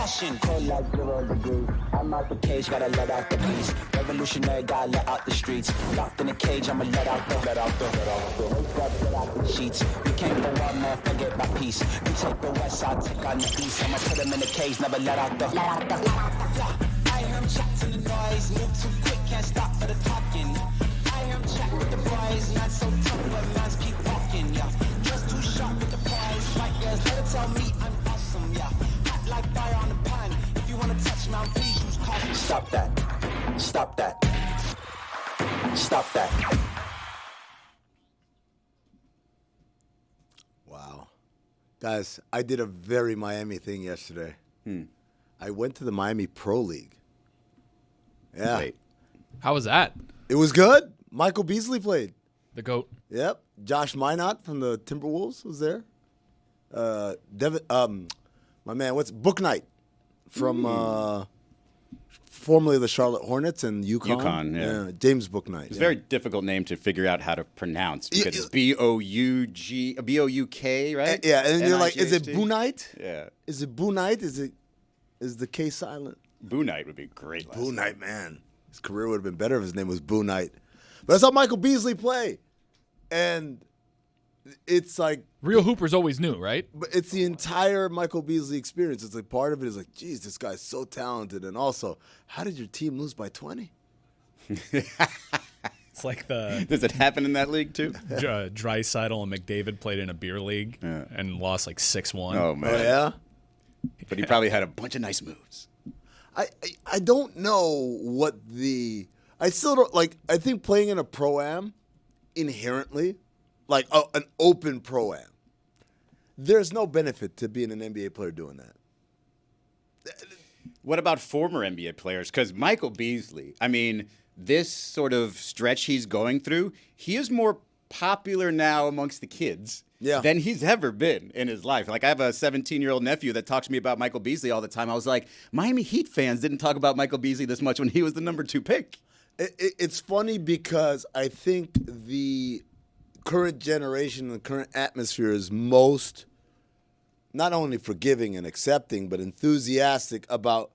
passion. Cold like 0 degrees. I'm out the cage, gotta let out the beast. Revolutionary, gotta let out the streets. Locked in a cage, I'ma let out the sheets. We came for one man, forget my peace. You take the west, I'll take on the east. I'ma put him in the cage, never let out the. I hear him chat to the noise, move too quick, can't stop for the talking. I hear him chat with the boys, not so tough, but man's keep walking, yeah. Just too sharp with the prize, right guys, let it tell me I'm awesome, yeah. Hot like fire on the pan, if you wanna touch me, please use caution. Stop that, stop that, stop that. Wow. Guys, I did a very Miami thing yesterday. I went to the Miami Pro League. Yeah. Wait. How was that? It was good. Michael Beasley played. The GOAT. Yep. Josh Minot from the Timberwolves was there. My man, Book Knight from formerly the Charlotte Hornets and UConn. Yeah. James Book Knight. It's a very difficult name to figure out how to pronounce because it's B-O-U-K, right? Yeah, and you're like, is it N-I-G-H-T? Boonite? Yeah. Is it Boonite? Is the K silent? Boo Knight would be great. Boo Knight, man. His career would have been better if his name was Boo Knight. But I saw Michael Beasley play. And it's like... Real hoopers always knew, right? But it's the entire Michael Beasley experience. It's like part of it is like, geez, this guy's so talented. And also, how did your team lose by 20? It's like the... Does it happen in that league, too? Dreisaitl and McDavid played in a beer league and lost like 6-1. Oh, man. Oh, yeah? But he probably had a bunch of nice moves. I don't know what the... I still don't... Like, I think playing in a Pro-Am inherently, like an open Pro-Am, there's no benefit to being an NBA player doing that. What about former NBA players? Because Michael Beasley, I mean, this sort of stretch he's going through, he is more popular now amongst the kids than he's ever been in his life. Like, I have a 17-year-old nephew that talks to me about Michael Beasley all the time. I was like, Miami Heat fans didn't talk about Michael Beasley this much when he was the number 2 pick. It's funny because I think the current generation, the current atmosphere is most not only forgiving and accepting, but enthusiastic about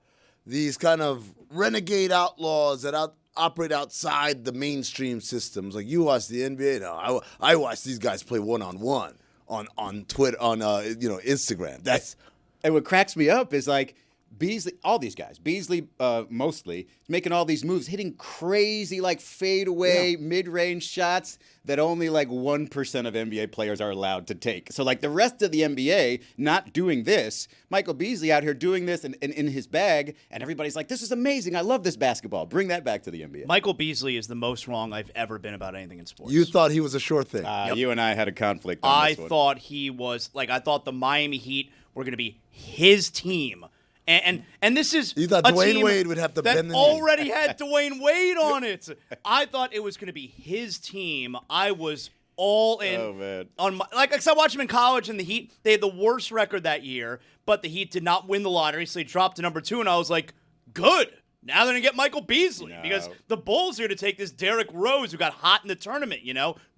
these kind of renegade outlaws that operate outside the mainstream systems. Like, you watch the NBA, no, I watch these guys play one-on-one on Twitter, on Instagram. And what cracks me up is like Beasley, all these guys, Beasley mostly, is making all these moves, hitting crazy like fadeaway mid-range shots that only like 1% of NBA players are allowed to take. So like the rest of the NBA not doing this, Michael Beasley out here doing this and in his bag, and everybody's like, this is amazing. I love this basketball. Bring that back to the NBA. Michael Beasley is the most wrong I've ever been about anything in sports. You thought he was a sure thing. You and I had a conflict on this one. I thought he was, like, I thought the Miami Heat were going to be his team. And this is you thought Dwayne Wade would have to bend the knee. already had Dwayne Wade on it. I thought it was going to be his team. I was all in. Oh, man. Because I watched him in college, and the Heat, they had the worst record that year, but the Heat did not win the lottery, so they dropped to number 2, and I was like, good. Now they're going to get Michael Beasley because the Bulls are going to take this Derrick Rose who got hot in the tournament,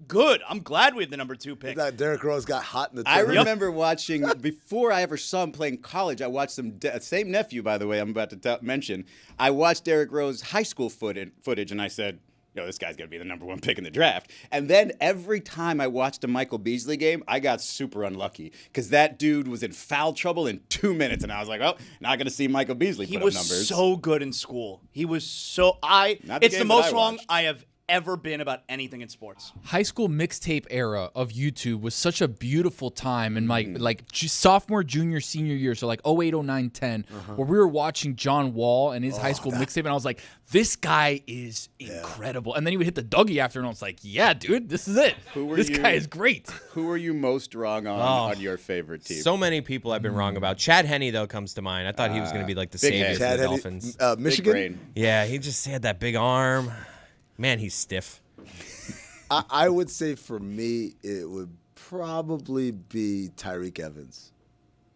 Good. I'm glad we have the number 2 pick. That Derrick Rose got hot in the I tournament. remember watching, before I ever saw him play in college, I watched same nephew, by the way, I'm about to mention. I watched Derrick Rose high school footage, and I said, this guy's going to be the number 1 pick in the draft. And then every time I watched a Michael Beasley game, I got super unlucky because that dude was in foul trouble in 2 minutes. And I was like, oh, not going to see Michael Beasley put up numbers. He was so good in school. He was so it's the most wrong I have ever been about anything in sports. High school mixtape era of YouTube was such a beautiful time in my sophomore, junior, senior year, so like 08, 09, 10, where we were watching John Wall and his high school mixtape, and I was like, this guy is incredible. And then he would hit the Dougie after, and I was like, yeah, dude, this is it. This guy is great. Who are you most wrong on your favorite team? So many people I've been wrong about. Chad Henne, though, comes to mind. I thought he was going to be like the savior for the Dolphins. Michigan? Yeah, he just had that big arm. Man, he's stiff. I would say for me, it would probably be Tyreek Evans.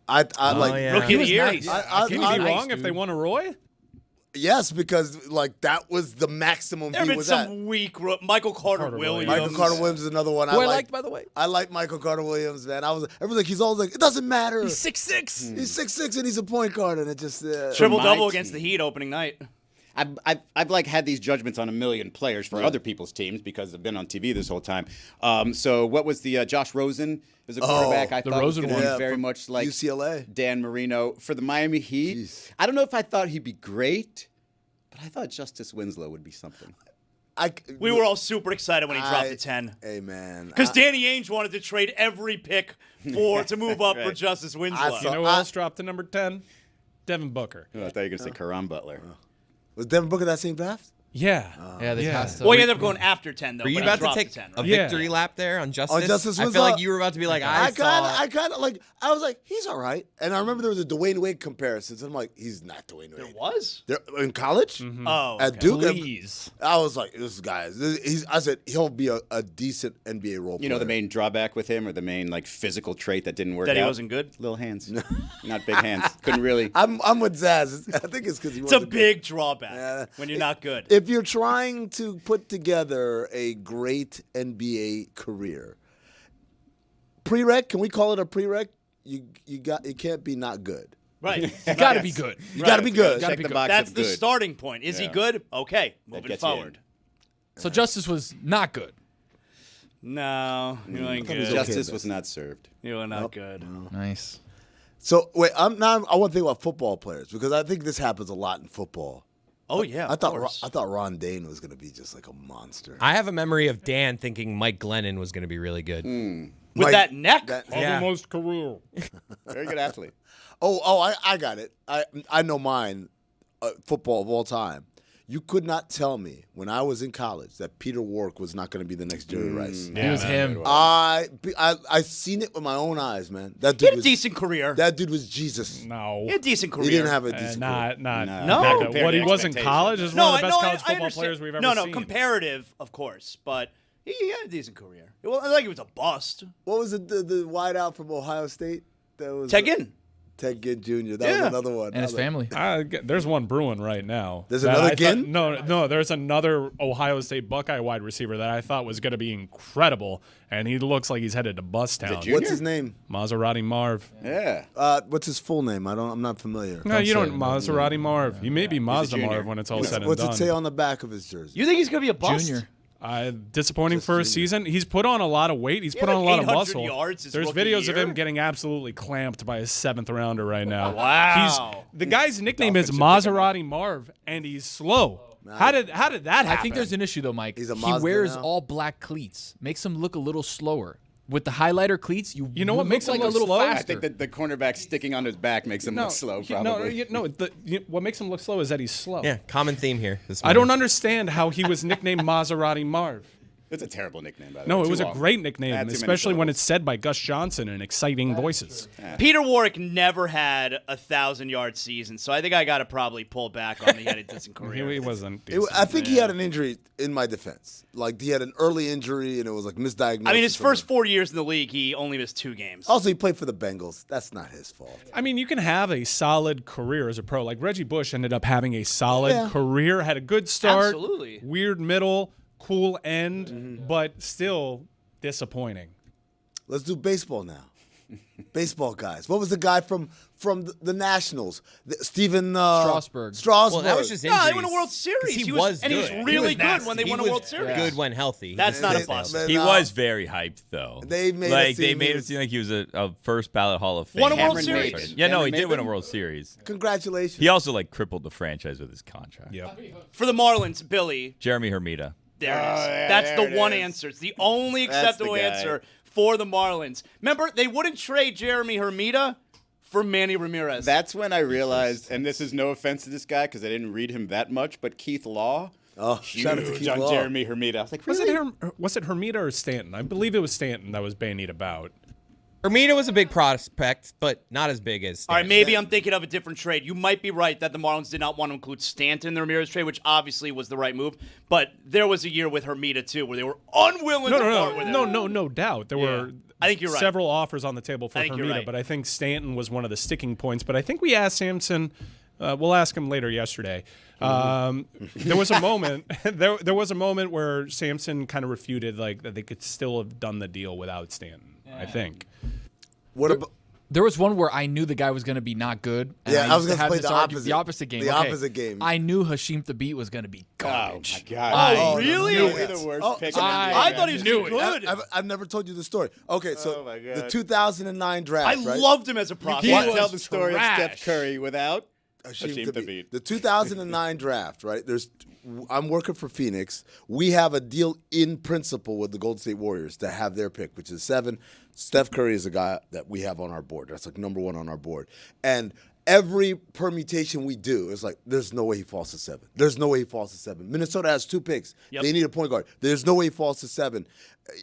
Rookie of the year. Nice. Can you be wrong if they won a Roy? Yes, because like that was the maximum There have he been was at. some weak Michael Carter Williams. Michael Carter Williams is another one Who I liked, liked, by the way. I like Michael Carter Williams, man. Everyone's like, he's always like, it doesn't matter. He's 6'6". He's 6'6" and he's a point guard, and it just Triple-double my against the Heat opening night. I've like had these judgments on a million players for other people's teams because I've been on TV this whole time. So what was the Josh Rosen as a quarterback? I the thought Rosen was gonna one. be very from much like UCLA. Dan Marino for the Miami Heat. Jeez. I don't know if I thought he'd be great, but I thought Justice Winslow would be something. We were all super excited when he dropped the 10. Hey, man. Because Danny Ainge wanted to trade every pick to move up for Justice Winslow. You know who else dropped to number 10? Devin Booker. Oh, I thought you were going to say Karan Butler. Was Devin Booker that same draft? Yeah. Yeah, they passed. Well, he ended up going after 10, though. Were you but he about to dropped take the 10, a right? victory lap there on Justice? Justice I feel Winslow? like you were about to be like, I kind of like, I was like, he's all right. And I remember there was a Dwayne Wade comparison. So I'm like, he's not Dwayne Wade. There was? In college? Oh, At okay. Duke? Please. I was like, this guy, I said, he'll be a decent NBA role player. You know the main drawback with him, or the main like physical trait that didn't work That out? he wasn't good? Little hands, not big hands. Couldn't really. I'm with Zaz. I think it's because he It's a wasn't good. big drawback when you're not good. If you're trying to put together a great NBA career, prereq, can we call it a prereq? You can't be not good. Right. You got to be good. You got to be good. Check the box That's of the good. starting point. Is he Yeah. good? Okay, moving gets you in. forward. So Justice was not good. No, you ain't good. Justice was not served. You are not good. Nice. So wait, I want to think about football players because I think this happens a lot in football. Oh, yeah. I of thought course. Ron Dane was going to be just like a monster. I have a memory of Dan thinking Mike Glennon was going to be really good. With Mike- that neck. Yeah. Almost career. Very good athlete. I got it. I know mine. Football of all time. You could not tell me when I was in college that Peter Warwick was not going to be the next Jerry Rice. It was him. I seen it with my own eyes, man. That He dude had a was decent career. that dude was Jesus. No. He had a decent career. He didn't have a decent career. Not No. good. What he was in college is one of the best college football understand. players we've ever No, seen. comparative, of course, but he had a decent career. Well, I think he was a bust. What was it? The wideout from Ohio State? That was Ted Ginn. Ted Ginn Jr. That Yeah. was another one. And his family. There's one brewing right now. There's that another I thought- Ginn? No, there's another Ohio State Buckeye wide receiver that I thought was going to be incredible, and he looks like he's headed to bust town. Junior? What's his name? Maserati Marv. Yeah. What's his full name? I'm not familiar. No, you say don't. Maserati Marv. He may be Mazda junior. Marv when it's all said and What's done. it say on the back of his jersey? You think he's going to be a bust? Junior. Disappointing for a season. He's put on a lot of weight. He's He put had on a like lot of 800 muscle. yards his There's rookie videos of year. him getting absolutely clamped by a 7th rounder right now. Wow. The guy's nickname is Maserati Marv, and he's slow. How did that happen? I think there's an issue though, Mike. He's a He Mazda wears now? all black cleats. Makes him look a little slower. With the highlighter cleats, you know what makes him like look a little slow? I I faster. think that the cornerback sticking on his back makes him look slow, probably. What makes him look slow is that he's slow. Yeah, common theme here. This I don't morning. understand how he was nicknamed Maserati Marv. It's a terrible nickname, by the way. No, it Too was a long. great nickname, Too many especially when syllables. it's said by Gus Johnson in exciting voices. Peter Warwick never had a 1,000-yard season, so I think I got to probably pull back on the he had a decent career. He wasn't. I think he had an injury in my defense. Like he had an early injury and it was like misdiagnosed. I mean, his or first something. 4 years in the league, he only missed 2 games. Also, he played for the Bengals. That's not his fault. I mean, you can have a solid career as a pro. Like Reggie Bush ended up having a solid career, had a good start, Absolutely. weird middle, cool end, but still disappointing. Let's do baseball now. Baseball guys. What was the guy from the Nationals? Steven Strasburg. Strasburg. Well, that was just No, injuries. they won a World Series. He was and he was good. really good nasty. when they He won a was World Series. good when healthy. That's not a They- bust. they- He no. was very hyped, though. They made it like they seem made he it was- seem like he was a first ballot Hall of Fame. Won a World Cameron Series. Maybin. Yeah, no, he Cameron did win a Maybin? World Series. Congratulations. He also like crippled the franchise with his contract. Yep. For the Marlins, Billy, Jeremy Hermida. there it is. yeah, That's there the it one is. answer. It's the only That's the acceptable guy. answer for the Marlins. Remember, they wouldn't trade Jeremy Hermida for Manny Ramirez. That's when I realized, and this is no offense to this guy because I didn't read him that much, but Keith Law, Oh, shout out to huge Keith on Law. Jeremy Hermida. I was like, Was really? it Hermida or Stanton? I believe it was Stanton that was bandied about. Hermida was a big prospect, but not as big as All right, Stanton. maybe I'm thinking of a different trade. You might be right that the Marlins did not want to include Stanton in the Ramirez trade, which obviously was the right move. But there was a year with Hermida, too, where they were unwilling to part with him. No doubt. There were I think you're right. several offers on the table for I think you're Hermida, right. but I think Stanton was one of the sticking points. But I think we asked Samson We'll ask him later yesterday. There was a moment. There was a moment where Samson kind of refuted like that they could still have done the deal without Stanton. I think. What about? There was one where I knew the guy was going to be not good. And Yeah, I was used to going to have play this the opposite game. The Okay. opposite game. I knew Hashim Thabit was going to be garbage. Oh, my God. Oh, really? no, You're the worst pick. I thought he was knew too it. good. I've never told you the story. Okay, so Oh, my God. the 2009 draft, I right? loved him as a You prospect. can't was tell the story trash. of Steph Curry without Hashim Hashim Thabit. Thabit. The 2009 draft, right? I'm working for Phoenix. We have a deal in principle with the Golden State Warriors to have their pick, which is 7. Steph Curry is a guy that we have on our board. That's like number 1 on our board. And every permutation we do is like, there's no way he falls to 7. There's no way he falls to 7. Minnesota has 2 picks. Yep. They need a point guard. There's no way he falls to 7.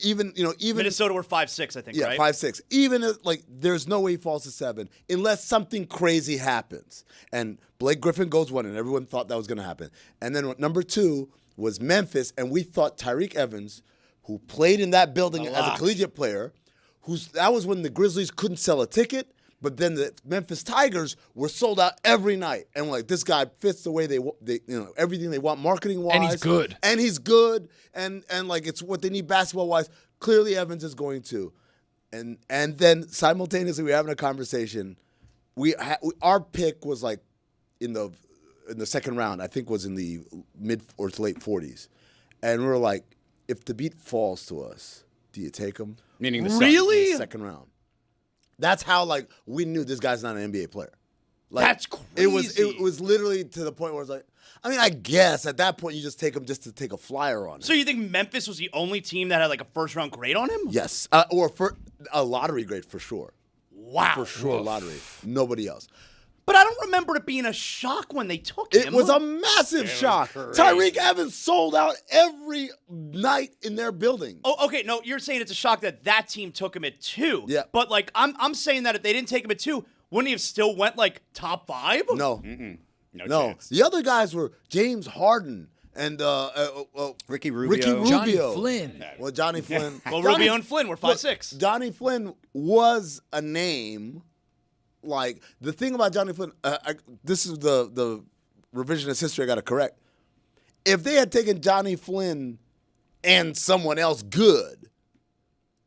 Even Minnesota were 5-6, I think, yeah, right? 5-6. Even like there's no way he falls to 7 unless something crazy happens. And Blake Griffin goes 1, and everyone thought that was going to happen. And then number 2 was Memphis, and we thought Tyreke Evans, who played in that building as a collegiate player, that was when the Grizzlies couldn't sell a ticket. But then the Memphis Tigers were sold out every night, and like this guy fits the way they everything they want marketing wise, And he's good. and like it's what they need basketball wise. Clearly, Evans is going to, and then simultaneously we're having a conversation. Our pick was like in the second round. I think was in the mid or to late 40s, and we were like, if the beat falls to us, do you take him? Meaning the Really? Second round. That's how like we knew this guy's not an NBA player. Like, That's It was crazy. literally to the point where it's like, I mean, I guess at that point you just take him just to take a flyer on him. So you think Memphis was the only team that had like a first-round grade on him? Yes, or for a lottery grade for sure. Wow. For sure, lottery. Nobody else. But I don't remember it being a shock when they took him. It was a massive shock. Tyreke Evans sold out every night in their building. Oh, okay. No, you're saying it's a shock that team took him at 2. Yeah. But like, I'm saying that if they didn't take him at 2, wouldn't he have still went like top 5? No, No chance. The other guys were James Harden and Ricky Rubio. Johnny Flynn. Well, Johnny Flynn. Well, Rubio and Flynn were 5'6". Johnny Flynn was a name. Like, the thing about Johnny Flynn, this is the revisionist history I got to correct. If they had taken Johnny Flynn and someone else good,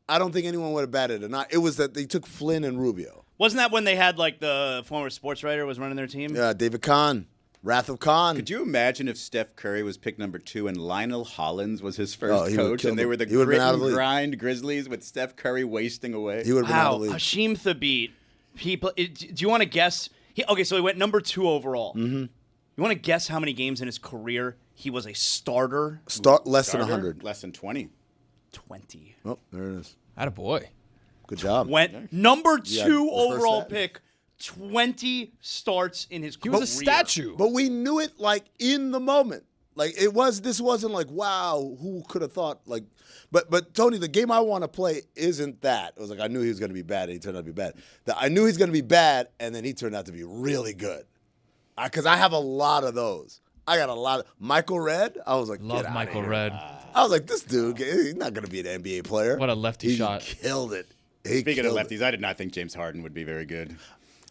I don't think anyone would have batted an eye. It was that they took Flynn and Rubio. Wasn't that when they had like the former sports writer was running their team? David Kahn, Wrath of Khan. Could you imagine if Steph Curry was pick number 2 and Lionel Hollins was his first he would've coach, killed and they him. were the He would've been grit out and of the league. grind Grizzlies with Steph Curry wasting away? He would have been out Wow, of the league. Hashim Thabit. Do you want to guess? So he went number 2 overall. Mm-hmm. You want to guess how many games in his career he was a starter? Start less than Starter? 100. Less than 20. 20. Oh, there it is. Attaboy. Good job. Went number 2 rehearse overall that. pick. 20 starts in his He career. was a statue. But we knew it like in the moment. Like this wasn't like, wow, who could have thought like but Tony, the game I want to play isn't that. It was like I knew he was gonna be bad and he turned out to be bad. I knew he's gonna be bad and then he turned out to be really good. Because I have a lot of those. I got a lot of Michael Redd. I was like, Love get Michael outta here. Redd. I was like, this dude, he's not gonna be an NBA player. What a lefty he shot. Killed it. He Speaking of killed it. lefties, I did not think James Harden would be very good.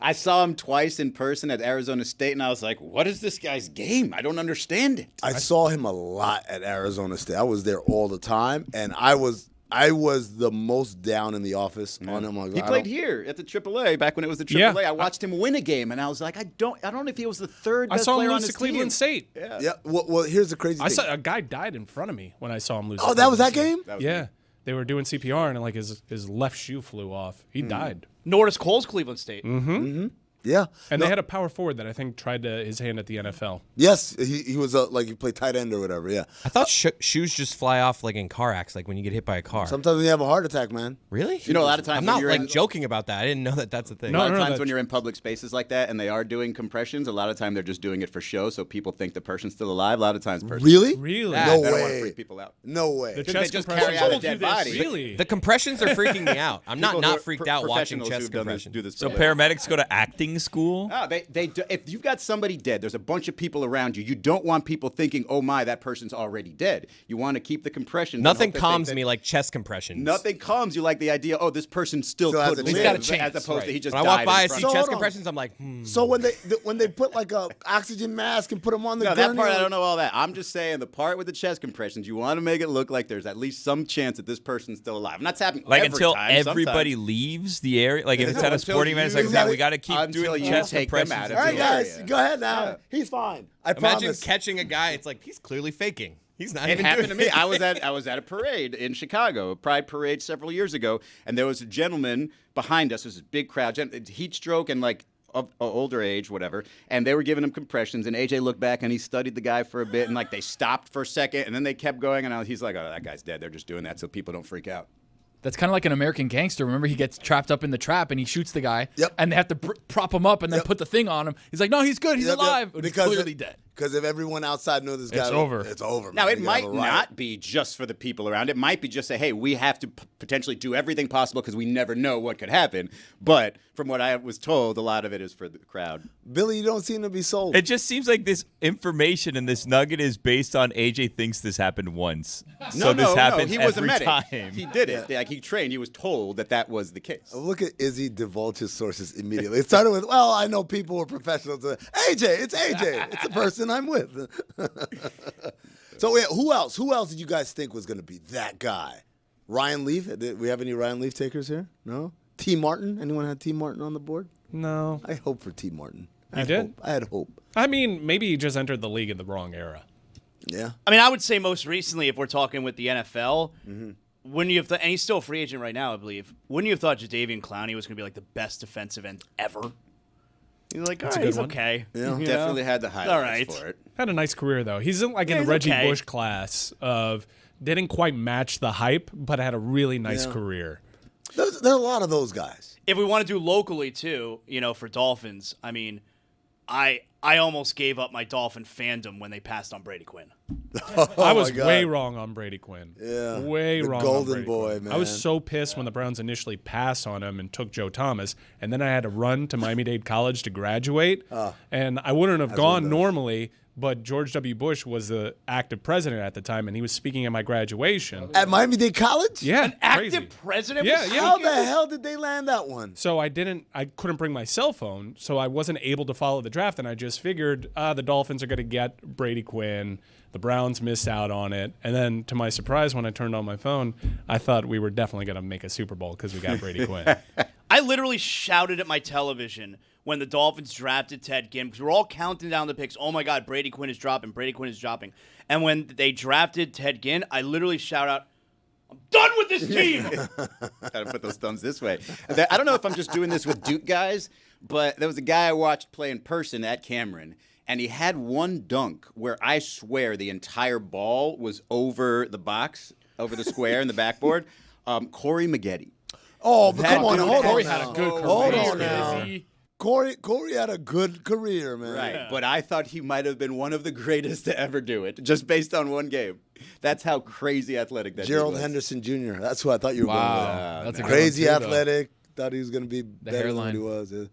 I saw him twice in person at Arizona State, and I was like, what is this guy's game? I don't understand it. I saw him a lot at Arizona State. I was there all the time, and I was the most down in the office on him. Like, He played here at the AAA back when it was the AAA. Yeah. I watched him win a game, and I was like, I don't know if he was the third I best saw him player on lose his to Cleveland team. State. Yeah. Well, here's the crazy I thing. saw a guy died in front of me when I saw him lose. Oh, to that was that Cleveland game? State. Yeah, they were doing CPR and like his left shoe flew off. He died. Norris Cole's Cleveland State. Yeah. And they had a power forward that I think tried his hand at the NFL. Yes, he was like he played tight end or whatever. Yeah. I thought shoes just fly off like in car acts, like when you get hit by a car. Sometimes when you have a heart attack, man. Really? You know, a lot of times I'm when not you're like in, joking about that. I didn't know that that's a thing. a lot of No, times that's- when you're in public spaces like that and they are doing compressions, a lot of time they're just doing it for show, so people think the person's still alive. A lot of times, Really? Really? Yeah. No They don't want to way. freak people out. No way. The Shouldn't chest they just compression- carry out a told you dead this. body? Really? The compressions are freaking me out. I'm not People who are freaked out watching professionals chest who've done this compression. do this So for- paramedics go to acting boarding school? Oh, they do, if you've got somebody dead, there's a bunch of people around you. You don't want people thinking, "Oh my, that person's already dead." You want to keep the compressions. Nothing calms me like chest compressions. Nothing calms you like the idea. Oh, this person still Still has could a live, chance. He's got a chance, as opposed to right. he just When I died walk by, I in see front of chest hold on. compressions. I'm like, So when they put like a oxygen mask and put them on the No, that gurney, part I don't know all that. I'm just saying the part with the chest compressions. You want to make it look like there's at least some chance that this person's still alive. And that's happening Like every until time, everybody sometimes. leaves the area? Like if it's at a Until sporting event, it's you- like, man, we got to keep until doing the you chest take them compressions. out of All right, the guys, area. go ahead now. Yeah. He's fine. I imagine promise. catching a guy. It's like he's clearly faking. He's not It even happened to doing me. I was at a parade in Chicago, a pride parade several years ago, and there was a gentleman behind us. There was a big crowd, heat stroke and like of older age, whatever. And they were giving him compressions, and AJ looked back and he studied the guy for a bit, and like they stopped for a second, and then they kept going, and he's like, "Oh, that guy's dead. They're just doing that so people don't freak out." That's kind of like an American Gangster. Remember, he gets trapped up in the trap and he shoots the guy. Yep. And they have to prop him up and then Yep. put the thing on him. He's like, no, he's good. He's Yep, yep. alive. But he's clearly dead. Because if everyone outside knew this guy, It's over. It's over. Now, man. it You might gotta riot. not be just for the people around. It might be just say, hey, we have to potentially do everything possible because we never know what could happen. But from what I was told, a lot of it is for the crowd. Billy, you don't seem to be sold. It just seems like this information and this nugget is based on AJ thinks this happened once. So this happens he was every a medic. time. He did it. Like he trained. He was told that was the case. Look at Izzy divulge his sources immediately. It started with, well, I know people who are professionals. AJ, it's AJ. It's the person I'm with. So yeah, who else? Who else did you guys think was going to be that guy? Ryan Leaf? Did we have any Ryan Leaf takers here? No? T. Martin? Anyone had T. Martin on the board? No. I hope for T. Martin. You did? Hope. I had hope. I mean, maybe he just entered the league in the wrong era. Yeah. I mean, I would say most recently, if we're talking with the NFL, wouldn't you have and he's still a free agent right now, I believe. Wouldn't you have thought Jadeveon Clowney was going to be like the best defensive end ever? You're like, all right, a good he's one. okay. Yeah. You Definitely know? had the All highlights right. for it. Had a nice career, though. He's in, like in Yeah, the he's Reggie okay. Bush class of didn't quite match the hype, but had a really nice Yeah. career. There are a lot of those guys. If we want to do locally too, for Dolphins, I mean, I almost gave up my Dolphin fandom when they passed on Brady Quinn. I was my God. way wrong on Brady Quinn. Yeah. Way The wrong golden on Brady boy, Quinn. man. I was so pissed when the Browns initially passed on him and took Joe Thomas, and then I had to run to Miami-Dade College to graduate, and I wouldn't have what gone it does. normally, but George W. Bush was the active president at the time, and he was speaking at my graduation. At Miami-Dade College? Yeah, Active crazy. president? Yeah, was yeah. How speaking? the hell did they land that one? So I couldn't bring my cell phone, so I wasn't able to follow the draft, and I just figured the Dolphins are going to get Brady Quinn. The Browns missed out on it. And then to my surprise, when I turned on my phone, I thought we were definitely going to make a Super Bowl because we got Brady Quinn. I literally shouted at my television when the Dolphins drafted Ted Ginn because we're all counting down the picks. Oh my God, Brady Quinn is dropping. Brady Quinn is dropping. And when they drafted Ted Ginn, I literally shout out, I'm done with this team. Gotta put those thumbs this way. I don't know if I'm just doing this with Duke guys, but there was a guy I watched play in person at Cameron, and he had one dunk where I swear the entire ball was over the box, over the square in the backboard. Corey Maggette. Oh, but come on, dude hold Corey on had now. a good career. Hold on Busy. now. Corey had a good career, man. Right, but I thought he might have been one of the greatest to ever do it, just based on one game. That's how crazy athletic that Gerald dude was. Henderson Jr. That's who I thought you were going Wow. with. That's a good Crazy one, too, though. athletic. Thought he was going to be better hairline. than what he was.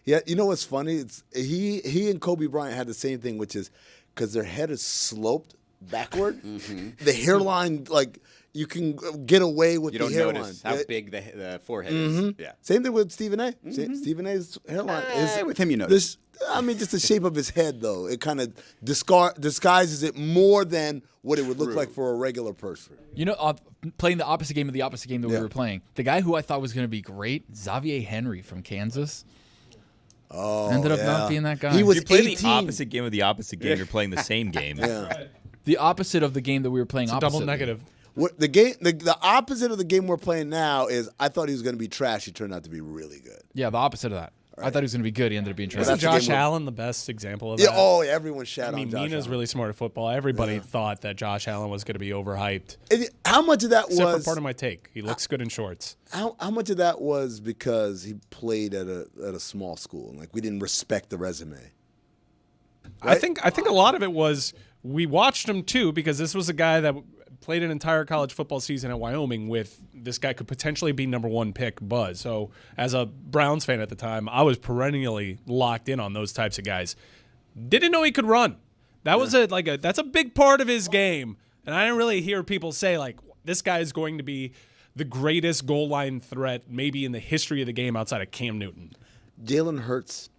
Yeah, you know what's funny? It's he and Kobe Bryant had the same thing, which is because their head is sloped backward. The hairline, like you can get away with You the don't hairline. notice how big the forehead is. Yeah. Same thing with Stephen A. Stephen A's hairline is with him you notice. just the shape of his head, though. It kind of disguises it more than what it would look like for a regular person. Playing the opposite game of the opposite game that we Yeah. were playing, the guy who I thought was going to be great, Xavier Henry from Kansas. Oh, Ended up yeah. not being that guy. He was You play 18. the opposite game of the opposite game. You're playing the same game. Yeah. The opposite of the game that we were playing. It's a double negative. What the opposite of the game we're playing now is I thought he was going to be trash. He turned out to be really good. Yeah, the opposite of that. I thought he was going to be good. He ended up being trash. Well, Isn't that's the Josh game where- Allen the best example of Yeah. that? Oh, everyone shout I mean, on Josh Mina's Allen. really smart at football. Everybody thought that Josh Allen was going to be overhyped. How much of that Except was for part of my take. He looks good in shorts. how much of that was because he played at a small school and like we didn't respect the resume? I think a lot of it was we watched him too because this was a guy that played an entire college football season at Wyoming with this guy could potentially be number 1 pick Buzz. So as a Browns fan at the time, I was perennially locked in on those types of guys. Didn't know he could run. That was that's a big part of his game. And I didn't really hear people say like this guy is going to be the greatest goal line threat maybe in the history of the game outside of Cam Newton. Jalen Hurts,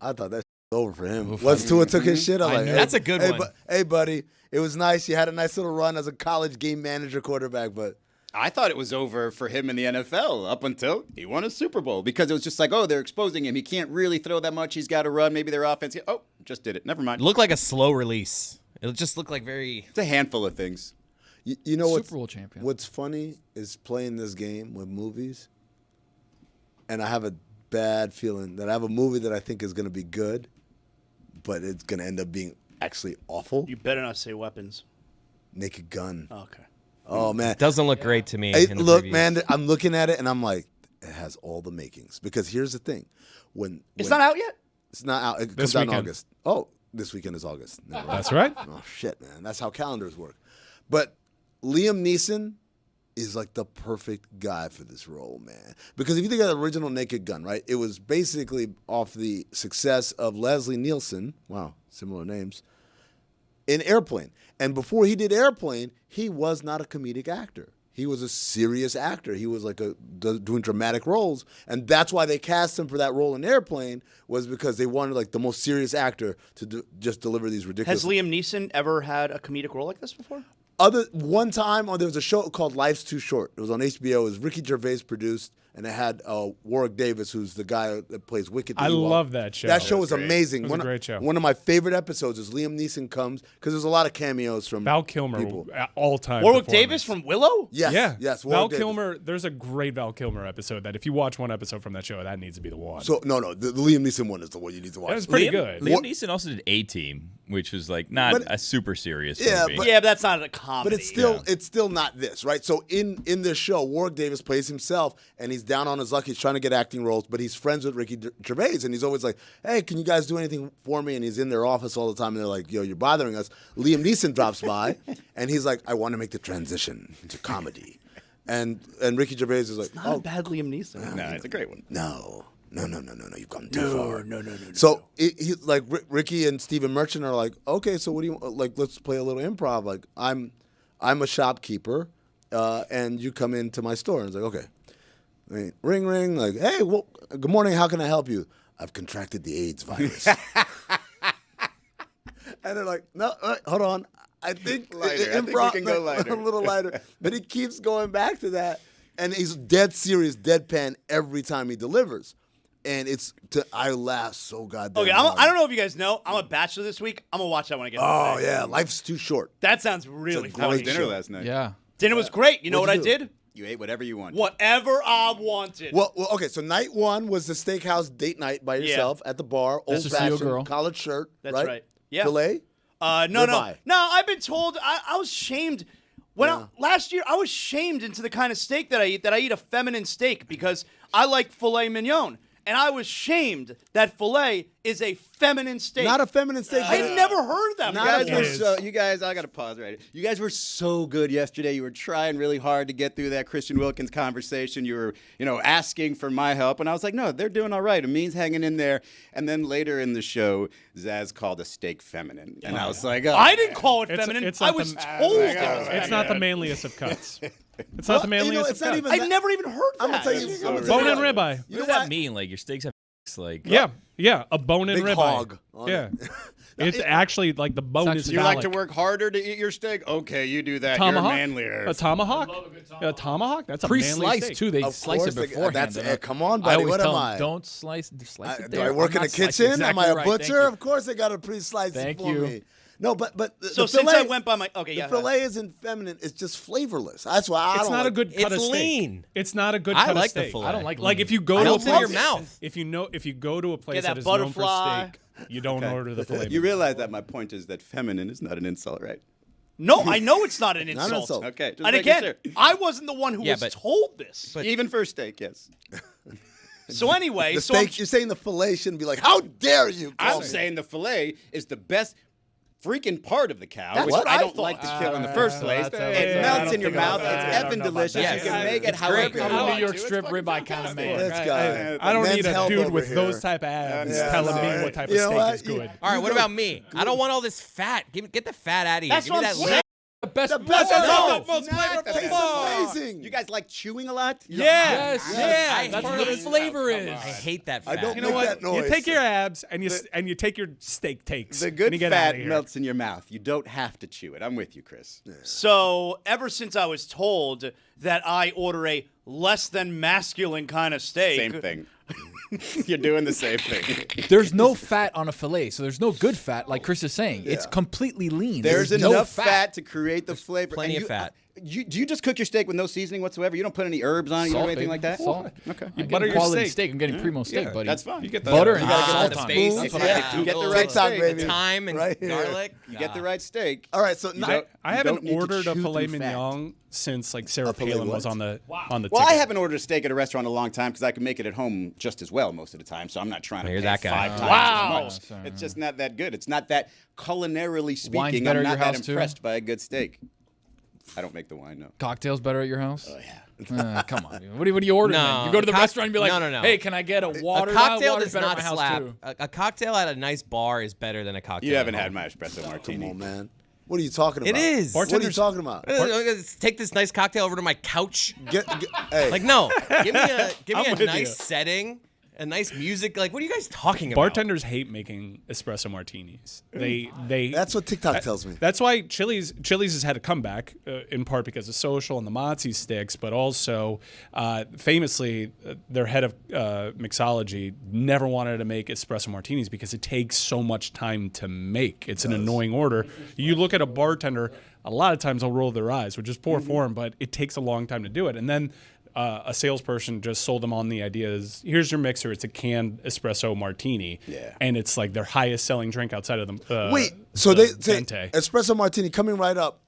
I thought that was over for him. Once Tua took his shit, I'm like, That's a good one. Hey, buddy, it was nice. You had a nice little run as a college game manager quarterback, but I thought it was over for him in the NFL up until he won a Super Bowl because it was just like, oh, they're exposing him. He can't really throw that much. He's got to run. Maybe their offense. Oh, just did it. Never mind. It looked like a slow release. It just looked like very. It's a handful of things. you know Super Bowl champion. What's funny is playing this game with movies, and I have a bad feeling that I have a movie that I think is going to be good, but it's going to end up being actually awful. You better not say weapons. Naked Gun. Okay. Oh, man. It doesn't look great to me. in the Look, previews. man, I'm looking at it, and I'm like, it has all the makings. Because here's the thing. It's not out yet? It's not out. It This comes out in weekend. August. Oh, this weekend is August. Never mind. That's right. Oh, shit, man. That's how calendars work. But Liam Neeson is like the perfect guy for this role, man. Because if you think of the original Naked Gun, right, it was basically off the success of Leslie Nielsen, wow, similar names, in Airplane. And before he did Airplane, he was not a comedic actor. He was a serious actor. He was like doing dramatic roles. And that's why they cast him for that role in Airplane, was because they wanted like the most serious actor to just deliver these ridiculous. Has Liam Neeson ever had a comedic role like this before? One time, there was a show called Life's Too Short. It was on HBO. It was Ricky Gervais produced, and it had Warwick Davis, who's the guy that plays Wicked. I love that show. That show was amazing. It was a great show. One of my favorite episodes is Liam Neeson comes, because there's a lot of cameos from Val Kilmer, people. all-time Warwick performance. Davis from Willow? Yes, Yeah. yes. Val Warwick Davis. Kilmer, there's a great Val Kilmer episode that if you watch one episode from that show, that needs to be the one. So, no, the Liam Neeson one is the one you need to watch. That was pretty good. Liam Neeson also did A-Team, which was like not But- a super serious Yeah, movie. but- Yeah, but that's not a comedy. But it's still not this, right? So in this show, Warwick Davis plays himself, and he's down on his luck. He's trying to get acting roles, but he's friends with Ricky Gervais, and he's always like, "Hey, can you guys do anything for me?" And he's in their office all the time, and they're like, "Yo, you're bothering us." Liam Neeson drops by, and he's like, "I want to make the transition to comedy," and Ricky Gervais is like, Not a bad Liam Neeson. No, it's a great one. No, you've gone too far. No. So like Ricky and Stephen Merchant are like, okay, so what do you like? Let's play a little improv. Like I'm a shopkeeper, and you come into my store. And it's like, okay, I mean, ring, like, hey, well, good morning. How can I help you? I've contracted the AIDS virus. And they're like, no, hold on. I think Lighter. I think we improv, can go lighter. a little lighter. But he keeps going back to that. And he's dead serious, deadpan every time he delivers. And I laugh so goddamn Okay, hard. I don't know if you guys know, I'm a bachelor this week. I'm going to watch that when I get home. Oh, yeah. Life's too short. That sounds really How was funny. dinner last night? Yeah. Dinner was great. You know what I What'd you do? did? You ate whatever you wanted. Whatever I wanted. Well, okay, so night one was the steakhouse date night by yourself at the bar. That's just you, girl. Old-fashioned collared shirt, That's right? right. Yeah. Filet? No. Ribeye. No, I've been told I was shamed. Last year, I was shamed into the kind of steak that I eat a feminine steak because I like filet mignon. And I was shamed that filet is a feminine steak. Not a feminine steak. I had never heard that. Not before. a- You guys, I got to pause right here. You guys were so good yesterday. You were trying really hard to get through that Christian Wilkins conversation. You were, asking for my help. And I was like, no, they're doing all right. Amin's hanging in there. And then later in the show, Zaz called a steak feminine. And I was like, oh, I didn't call it It's- feminine. it's I not was the- told it was It's not the manliest of cuts. It's not the Well, manliest it's of not cuts. even I that- never even heard that. I'm going to tell you. Bone and ribeye. You What know does that what? mean? Like your steaks have like Yeah, a bone and Big ribeye. hog on Yeah. it. It's actually like the bone is you like to phallic. work harder to eat your steak? Okay, you do that. Tomahawk? You're manlier. A tomahawk? A tomahawk? That's a manly Pre-sliced steak. too. They Of slice course it they- beforehand. that's- They're not- come on, I buddy, always what tell am them, I? Don't slice it Do there. I work I'm in the not slicing. kitchen? Am Exactly I a right. butcher? Thank you. Of course they got to pre-slice Thank it for you. me. No, but So the since filet, I went by my the filet isn't feminine. It's just flavorless. That's why I It's don't not like a good cut It's of steak. lean. It's not a good I cut like of the steak. filet. I don't like Like lean. if you go I to a don't place, your mouth. if you go to a place that that is known for butterfly. steak, you don't order the filet. You realize that my point is that feminine is not an insult, right? No, I know it's not an Not insult. an insult. Okay, just And making again, sure. I wasn't the one who Yeah, was but- told this. Even for steak, yes. So anyway, the so steak. You're saying the filet shouldn't be like, how dare you? Call I'm me? saying the filet is the best. freaking part of the cow, That's which what I I don't thought. like to kill in the first place. that's It a- melts in your think mouth. about that. It's I effing don't know about delicious. that. You can make it It's however great. you I'm a want. New York to. strip It's ribeye fucking kind of fantastic. man. This guy. I don't Men's need a health dude over with here. those type of abs Yeah, telling no, me what type you of know steak what? is good. All right, what about me? I don't want all this fat. Get the fat out of here. That's Give me what that I'm lean. saying. The best. The best That's no, the most not flavorful the Tastes part. amazing. You guys like chewing a lot? Yes, I that's where the hate- flavor is. I hate that I fat. don't You know make what? that noise. You take your abs and you take your steak takes. The and good you get fat outta here. melts in your mouth. You don't have to chew it. I'm with you, Chris. So ever since I was told that I order a less than masculine kind of steak, Same thing. You're doing the same thing. There's no fat on a fillet, so there's no good fat, like Chris is saying. It's completely lean. There's no enough fat to create the flavor. plenty And of fat. Do you just cook your steak with no seasoning whatsoever? You don't put any herbs on it? You don't do anything like that? Salt. Okay. I'm butter getting your quality steak. steak. I'm getting primo steak, Yeah, buddy. That's fine. You get the Butter and gotta salt get on that it. spoon. That's what Yeah. I do. You get the Little right TikTok, steak. baby. Thyme and Right here. garlic. You get the right steak. All right, so You now, don't- I you haven't don't need to ordered a chew filet through fat. mignon since like Sarah filet Palin was what? on the Well, ticket. I haven't ordered a steak at a restaurant in a long time because I can make it at home just as well most of the time. So I'm not trying to You're pay that guy. 5 times Wow. as much. It's just not that good. It's not that culinarily speaking. better I'm at not your that house, too? impressed by a good steak. I don't make the wine, no. Cocktails better at your house? Oh, yeah. Come on. What do you order No, then? You go to the a restaurant and be like, no. hey, can I get a water? A cocktail Water's does better at not my house, slap. too. A cocktail at a nice bar is better than a cocktail. You haven't at had home. my espresso martini. come on, man. What are you talking about? It is. What are you talking about? Take this nice cocktail over to my couch. Hey, Like no, give me a I'm with nice you. setting, a nice music. Like what are you guys talking about? Bartenders hate making espresso martinis. They that's what TikTok tells me. That's why Chili's has had a comeback, in part because of social and the mozzie sticks, but also famously their head of mixology never wanted to make espresso martinis because it takes so much time to make. It's an annoying order. You look at a bartender, a lot of times they'll roll their eyes, which is poor form, but it takes a long time to do it. And then a salesperson just sold them on the ideas. Here's your mixer. It's a canned espresso martini. Yeah. And it's like their highest selling drink outside of the Wait, so they say Venti. espresso martini coming right up.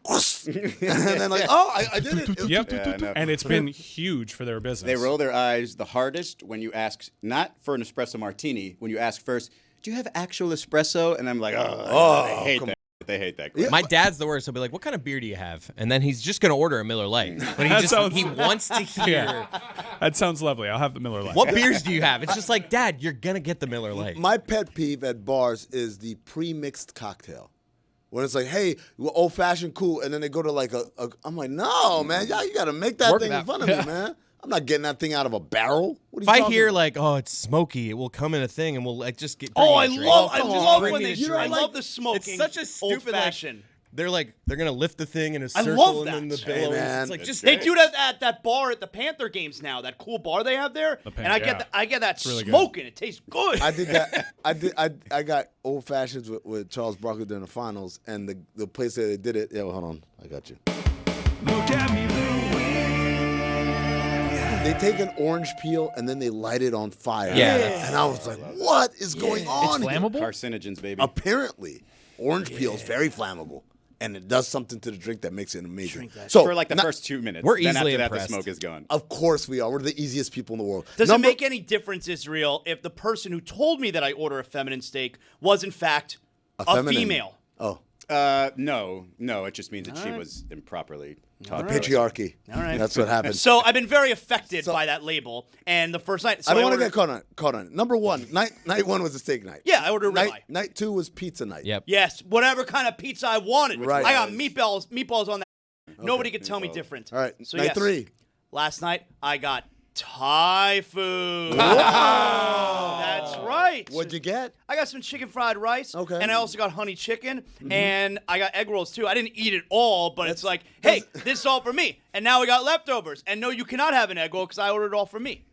and then like, oh, I did it. Yep. Yeah, I know. And it's been huge for their business. They roll their eyes the hardest when you ask, not for an espresso martini, when you ask first, do you have actual espresso? And I'm like, they hate that. They hate that. My dad's the worst. He'll be like, "What kind of beer do you have?" And then he's just gonna order a Miller Lite, but That sounds- he wants to hear That sounds lovely. I'll have the Miller Lite. what beers do you have. It's just like, Dad, you're gonna get the Miller Lite. My pet peeve at bars is the pre-mixed cocktail. When it's like, hey, we're old fashioned cool, and then they go to like I'm like, no, man, y'all, you got to make that Work thing it in out. front of me, man. I'm not getting that thing out of a barrel. What are If you I talking hear about? like, "Oh, it's smoky," it will come in a thing, and we'll like just get. Oh, bring I me a drink. love come on. when Bring me they. a I drink. love the smoking. It's such a stupid old fashioned. They're gonna lift the thing in a I circle love and then that. the Hey, billows. man. It's like just They do that at that bar at the Panther games now. That cool bar they have there, and I get that really good. smoking. It tastes good. I did that. I got old fashions with Charles Barkley during the finals, and the place that they did it. Yeah, well, hold on, I got you. They take an orange peel and then they light it on fire. Yeah. And I was like, what is going on? It's here? flammable? Carcinogens, baby. Apparently, orange peel is very flammable, and it does something to the drink that makes it amazing. So for like the not- first 2 minutes. We're then easily after impressed. that, the smoke is gone. Of course we are. We're the easiest people in the world. Does it make any difference, Israel, if the person who told me that I order a feminine steak was in fact a feminine- female? Oh, No. It just means that she was improperly taught. patriarchy. All right. That's what happened. So I've been very affected by that label. And the first night, so I don't want to ordered- get caught on it. Number one, night one was a steak night. Yeah, I ordered a ribeye. Night two was pizza night. Yep. Yes, whatever kind of pizza I wanted. Right. I got meatballs on that. Nobody could tell me different. All right, So night yes, three. Last night I got Thai food. That's right. What'd you get? I got some chicken fried rice. Okay. And I also got honey chicken. And I got egg rolls too. I didn't eat it all, but it's like, hey, this is all for me. And now we got leftovers. And no, you cannot have an egg roll because I ordered it all for me.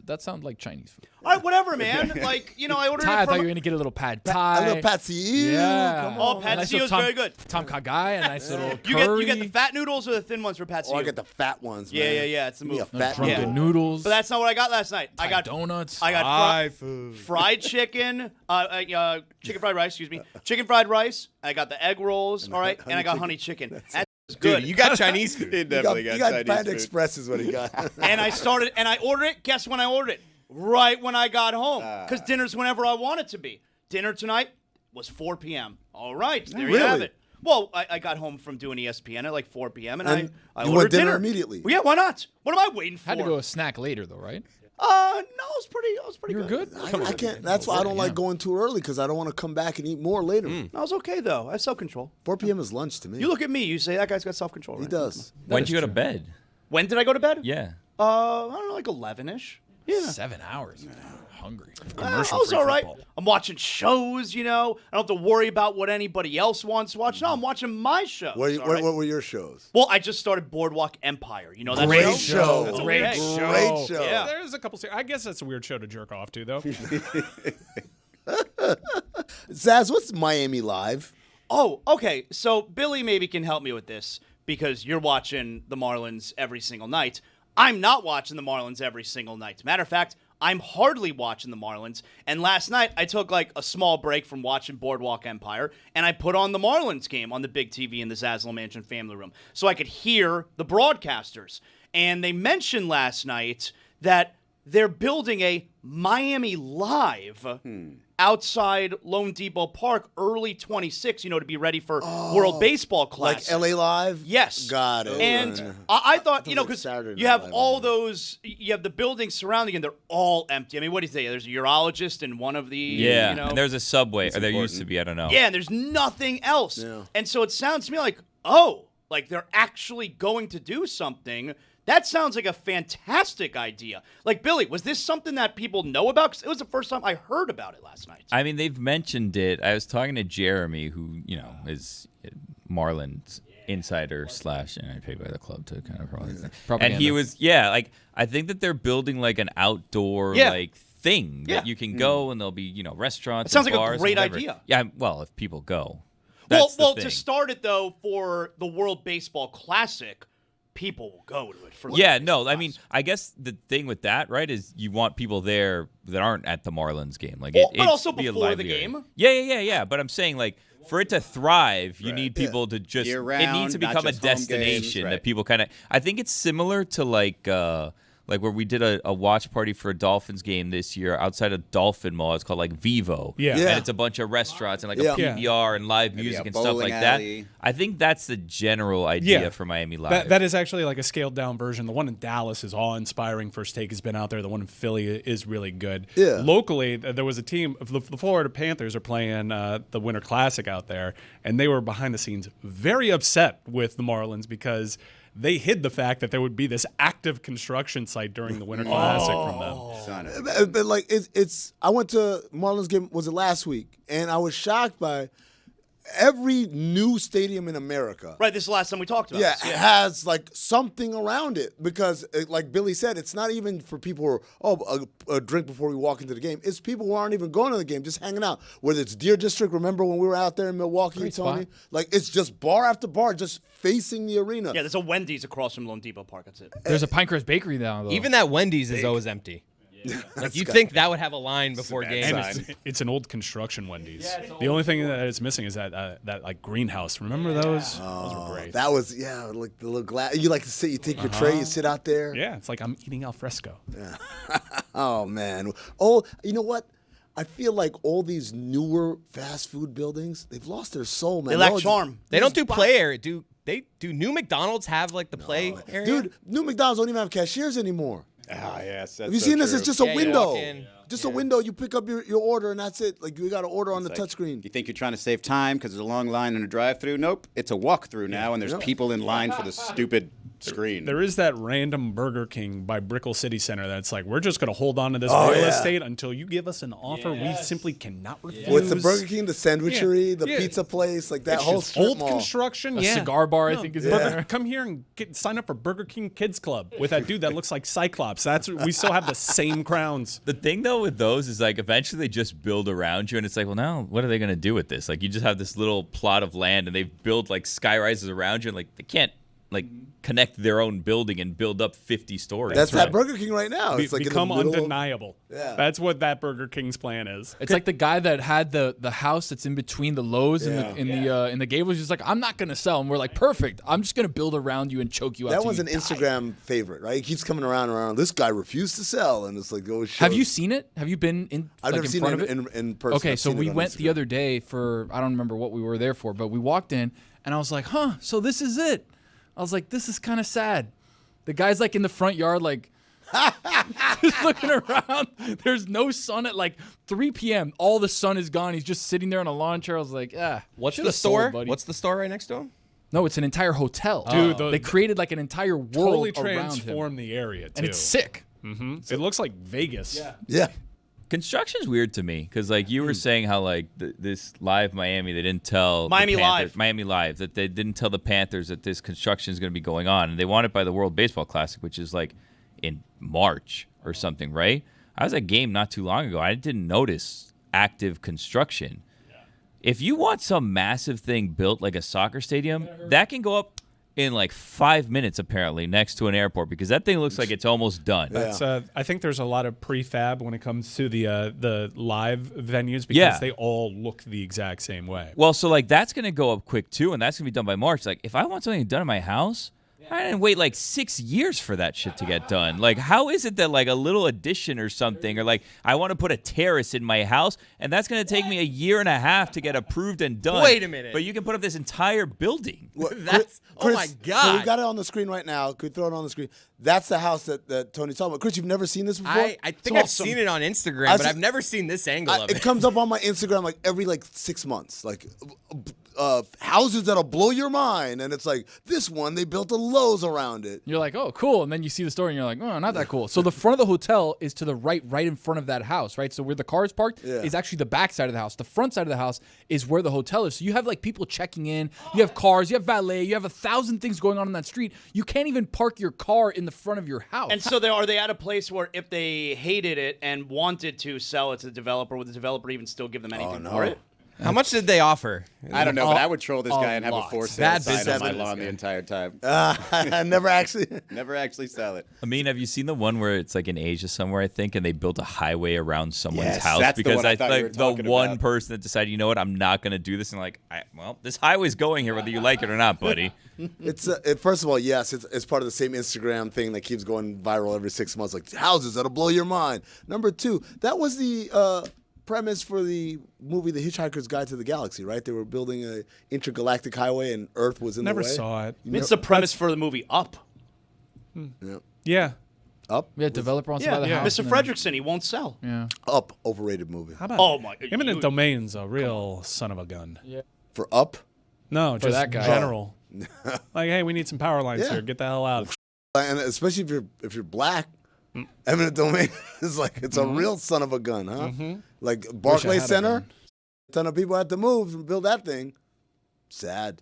That sounds like Chinese food. All right, whatever, man. Like, I ordered Thai, I it thought from. you were going to get a little pad Thai. A little patsy. Yeah. Come Oh, on. pad Nice see little is very good. Tom Kha Gai, a nice little You curry. get the fat noodles or the thin ones for pad see Oh, I ew? get the fat ones, Yeah, man. yeah. It's the Give me a move. fat drunken noodle. noodles. But that's not what I got last night. I Thai got donuts. I got Thai food. fried chicken, chicken fried rice. Excuse me, chicken fried rice. I got the egg rolls. All right, and I got honey chicken. That's good. Dude, you got Chinese food. He You definitely got got Chinese Panda food. Express is what he got. And I ordered it. Guess when I ordered it? Right when I got home, because dinner's whenever I want it to be. Dinner tonight was 4 p.m. All right, there you Really? have it. Well, I got home from doing ESPN at like 4 p.m. and I you ordered went dinner dinner immediately? Well, yeah, why not? What am I waiting for? Had to go a snack later though, right? No, I was pretty You were good. I can't. That's why I don't like going too early because I don't want to come back and eat more later. I was okay though. I have self-control. 4 p.m. is lunch to me. You look at me. You say that guy's got self-control. He right? does. When'd you go to bed? When did I go to bed? Yeah. I don't know, like 11ish. Yeah. 7 hours. Man. Hungry. I was all right. I'm watching shows, you know. I don't have to worry about what anybody else wants to watch. No, I'm watching my shows. What were your shows? Well, I just started Boardwalk Empire. You know that Great show? show. That's Great okay. show. Great show. Yeah. There's a couple. I guess that's a weird show to jerk off to, though. Zaz, what's Miami Live? Oh, okay. So Billy maybe can help me with this because you're watching the Marlins every single night. I'm not watching the Marlins every single night. Matter of fact, I'm hardly watching the Marlins. And last night, I took like a small break from watching Boardwalk Empire, and I put on the Marlins game on the big TV in the Zazzle Mansion family room so I could hear the broadcasters. And they mentioned last night that they're building a Miami Live outside loanDepot Park early 26, you know, to be ready for World Baseball Classic. Like LA Live? Yes. Got it. And I thought, you know, like because Saturday you Night have Live all on there. those, you have the buildings surrounding and they're all empty. I mean, what do you say? There's a urologist in one of the, Yeah. you know. And there's a Subway, or there used to be. I don't know. Yeah, and there's nothing else. Yeah. And so it sounds to me like, oh, like they're actually going to do something. That sounds like a fantastic idea. Like, Billy, was this something that people know about? Because it was the first time I heard about it last night. I mean, they've mentioned it. I was talking to Jeremy, who, you know, is Marlins insider slash, and I paid by the club to kind of promote these things. And Propaganda. he was, like, I think that they're building like an outdoor like thing that you can go and there'll be, you know, restaurants. It sounds and like a bars great and whatever. idea. Yeah, well, if people go. Well, That's the thing. to start it, though, for the World Baseball Classic, people will go to it. For Yeah, no, I mean, I guess the thing with that, right, is you want people there that aren't at the Marlins game. Like, Well, but it's also be a before the lively area. game. Yeah. But I'm saying, like, for it to thrive, you need people to just. Year It needs to round, not become a just home games, destination right. that people kind of. I think it's similar to like where we did a watch party for a Dolphins game this year outside of Dolphin Mall. It's called like Vivo. Yeah. Yeah. And it's a bunch of restaurants and like Yeah. a PBR and live Maybe music a and stuff bowling like alley. that. I think that's the general idea Yeah. for Miami Live. That is actually like a scaled down version. The one in Dallas is awe-inspiring. First Take has been out there. The one in Philly is really good. Yeah. Locally, there was a team. The Florida Panthers are playing the Winter Classic out there, and they were behind the scenes very upset with the Marlins because they hid the fact that there would be this active construction site during the Winter Classic from them. Son of a- But like it's I went to Marlins game, was it last week, and I was shocked by every new stadium in America. Right, this is the last time we talked about Yeah, this. has like something around it because, like Billy said, it's not even for people who are, a drink before we walk into the game. It's people who aren't even going to the game, just hanging out. Whether it's Deer District, remember when we were out there in Milwaukee, Great Tony? spot. Like it's just bar after bar, just facing the arena. Yeah, there's a Wendy's across from loanDepot Park. That's it. There's a Pinecrest Bakery now, though. Even that Wendy's is always empty. Like you'd think that would have a line before games. And it's an old construction Wendy's. The only thing that it's missing is that like greenhouse. Remember those? Those were great. That was like the little glass. You like to sit, you take your tray, you sit out there. Yeah, it's like I'm eating al fresco. Oh man. Oh, you know what? I feel like all these newer fast food buildings, they've lost their soul, man. They lack all- charm. They don't do play area. Do new McDonald's have like the play area? Dude, new McDonald's don't even have cashiers anymore. Ah, yes. Have you seen this? It's just a Yeah, you window. walk in. Just a window. You pick up your order and that's it. Like you got to order on the Like, touchscreen. You think you're trying to save time because there's a long line in a drive-through? Nope. It's a walk-through now, and there's people in line for the stupid screen. There is that random Burger King by Brickell City Center that's like, we're just going to hold on to this Oh, real yeah. estate until you give us an offer we simply cannot refuse. With the Burger King, the sandwichery, the Yeah. pizza place, like that It's whole just strip old mall. construction. A Yeah. cigar bar, I think, is in Burger- there. Come here and sign up for Burger King Kids Club with that dude that looks like Cyclops. We still have the same crowns. The thing though with those is like eventually they just build around you, and it's like, well, now what are they gonna do with this? Like you just have this little plot of land, and they build like sky rises around you, and like they can't like connect their own building and build up 50 stories. That's that Burger King right now. It's like become in the middle undeniable. Yeah. That's what that Burger King's plan is. It's like the guy that had the house that's in between the Lowe's and in the Gables. He's like, I'm not gonna sell. And we're like, perfect. I'm just gonna build around you and choke you out. That till one's you an die. Instagram favorite, right? He keeps coming around. This guy refused to sell, and it's like, go. Have you seen it? Have you been in? I've like, never in seen front it of it in person. Okay, I've so seen it we on went the Instagram. other day for I don't remember what we were there for, but we walked in and I was like, huh, so this is it. I was like, this is kind of sad. The guy's like in the front yard, like just looking around. There's no sun at like 3 p.m. All the sun is gone. He's just sitting there on a lawn chair. I was like, What's shoulda the store? sold, buddy. What's the store right next to him? No, it's an entire hotel. Dude, they created like an entire world Totally around him. transformed the area too. And it's sick. It looks like Vegas. Yeah. Construction's weird to me because, like, you were saying how, like, this Live Miami, they didn't tell Miami the Live. that they didn't tell the Panthers that this construction is going to be going on, and they want it by the World Baseball Classic, which is like in March or something, right? I was at a game not too long ago. I didn't notice active construction. If you want some massive thing built like a soccer stadium, that can go up in like 5 minutes, apparently, next to an airport, because that thing looks like it's almost done. That's, I think there's a lot of prefab when it comes to the live venues because they all look the exact same way. Well, so like that's going to go up quick too, and that's going to be done by March. Like if I want something done in my house, I didn't wait like 6 years for that shit to get done. Like how is it that like a little addition or something, or like I want to put a terrace in my house, and that's going to take me a year and a half to get approved and done. Wait a minute. But you can put up this entire building. That's oh my god. So we got it on the screen right now. Could we throw it on the screen? That's the house that Tony's talking about. Chris, you've never seen this before? I think I've seen it on Instagram, but I've never seen this angle of it. It comes up on my Instagram like every 6 months. Like houses that'll blow your mind, and it's like this one they built a Lowe's around it. You're like, oh, cool. And then you see the story and you're like, oh, not that cool. So the front of the hotel is to the right in front of that house, right? So where the car is parked is actually the back side of the house. The front side of the house is where the hotel is. So you have like people checking in, you have cars, you have valet, you have 1,000 things going on that street. You can't even park your car in the front of your house. And so are they at a place where if they hated it and wanted to sell it to the developer, would the developer even still give them anything for it? How much did they offer? I don't know, but I would troll this guy and have a lot. for sale Bad sign on business my for this lawn the guy. entire time. I never actually. Never actually sell it. I mean, have you seen the one where it's like in Asia somewhere, I think, and they built a highway around someone's Yes, house that's the because one I thought you were like the talking one about. person that decided, you know what, I'm not going to do this, and like, well, this highway's going here whether you like it or not, buddy. It's first of all, yes, it's part of the same Instagram thing that keeps going viral every 6 months. Like houses that'll blow your mind. Number two, that was the premise for the movie The Hitchhiker's Guide to the Galaxy, right? They were building a intergalactic highway, and Earth was in Never the way. saw it. It's the premise for the movie Up. Yeah. Up, yeah, developer wants to buy the Yeah, house. Mr. and then- Fredrickson, he won't sell. Yeah. Up, overrated movie. How about Oh, my- Eminent you- Domain's a real son of a gun. For Up, No, just that guy. general. Like, hey, we need some power lines Yeah. here. Get the hell out. and especially if you're black, eminent domain is like it's a real son of a gun, huh? Like Barclays had a Center, gun. a ton of people had to move and build that thing. Sad.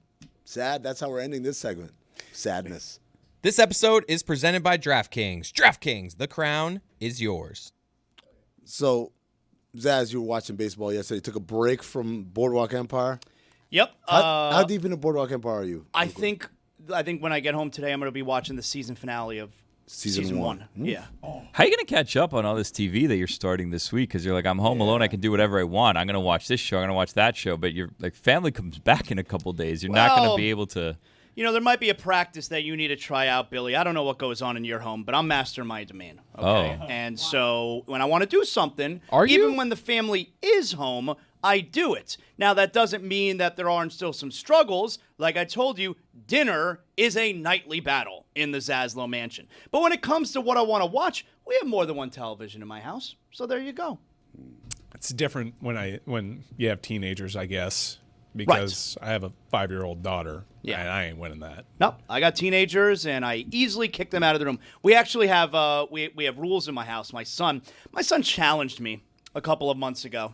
That's how we're ending this segment. Sadness. This episode is presented by DraftKings. DraftKings, the crown is yours. So, Zaz, you were watching baseball yesterday. You took a break from Boardwalk Empire. Yep. How deep into Boardwalk Empire are you? I think when I get home today, I'm going to be watching the season finale of season one. Yeah. How are you going to catch up on all this TV that you're starting this week? Because you're like, I'm home alone. I can do whatever I want. I'm going to watch this show. I'm going to watch that show. But your like family comes back in a couple days. You're not going to be able to. You know, there might be a practice that you need to try out, Billy. I don't know what goes on in your home, but I'm master my domain. Okay. Oh. And so when I want to do something, Are you? even when the family is home, I do it. Now, that doesn't mean that there aren't still some struggles. Like I told you, dinner is a nightly battle in the Zaslow mansion. But when it comes to what I want to watch, we have more than one television in my house. So there you go. It's different when you have teenagers, I guess, because I have a 5-year-old daughter. Yeah. And I ain't winning that. Nope, I got teenagers, and I easily kick them out of the room. We actually have we have rules in my house. My son challenged me a couple of months ago.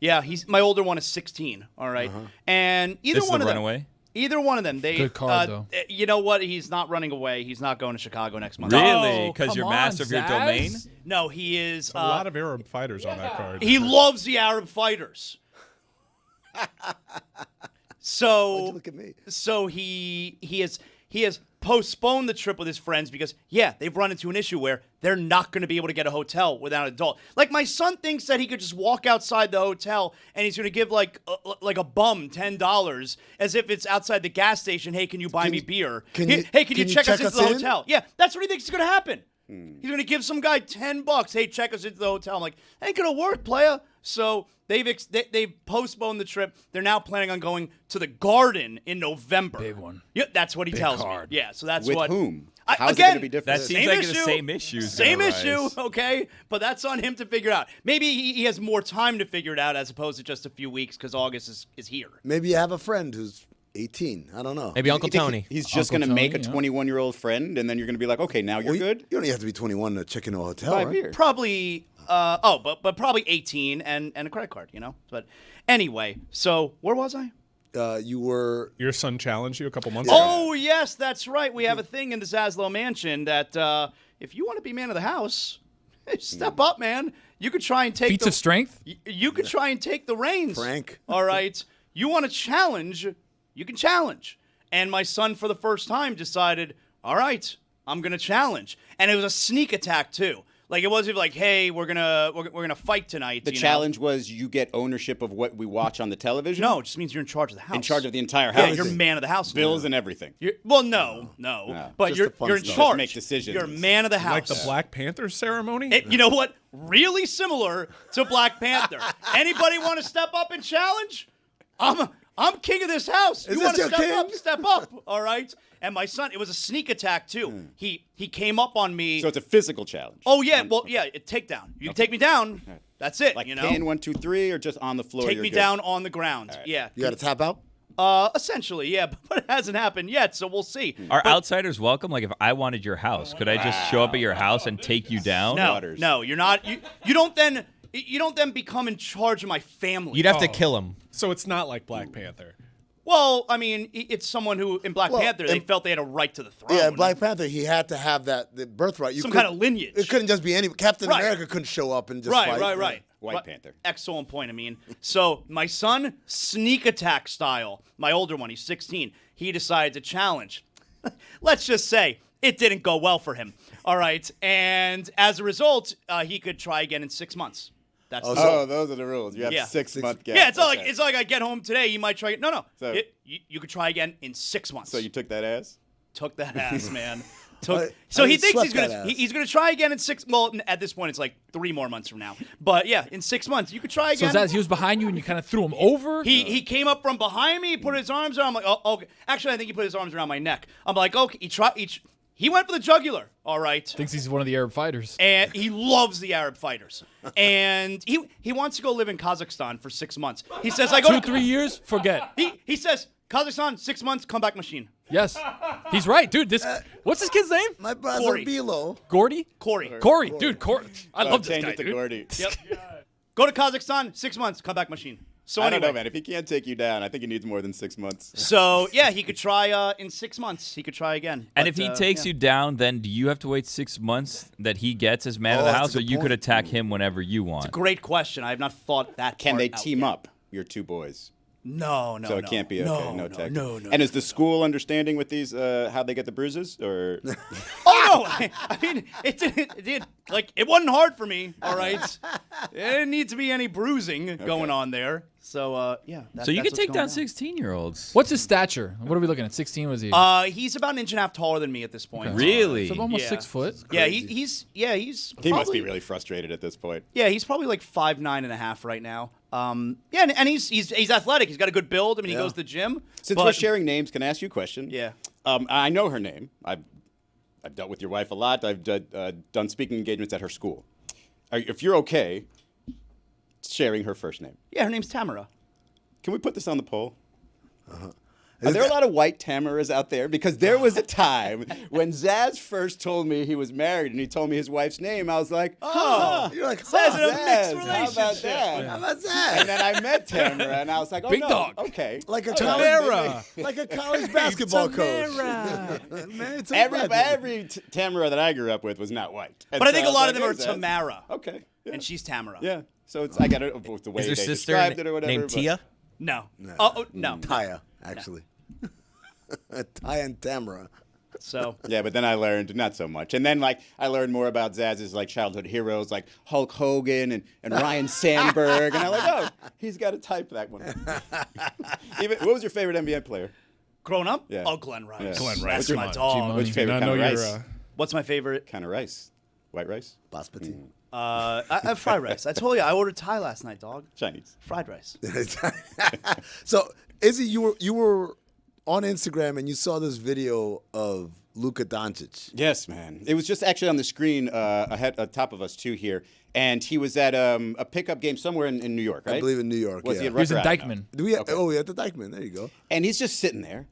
Yeah, my older one is 16. All right, and either This is one the of them, runaway? either one of them, they Good card, though. You know what? He's not running away. He's not going to Chicago next month. Really? Oh, Because come you're on, master of your Zaz. domain? No, he is. A lot of Arab fighters on that card. He loves the Arab fighters. Why'd So you look at me? So he he has postponed the trip with his friends because, they've run into an issue where they're not going to be able to get a hotel without an adult. Like, my son thinks that he could just walk outside the hotel and he's going to give, like a bum $10 as if it's outside the gas station. Hey, can you buy me beer? Can you check us into the hotel? Yeah, that's what he thinks is going to happen. He's going to give some guy $10. Hey, check us into the hotel. I'm like, ain't going to work, playa. So they've postponed the trip. They're now planning on going to the Garden in November. Big one. Yeah, that's what he tells card. me. Yeah, so that's With what. whom? How's How's it going to be different? That seems like the same issue. Same issue, okay? But that's on him to figure out. Maybe he has more time to figure it out as opposed to just a few weeks because August is here. Maybe you have a friend who's 18. I don't know. Maybe Uncle You think Tony. He's just going to make a 21-year-old friend, and then you're going to be like, okay, now you're good? You don't even have to be 21 to check into a hotel, Buy right? beer. Probably, but probably 18 and a credit card, But anyway, so where was I? You were... Your son challenged you a couple months ago. Oh, yes, that's right. We have a thing in the Zaslow Mansion that if you want to be man of the house, step up, man. You could try and take Feats of strength? You could try and take the reins. Frank. All right. You want to challenge, you can challenge. And my son, for the first time, decided, all right, I'm going to challenge. And it was a sneak attack, too. Like, it wasn't like, hey, we're gonna fight tonight. The challenge was you get ownership of what we watch on the television? No, it just means you're in charge of the house. In charge of the entire house? Yeah, you're man of the house. Bills and everything. No. But Just you're the fun you're in stuff. charge. Just make decisions. You're man of the house. Like the Black Panther ceremony? You know what? Really similar to Black Panther. Anybody want to step up and challenge? I'm king of this house. Is You this want to your step king? up? Step up. All right. And my son, it was a sneak attack too. He came up on me. So it's a physical challenge. Oh yeah, well yeah, takedown. You can take me down. That's it. Like you know, pin 1, 2, 3, or just on the floor? take you're me good? down on the ground. Yeah. You got to tap out? Essentially, yeah, but it hasn't happened yet, so we'll see. Are outsiders welcome? Like, if I wanted your house, could I just show up at your house and take you down? No, you're not. You don't then become in charge of my family. You'd have to kill him. So it's not like Black Panther. Well, I mean, it's someone who in Black Well, Panther they felt they had a right to the throne. Yeah, in Black Panther, he had to have the birthright. Some kind of lineage. It couldn't just be any. Captain Right. America couldn't show up and just fight. Right. White Panther. Excellent point, I mean. So my son, sneak attack style, my older one, he's 16, he decided to challenge. Let's just say it didn't go well for him. All right. And as a result, he could try again in 6 months. That's Oh, those are the rules. You have Yeah. 6-month gap. Yeah, it's not Okay. like it's not like I get home today. You might try. No. So- You could try again in 6 months. So you took that ass? Took that ass, man. I So he didn't thinks he's sweat gonna that ass. he's gonna try again in 6. Well, at this point, it's like 3 more months from now. But yeah, in 6 months, you could try So again. is that he was behind you and you kind of threw him over? He came up from behind me, he put his arms around. I'm like, oh, okay. Actually, I think he put his arms around my neck. I'm like, okay. He went for the jugular. All right. Thinks he's one of the Arab fighters. And he loves the Arab fighters. And he wants to go live in Kazakhstan for 6 months. He says, I go 2, 3 years, forget. He says, Kazakhstan, 6 months, comeback machine. Yes, he's right, dude. What's this kid's name? My brother Corey. Bilo. Gordy? Corey. Corey, dude. Corey. I love this Change guy, it to dude. Gordy. Yep. Go to Kazakhstan, 6 months, comeback machine. So I anyway, don't know, man. If he can't take you down, I think he needs more than 6 months. So yeah, he could try in 6 months. He could try again. And But, if he takes you down, then do you have to wait 6 months that he gets as man of Oh, the that's a house, or good you could point. attack him whenever you want? Great question. I have not thought that. Can part they out team yet. up, your 2 boys? No. So it can't be okay. No tech. No. And is the school understanding with these how they get the bruises, or Oh no! I mean, it did. Like it wasn't hard for me. All right. There didn't need to be any bruising going on there. So yeah. So you that's can take down what's going 16-year-olds. What's his stature? What are we looking at? 16 was he? on. He's about an inch and a half taller than me at this point. Really? So almost Yeah. 6 foot. Yeah, he's he must be probably- really frustrated at this point? Yeah, he's probably like 5'9.5" right now. Yeah, and he's athletic. He's got a good build. I mean, he goes to the gym. Since but- we're sharing names, can I ask you a question? Yeah. I know her name. I've dealt with your wife a lot. I've done speaking engagements at her school. If you're okay sharing her first name, Yeah, her name's Tamara. can we put this on the poll? Are there a lot of white Tamaras out there? Because there was a time when Zaz first told me he was married and he told me his wife's name. I was like, oh, You're like, That's huh, a mixed Zaz, how about relationship. that? how about that? And then I met Tamara and I was like, oh, Big no, dog. okay. Like a Tamara. like a college basketball coach. Man, it's a legend. Every Tamara that I grew up with was not white. And But I so think a was lot like, of them are hey, Zaz. Tamara. Okay. Yeah. And she's Tamara. Yeah. So I got it with the way Is your they sister described it or whatever. named but- Tia? No. Oh, no. Taya, actually. Ty and Tamara. So Yeah, but then I learned not so much. And then, like, I learned more about Zaz's, like, childhood heroes, like Hulk Hogan and Ryan Sandberg. And I'm like, oh, he's got to type that one. What was your favorite NBA player? growing up, Yeah. oh, Glenn Rice. Yeah. Glenn That's Rice, my come on, dog. G-Money. What's your favorite I kind of know rice? you're, What's my favorite? Kind of rice. White rice? Basmati. I have fried rice. I told you I ordered Thai last night, dog. Chinese. Fried rice. So, Izzy, you were on Instagram and you saw this video of Luka Doncic. Yes, man. It was just actually on the screen top of us, too, here. And he was at a pickup game somewhere in New York, right? I believe in New York. Was yeah. he at He was in Rutgers? I don't know. Dykeman. Do we? Okay. Oh, we at the Dykeman. There you go. And he's just sitting there,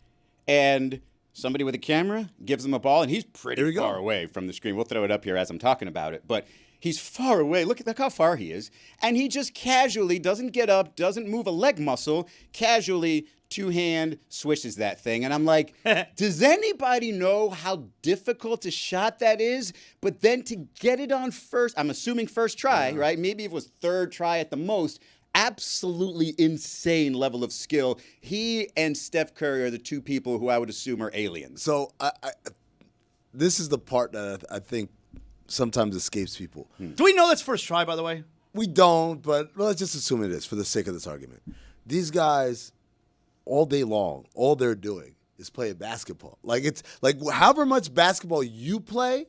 and somebody with a camera gives him a ball, and he's pretty Here we go. far away from the screen. We'll throw it up here as I'm talking about it, but he's far away. Look how far he is. And he just casually doesn't get up, doesn't move a leg muscle, casually two-hand swishes that thing. And I'm like, does anybody know how difficult a shot that is? But then to get it on first, I'm assuming first try, right? Maybe if it was third try at the most. Absolutely insane level of skill. He and Steph Curry are the two people who I would assume are aliens. So, this is the part that I think sometimes escapes people. Do we know that's first try, by the way? We don't, but let's just assume it is for the sake of this argument. These guys, all day long, all they're doing is playing basketball. Like it's like however much basketball you play,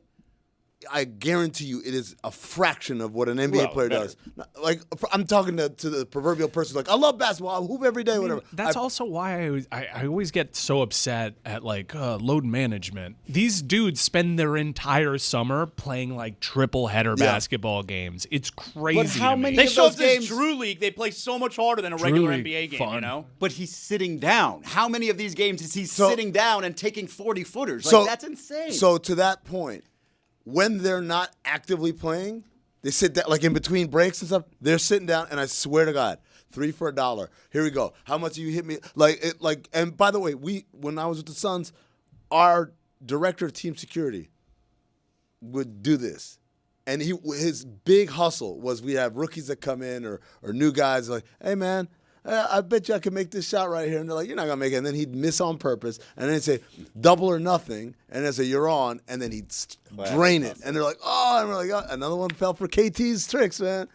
I guarantee you it is a fraction of what an NBA Well, player better. does. Like I'm talking to the proverbial person like, I love basketball, I hoop every day, whatever. That's also why I always get so upset at like load management. These dudes spend their entire summer playing like triple header basketball games. It's crazy. how to me. many They of show those up to this games- Drew League. They play so much harder than a Drew regular League, NBA game, fun. you know? But he's sitting down. How many of these games is he So- sitting down and taking 40-footers? Like, So that's insane. So to that point, when they're not actively playing, they sit down like in between breaks and stuff. They're sitting down, and I swear to God, 3 for $1. Here we go. How much you hit me? And by the way, when I was with the Suns, our director of team security would do this. And his big hustle was we'd have rookies that come in or new guys like, hey, man, I bet you I can make this shot right here. And they're like, you're not going to make it. And then he'd miss on purpose. And then he'd say, double or nothing. And then say, you're on. And then he'd drain it. And they're like, oh, and we're like, oh, another one fell for KT's tricks, man.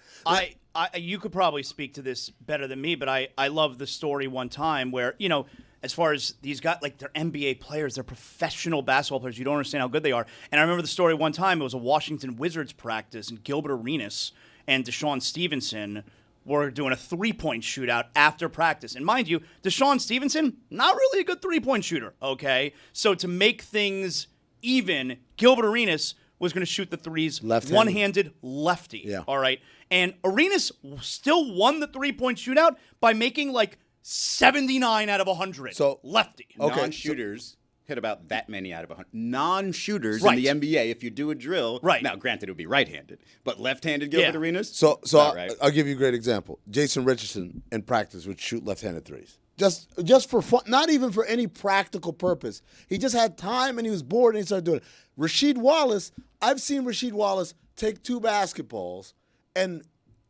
You could probably speak to this better than me, but I love the story one time where, you know, as far as these guys, like they're NBA players, they're professional basketball players. You don't understand how good they are. And I remember the story one time, it was a Washington Wizards practice, and Gilbert Arenas and Deshaun Stevenson were doing a three-point shootout after practice. And mind you, Deshaun Stevenson, not really a good three-point shooter, okay? So to make things even, Gilbert Arenas was going to shoot the threes Left-handed. one-handed lefty, Yeah. all right? And Arenas still won the three-point shootout by making like 79 out of 100 So- lefty. Okay, non-shooters hit about that many out of 100. Non-shooters Right. in the NBA, if you do a drill, Right. now granted it would be right-handed, but left-handed Gilbert Yeah. Arenas? So Not right. I'll give you a great example. Jason Richardson in practice would shoot left-handed threes. Just for fun, not even for any practical purpose. He just had time and he was bored and he started doing it. Rasheed Wallace, I've seen Rasheed Wallace take 2 basketballs and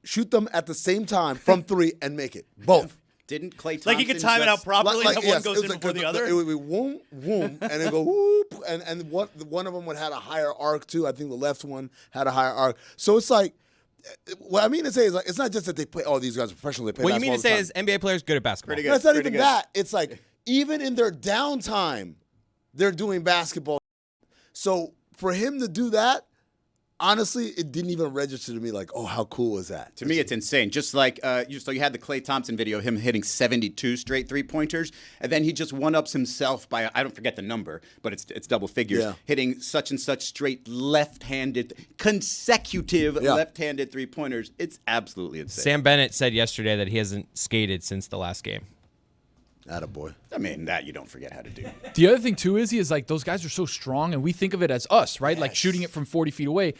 shoot them at the same time from 3 and make it. Both. Didn't Klay Thompson Like he could time it out properly, and one yes, goes it in was before the other. It would be whoom, whoom, and then go whoop, and one of them would have a higher arc too. I think the left one had a higher arc. So it's like, what I mean to say is like, it's not just that they play. Oh, these guys are professional. They play. What you mean to basketball say all the is NBA players good at basketball? Pretty time. good. That's not Pretty even good. that. It's like even in their downtime, they're doing basketball. So for him to do that, honestly, it didn't even register to me like, oh, how cool was that? To me, it's insane. Just like you had the Klay Thompson video, him hitting 72 straight three-pointers, and then he just one-ups himself by, I don't forget the number, but it's double figures, Yeah. hitting such and such straight left-handed, consecutive Yeah. left-handed three-pointers. It's absolutely insane. Sam Bennett said yesterday that he hasn't skated since the last game. Attaboy. I mean, that you don't forget how to do. The other thing too is like those guys are so strong, and we think of it as us, right? Like shooting it from 40 feet away.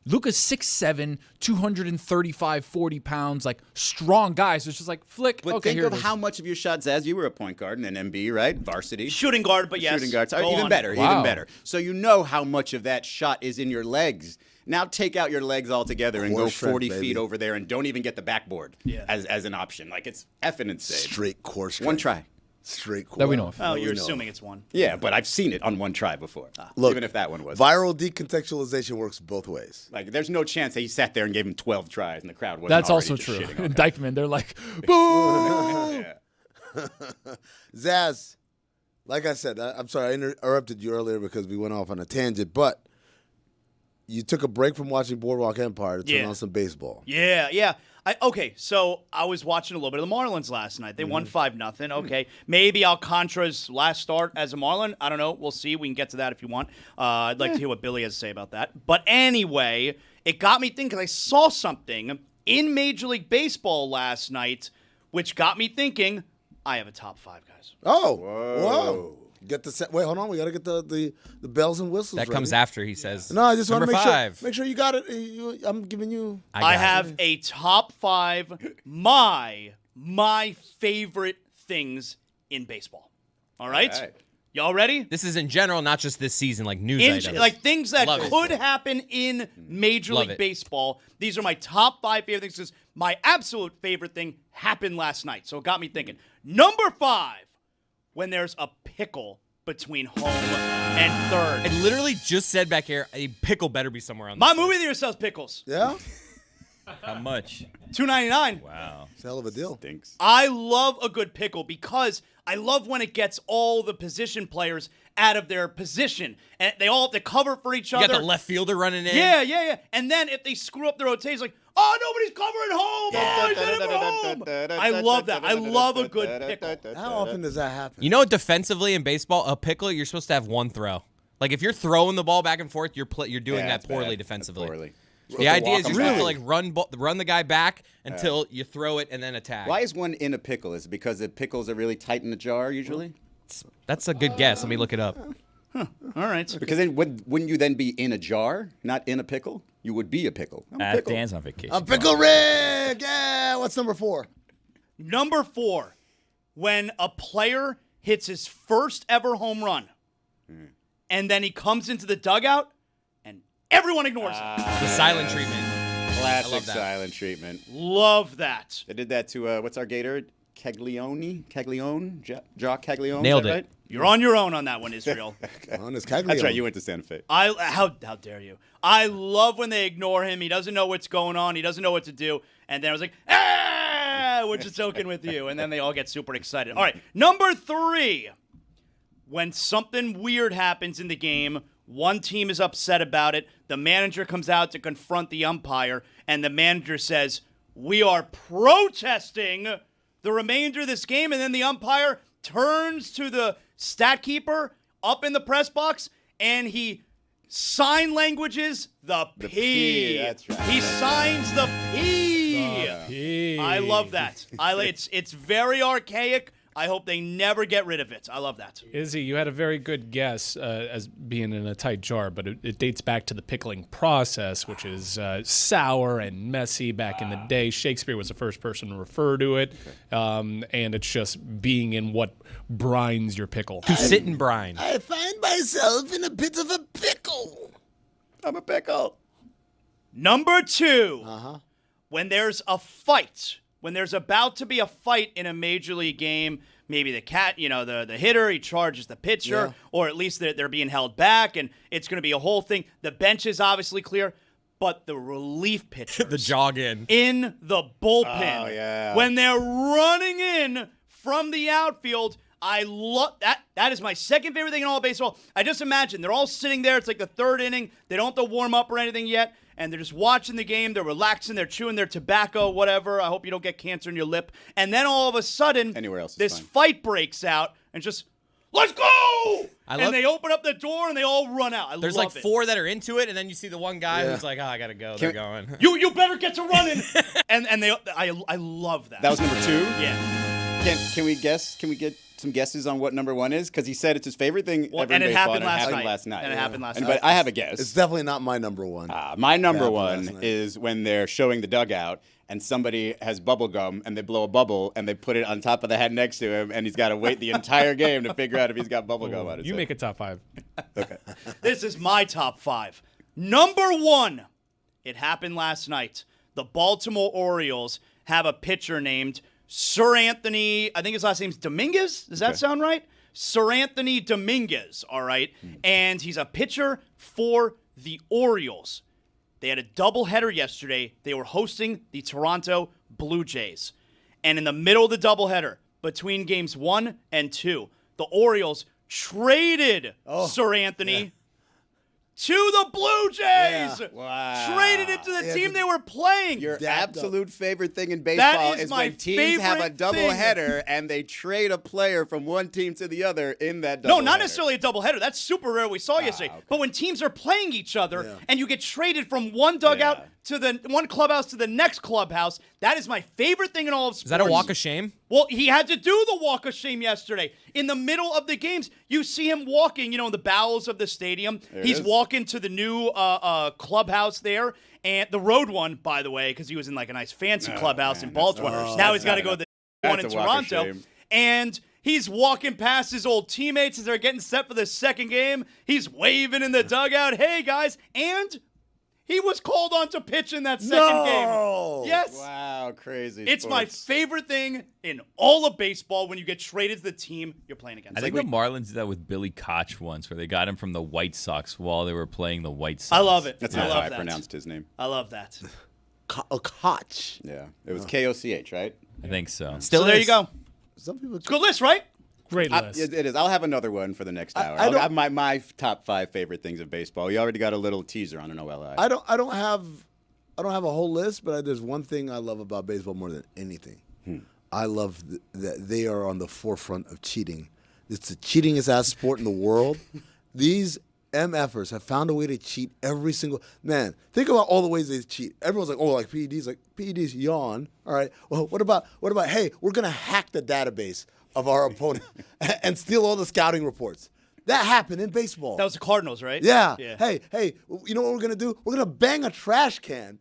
Luka's 6'7", 235, 40 pounds, like strong guys. It's just like flick. But okay, think here of it is. how much of your shots, as you were a point guard in an MB, right? Varsity. Shooting guard, but yes. Shooting guards. Go Even on. better, Wow. even better. So you know how much of that shot is in your legs. Now take out your legs altogether and Core go strength, 40 baby. feet over there and don't even get the backboard Yeah. as an option. Like, it's effing insane. Straight course. One try. Straight quail. That we know of. Oh, That we you're know of. assuming it's one. Yeah, but I've seen it on one try before. Look, even if that one was. Viral decontextualization works both ways. Like, there's no chance that he sat there and gave him 12 tries and the crowd wasn't That's already also just true. shitting on In him. Dykeman, they're like, boo. Yeah. Zaz, like I said, I'm sorry I interrupted you earlier because we went off on a tangent, but you took a break from watching Boardwalk Empire to turn Yeah. on some baseball. Yeah. Okay, so I was watching a little bit of the Marlins last night. They won 5-0. Okay, maybe Alcantara's last start as a Marlin. I don't know. We'll see. We can get to that if you want. I'd like to hear what Billy has to say about that. But anyway, it got me thinking. I saw something in Major League Baseball last night, which got me thinking. I have a top 5, guys. Oh, whoa. Get the set. Wait, hold on. We got to get the bells and whistles That ready. comes after he says. No, I just want to Number make 5. sure. Make sure you got it. I'm giving you. I got have a top 5 my favorite things in baseball. All right? All right. Y'all ready? This is in general, not just this season, like news In, items. like things that Love it. could happen in Major Love League it. Baseball. These are my top 5 favorite things. 'Cause my absolute favorite thing happened last night, so it got me thinking. Number 5, when there's a pickle between home and third. I literally just said back here, a pickle better be somewhere on this My list. movie theater sells pickles. Yeah? How much? $2.99. Wow. It's a hell of a deal. Stinks. I love a good pickle because I love when it gets all the position players out of their position. And they all have to cover for each You other. got the left fielder running in. Yeah. And then if they screw up the rotation, it's like, oh, nobody's covering home. Oh, he's in it for home. I love that. I love a good pickle. How often does that happen? You know, defensively in baseball, a pickle, you're supposed to have one throw. Like if you're throwing the ball back and forth, you're doing Yeah, that it's poorly bad. defensively. That's poorly. The idea is walk you're 'em supposed to back. like run the guy back until you throw it and then attack. Why is one in a pickle? Is it because the pickles are really tight in the jar usually? That's a good guess. Let me look it up. All right. Because then wouldn't you then be in a jar, not in a pickle? You would be a pickle. I'm a pickle. Dan's on vacation. I'm Pickle Rick! Yeah! What's number 4? Number 4, when a player hits his first ever home run, and then he comes into the dugout, and everyone ignores him. The silent treatment. Classic love that. silent treatment. Love that. They did that to what's our gator? Caglione? Jock Caglione? Nailed is that it. right? You're on your own on that one, Israel. Honest That's right. You went to Santa Fe. How dare you? I love when they ignore him. He doesn't know what's going on. He doesn't know what to do. And then I was like, we're just joking with you. And then they all get super excited. All right, number 3. When something weird happens in the game, one team is upset about it. The manager comes out to confront the umpire, and the manager says, "We are protesting the remainder of this game." And then the umpire turns to the stat keeper up in the press box, and he sign languages the P. P, that's right. He signs the P. I love that. It's very archaic. I hope they never get rid of it. I love that. Izzy, you had a very good guess as being in a tight jar, but it dates back to the pickling process, which is sour and messy back in the day. Shakespeare was the first person to refer to it, and it's just being in what brines your pickle. To sit in brine. I find myself in a bit of a pickle. I'm a pickle. Number 2, when there's a fight, when there's about to be a fight in a major league game, maybe the hitter, he charges the pitcher, or at least they're being held back, and it's going to be a whole thing. The bench is obviously clear, but the relief pitchers The jog in. the bullpen, Oh, yeah. when they're running in from the outfield, I love that. That is my second favorite thing in all of baseball. I just imagine they're all sitting there. It's like the 3rd inning. They don't have to warm up or anything yet. And they're just watching the game. They're relaxing. They're chewing their tobacco, whatever. I hope you don't get cancer in your lip. And then all of a sudden, Anywhere else is this fine. fight breaks out and just, let's go! And they open up the door and they all run out. There's love like it. 4 that are into it, and then you see the one guy who's like, "Oh, I gotta go." They're going. You better get to running. and I love that. That was number 2. Yeah. Can we guess? Can we get some guesses on what number 1 is? Because he said it's his favorite thing Well, ever and in it baseball, happened last night. last night. And it happened last But night. I have a guess. It's definitely not my number 1. My number happened 1 last night. is when they're showing the dugout and somebody has bubble gum and they blow a bubble and they put it on top of the head next to him and he's got to wait the entire game to figure out if he's got bubble gum on his You head. make a top 5. This is my top 5. Number 1, it happened last night. The Baltimore Orioles have a pitcher named Seranthony, I think his last name's Dominguez. Does that sound right? Seranthony Dominguez, all right? And he's a pitcher for the Orioles. They had a doubleheader yesterday. They were hosting the Toronto Blue Jays. And in the middle of the doubleheader, between games 1 and 2, the Orioles traded Seranthony to the Blue Jays. Yeah. Wow. Traded him to the team they were playing. Your absolute favorite thing in baseball is when teams have a doubleheader and they trade a player from one team to the other in that doubleheader. No, not necessarily a doubleheader. That's super rare we saw yesterday. Okay. But when teams are playing each other and you get traded from one dugout to the one clubhouse to the next clubhouse, that is my favorite thing in all of sports. Is that a walk of shame? Well, he had to do the walk of shame yesterday. In the middle of the games, you see him walking, in the bowels of the stadium. He's walking to the new clubhouse there, and the road one, by the way, because he was in like a nice fancy clubhouse in Baltimore. Now he's got to go to the one in Toronto. And he's walking past his old teammates as they're getting set for the second game. He's waving in the dugout, hey, guys, and he was called on to pitch in that second game. Yes. Wow, crazy. It's my favorite thing in all of baseball when you get traded to the team you're playing against. I think the Marlins did that with Billy Koch once, where they got him from the White Sox while they were playing the White Sox. I love it. That's not how I pronounced his name. I love that. Koch. Yeah, it was Koch, right? I think so. So there you go. Some people. Good list, right? Great list. It is. I'll have another one for the next hour. I'll have my top 5 favorite things of baseball. You already got a little teaser on an OLI. I don't have a whole list, but there's one thing I love about baseball more than anything. I love that they are on the forefront of cheating. It's the cheatingest ass sport in the world. These MFers have found a way to cheat every single man. Think about all the ways they cheat. Everyone's like, like PEDs, PEDs yawn. All right. Well, what about hey, we're gonna hack the database of our opponent and steal all the scouting reports. That happened in baseball. That was the Cardinals, right? Yeah. Hey, you know what we're going to do? We're going to bang a trash can,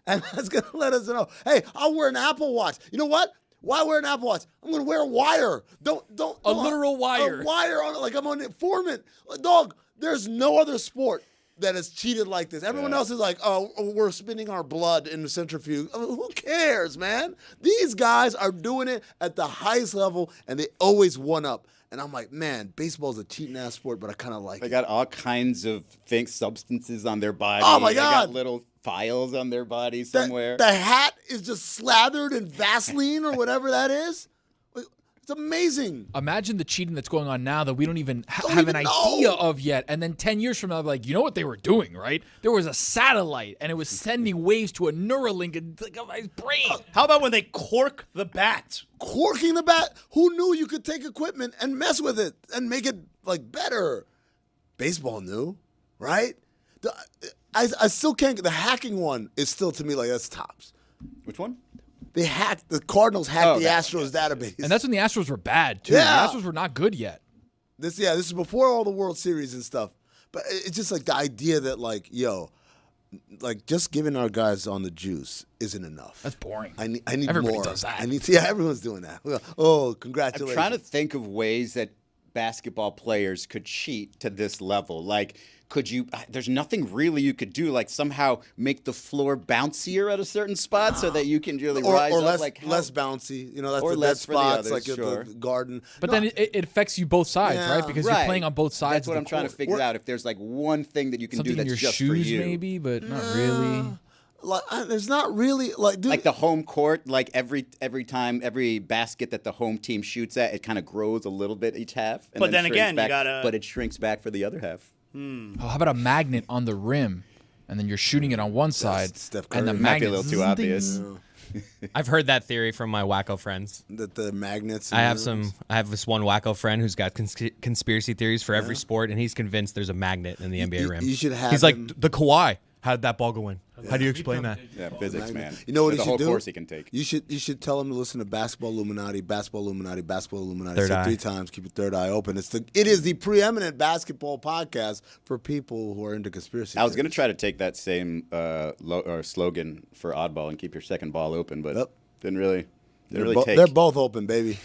and that's going to let us know, hey, I'll wear an Apple Watch. You know what? Why wear an Apple Watch? I'm going to wear a wire. Don't A literal wire. A wire on it like I'm an informant. Dog, there's no other sport that is cheated like this. Everyone else is like, we're spinning our blood in the centrifuge. I mean, who cares, man? These guys are doing it at the highest level, and they always one up. And I'm like, man, baseball's a cheating-ass sport, but I kind of like it. They got all kinds of substances on their body. Oh, my God. They got little files on their body somewhere. The hat is just slathered in Vaseline or whatever that is. It's amazing. Imagine the cheating that's going on now that we don't even have an idea of yet. And then 10 years from now, like, you know what they were doing, right? There was a satellite, and it was sending waves to a Neuralink in my brain. How about when they cork the bat? Corking the bat? Who knew you could take equipment and mess with it and make it, better? Baseball knew, right? I still can't. The hacking one is still, to me, that's tops. Which one? The Cardinals hacked the Astros database. And that's when the Astros were bad, too. Yeah. The Astros were not good yet. This is before all the World Series and stuff. But it's just the idea that, just giving our guys on the juice isn't enough. That's boring. I need Everybody more. does that. Everyone's doing that. Oh, congratulations. I'm trying to think of ways that basketball players could cheat to this level. Could you, there's nothing really you could do, somehow make the floor bouncier at a certain spot so that you can really rise or up? less bouncy. That's or the less dead spots, for the others, at the garden. But then it affects you both sides, Yeah. right? Because you're playing on both sides. That's what of I'm the trying to court. figure out. If there's one thing that you can Something do in that's your just shoes, for you. maybe, but not really. There's not really dude, Like the home court, every time, every basket that the home team shoots at, it kind of grows a little bit each half. And But then shrinks again, you back, gotta- But it shrinks back for the other half. Oh, how about a magnet on the rim, and then you're shooting it on one side, Steph and the Curry. Might be magnet a little too obvious. I've heard that theory from my wacko friends. That the magnets. I have this one wacko friend who's got conspiracy theories for every sport, and he's convinced there's a magnet in the NBA rim. You should have. He's like, him- the Kawhi. How did that ball go in? How do you explain that? Yeah, physics, man. You know what There's he a whole should do? course he can take. You should tell him to listen to Basketball Illuminati, Basketball Illuminati, Basketball Illuminati. Third Say it eye. 3 times. Keep your third eye open. It is the preeminent basketball podcast for people who are into conspiracy. I was going to theories. try to take that same slogan for Oddball and keep your second ball open, but Yep. didn't really They're take. They're both open, baby.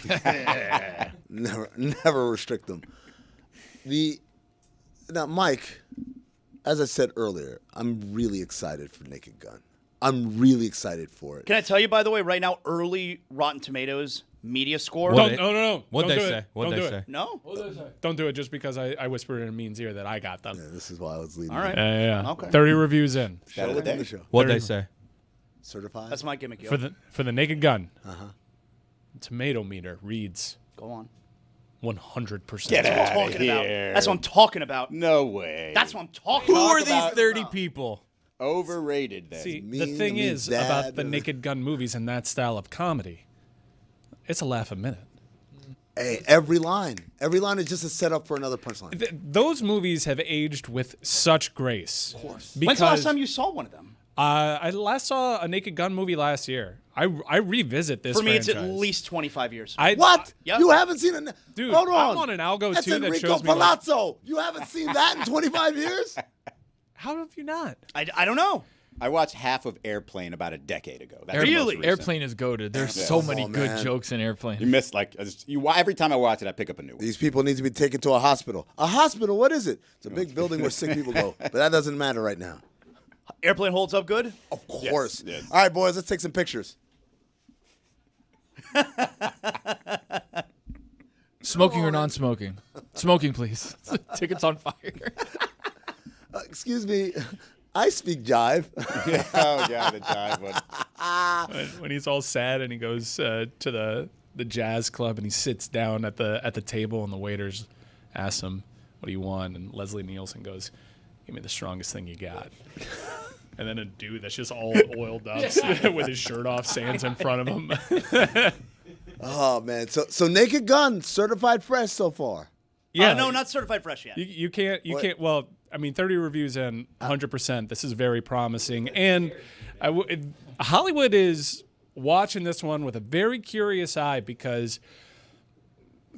never restrict them. Now, Mike, as I said earlier, I'm really excited for Naked Gun. I'm really excited for it. Can I tell you, by the way, right now, early Rotten Tomatoes media score? Don't, no. What'd Don't they do say? it. What'd Don't they do say? it. No? Don't do it just because I whispered in Mean's ear that I got them. Yeah, this is why I was leading. All right. Yeah. Okay. 30 reviews in. That of the day. The show. What'd they say? Certified. That's my gimmick, yo. For the Naked Gun. Tomato meter reads Go on. 100%. Get out of Talking about. here. That's what I'm talking about. No way. That's what I'm talking Who about. are these 30 people? Overrated then. See, Me the and thing me is dad about the and- Naked Gun movies and that style of comedy, it's a laugh a minute. Hey, every line is just a setup for another punchline. Those movies have aged with such grace. Of course. When's the last time you saw one of them? I last saw a Naked Gun movie last year. I revisit this For me, it's at franchise. least 25 years. What? Yep. You haven't seen it? Dude, Hold on. I'm on an algo That's too that Enrico shows me, like- Palazzo. You haven't seen that in 25 years? How have you not? I don't know. I watched half of Airplane about a decade ago. That's the Really? most recent. Airplane is goated. There's so many on, good man. jokes in You Airplane. miss every time I watch it, I pick up a new one. These people need to be taken to a hospital. A hospital? What is it? It's a big building where sick people go. But that doesn't matter right now. Airplane holds up good? Of course. yes. All right, boys, let's take some pictures. Smoking or non-smoking? Smoking, please. Tickets on fire. Excuse me. I speak jive. Oh, God, the jive one. When he's all sad and he goes to the jazz club and he sits down at the table and the waiters ask him, "What do you want?" And Leslie Nielsen goes, "Give me the strongest thing you got." And then a dude that's just all oiled up with his shirt off stands in front of him. Oh, man. So Naked Gun, certified fresh so far. Yeah, No, not certified fresh yet. You can't. Well, I mean, 30 reviews in, 100%. This is very promising, and Hollywood is watching this one with a very curious eye because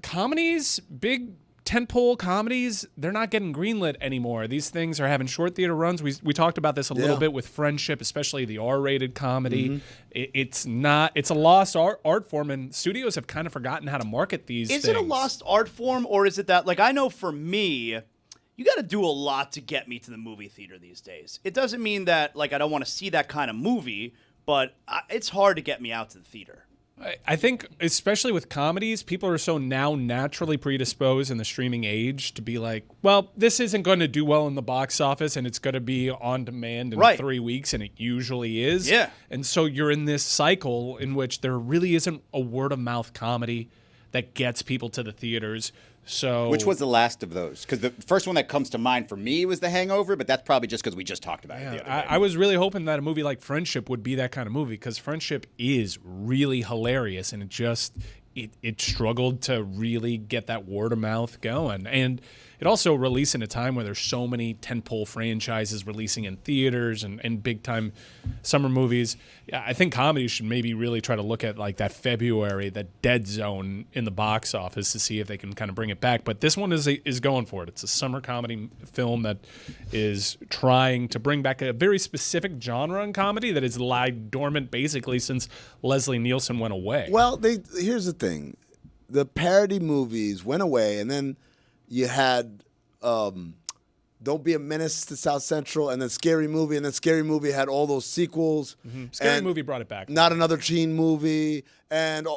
comedies, big tentpole comedies, they're not getting greenlit anymore. These things are having short theater runs. We talked about this a little bit with Friendship, especially the R-rated comedy. It's a lost art form, and studios have kind of forgotten how to market these things. Is it a lost art form, or is it that, like, I know for me, you got to do a lot to get me to the movie theater these days. It doesn't mean that, like, I don't want to see that kind of movie, but it's hard to get me out to the theater. I think, especially with comedies, people are so now naturally predisposed in the streaming age to be like, well, this isn't going to do well in the box office and it's going to be on demand in 3 weeks, and it usually is. Yeah. And so you're in this cycle in which there really isn't a word-of-mouth comedy that gets people to the theaters. So, Which was the last of those? Because the first one that comes to mind for me was The Hangover, but that's probably just because we just talked about it the other day. I was really hoping that a movie like Friendship would be that kind of movie, because Friendship is really hilarious, and it struggled to really get that word of mouth going. And it also released in a time where there's so many tentpole franchises releasing in theaters and big time summer movies. Yeah, I think comedies should maybe really try to look at like that February, that dead zone in the box office to see if they can kind of bring it back. But this one is going for it. It's a summer comedy film that is trying to bring back a very specific genre in comedy that has lied dormant basically since Leslie Nielsen went away. Well, here's the thing. The parody movies went away, and then you had Don't Be a Menace to South Central, and then Scary Movie, and then Scary Movie had all those sequels. Scary and Movie brought it back. Not Another Teen Movie, and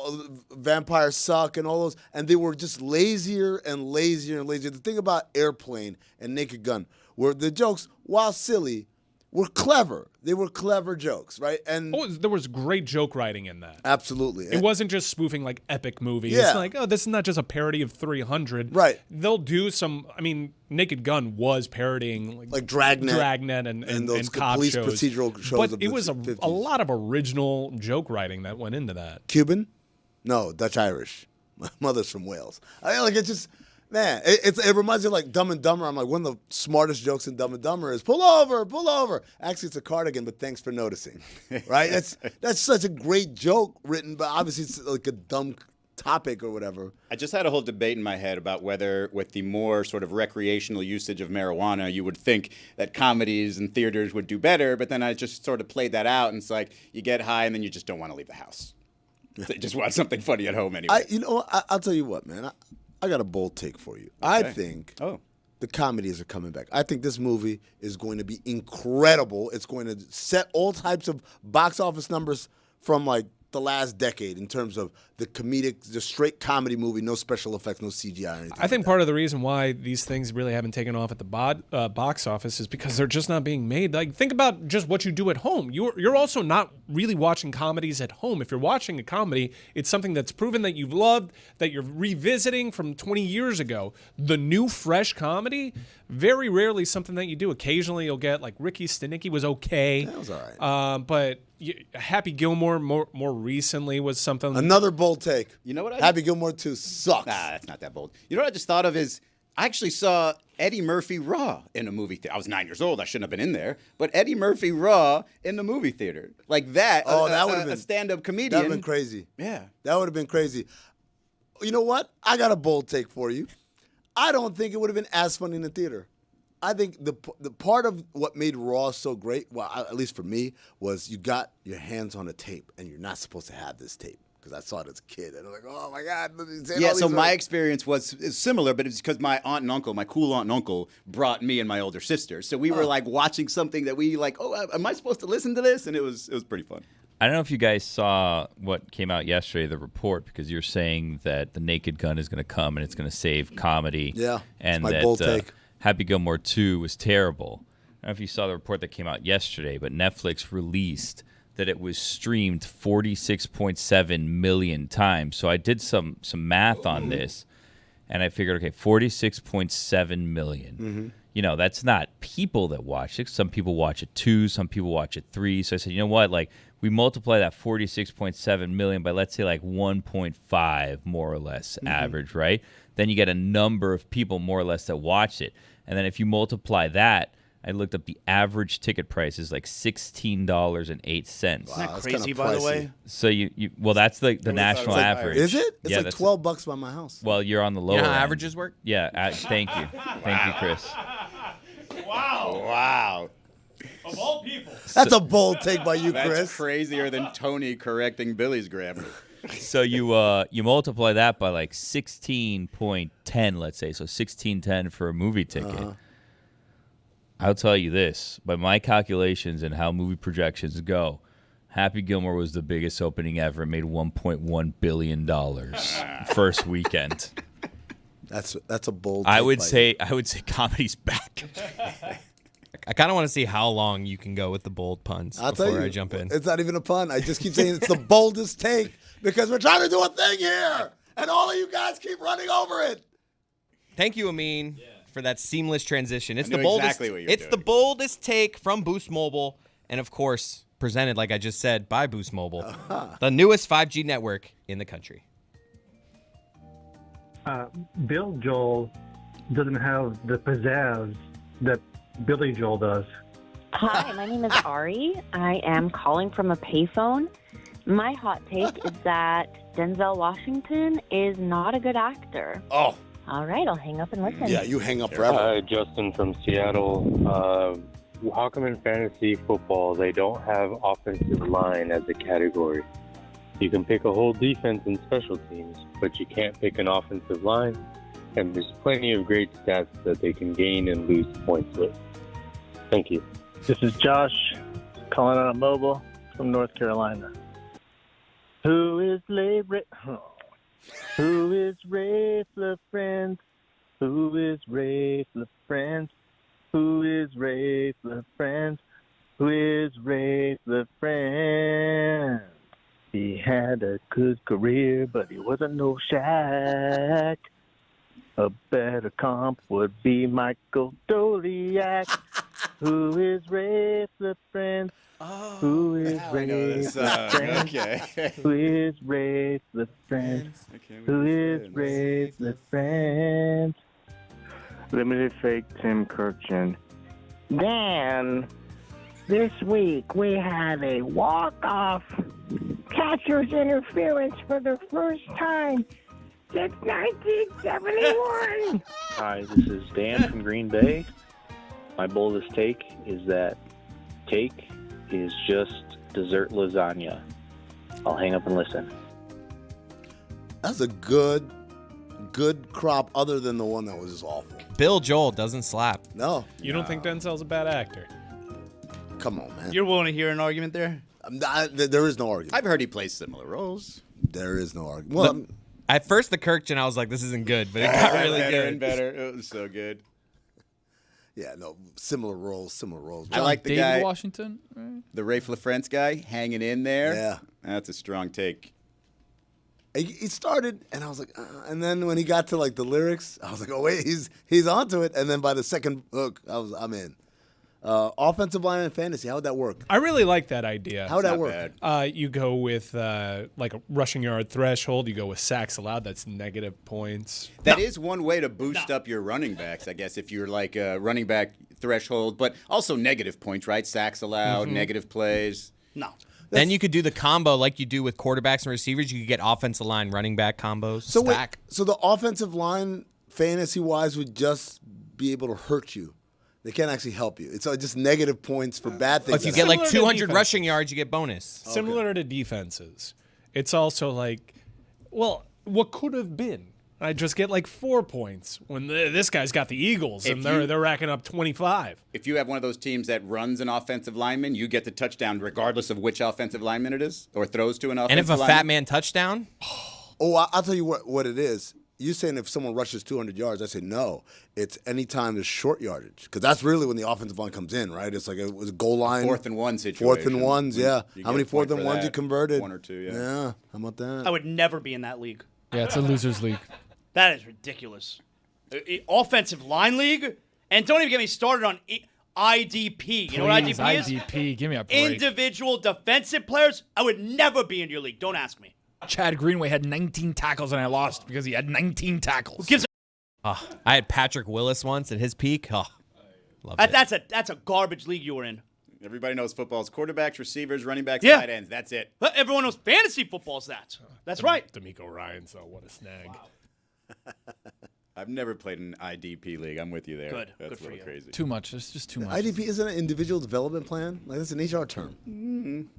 Vampires Suck, and all those. And they were just lazier and lazier and lazier. The thing about Airplane and Naked Gun were the jokes, while silly, were clever. They were clever jokes, right? And There was great joke writing in that. absolutely. It wasn't just spoofing like epic movies. Yeah. It's like, oh, this is not just a parody of 300. Right. They'll do some. I mean, Naked Gun was parodying Like Dragnet. and those cop police shows. procedural shows But of it the was a 50s. lot of original joke writing that went into that. Cuban? No, Dutch Irish. My mother's from Wales. It's just, man, it reminds me of like Dumb and Dumber. I'm like, one of the smartest jokes in Dumb and Dumber is pull over, pull over. Actually, it's a cardigan, but thanks for noticing. Right? That's such a great joke written, but obviously it's like a dumb topic or whatever. I just had a whole debate in my head about whether, with the more sort of recreational usage of marijuana, you would think that comedies and theaters would do better, but then I just sort of played that out, and it's like you get high and then you just don't want to leave the house. So you just want something funny at home anyway. I'll tell you what, man. I got a bold take for you. I think Oh. the comedies are coming back. I think this movie is going to be incredible. It's going to set all types of box office numbers from like the last decade in terms of the comedic, the straight comedy movie, no special effects, no CGI or anything. I think part of the reason why these things really haven't taken off at the box office is because they're just not being made. Like, think about just what you do at home. You're also not really watching comedies at home. If you're watching a comedy, it's something that's proven that you've loved, that you're revisiting from 20 years ago. The new, fresh comedy, very rarely something that you do. Occasionally you'll get, like, Ricky Stenicki was okay. That was all right. But Happy Gilmore more recently was something. Another bold take. You know what Happy Gilmore 2 sucks. Nah, that's not that bold. You know what I just thought of is I actually saw Eddie Murphy Raw in a movie theater. I was 9 years old. I shouldn't have been in there. But Eddie Murphy Raw in the movie theater. Like that. Oh, that would have been a stand-up comedian. That would have been crazy. Yeah. That would have been crazy. You know what? I got a bold take for you. I don't think it would have been as funny in the theater. I think the part of what made Raw so great, well, at least for me, was you got your hands on a tape, and you're not supposed to have this tape. Because I saw it as a kid, and I'm like, oh my God. Yeah, so my experience was similar, but it's because my aunt and uncle, my cool aunt and uncle, brought me and my older sister. So we were like watching something that we like, oh, am I supposed to listen to this? And it was pretty fun. I don't know if you guys saw what came out yesterday, the report, because you're saying that the Naked Gun is going to come and it's going to save comedy. Yeah, and my that bold take. Happy Gilmore 2 was terrible. I don't know if you saw the report that came out yesterday, but Netflix released that it was streamed 46.7 million times. So I did some math on this, and I figured, okay, 46.7 million. Mm-hmm. You know, that's not people that watch it. Some people watch it 2, some people watch it 3. So I said, you know what, like, we multiply that 46.7 million by, let's say, like 1.5 more or less average, right? Then you get a number of people more or less that watch it. And then if you multiply that, I looked up the average ticket price is like $16.08. Isn't that that's crazy, kinda by the pricey. way? So well, that's the national average. Is it? It's Yeah, like that's- $12 by my house. Well, you're on the lower You know how end. averages work? Yeah, thank you. Thank you, Chris. Wow. Of all people. That's a bold take by you, That's Chris. crazier than Tony correcting Billy's grammar. So you multiply that by like 16.10, let's say. So 16.10 for a movie ticket. I'll tell you this, by my calculations and how movie projections go, Happy Gilmore was the biggest opening ever. It made $1.1 billion first weekend. That's a bold. I take would by say comedy's back. I kind of want to see how long you can go with the bold puns I'll tell before you, I jump in. It's not even a pun. I just keep saying it's the boldest take because we're trying to do a thing here, and all of you guys keep running over it. Thank you, Amin, for that seamless transition. It's I knew the boldest. exactly what you were It's the doing. boldest take from Boost Mobile, and of course, presented like I just said by Boost Mobile, the newest 5G network in the country. Bill Joel doesn't have the pizzazz that Billy Joel does. Hi, my name is Ari. I am calling from a payphone. My hot take is that Denzel Washington is not a good actor. Oh, All right, I'll hang up and listen. yeah, you hang up forever. Hi, Justin from Seattle. How come in fantasy football they don't have offensive line as a category? You can pick a whole defense and special teams, but you can't pick an offensive line. And there's plenty of great stats that they can gain and lose points with. Thank you. This is Josh calling on a mobile from North Carolina. Who is Ray LaFrance? Who is Ray LaFrance? Who is Ray LaFrance? Who is Ray LaFrance? He had a good career, but he wasn't no Shaq. A better comp would be Michael Doliak. Who is Ray LaFrance? Who is Ray LaFrance? Okay. Who is Ray LaFrance? Who is Ray LaFrance? Limited fake Tim Kirchin. Dan, this week we had a walk-off catcher's interference for the first time since 1971. Hi, this is Dan from Green Bay. My boldest take is that cake is just dessert lasagna. I'll hang up and listen. That's a good good crop other than the one that was just awful. Bill Joel doesn't slap. No. You don't think Denzel's a bad actor? Come on, man. You're willing to hear an argument there? There is no argument. I've heard he plays similar roles. There is no argument. Well, At first, the Kirk, I was like, this isn't good, but it got really better good. and better. It was so good. yeah, no, similar roles. I like the David guy, Washington. Right? the Rafe LaFrance guy, hanging in there. Yeah. That's a strong take. He started, and I was like, and then when he got to like the lyrics, I was like, oh wait, he's onto it. And then by the second hook, I'm in. Offensive line and fantasy, how would that work? I really like that idea. How would that Not work? bad. You go with like a rushing yard threshold. You go with sacks allowed. That's negative points. That is one way to boost up your running backs, I guess, if you're like a running back threshold, but also negative points, right? Sacks allowed, negative plays. No. Then you could do the combo like you do with quarterbacks and receivers. You could get offensive line, running back combos. So Stack. so the offensive line, fantasy wise, would just be able to hurt you. They can't actually help you. It's just negative points for bad things. If you that get happen. like Similar to 200 defense. rushing yards, you get bonus. Similar to defenses. It's also like, well, what could have been? I just get like 4 points when this guy's got the Eagles and they're racking up 25. If you have one of those teams that runs an offensive lineman, you get the touchdown regardless of which offensive lineman it is or throws to an offensive And if a lineman. fat man touchdown, Oh, I'll tell you what it is. You saying if someone rushes 200 yards, I say no. It's anytime there's short yardage because that's really when the offensive line comes in, right? It's like it was a goal line. Fourth and one situation. Fourth and ones, yeah. You How get many a point fourth and for ones you that. converted? One or two, yeah. Yeah. How about that? I would never be in that league. Yeah, it's a losers league. That is ridiculous. Offensive line league? And don't even get me started on IDP. You know what Please, IDP is? IDP, give me a break. Individual defensive players. I would never be in your league. Don't ask me. Chad Greenway had 19 tackles and I lost because he had 19 tackles. Who gives a I had Patrick Willis once at his peak. Oh, loved it. That's a garbage league you were in. Everybody knows football's quarterbacks, receivers, running backs, Yeah. tight ends. That's it. But everyone knows fantasy football's that. That's right. D'Amico Ryan, so what a snag. I've never played an IDP league. I'm with you there. Good. That's Good a for little you. crazy. Too much. It's just too much. IDP isn't an individual development plan? Like that's an HR term.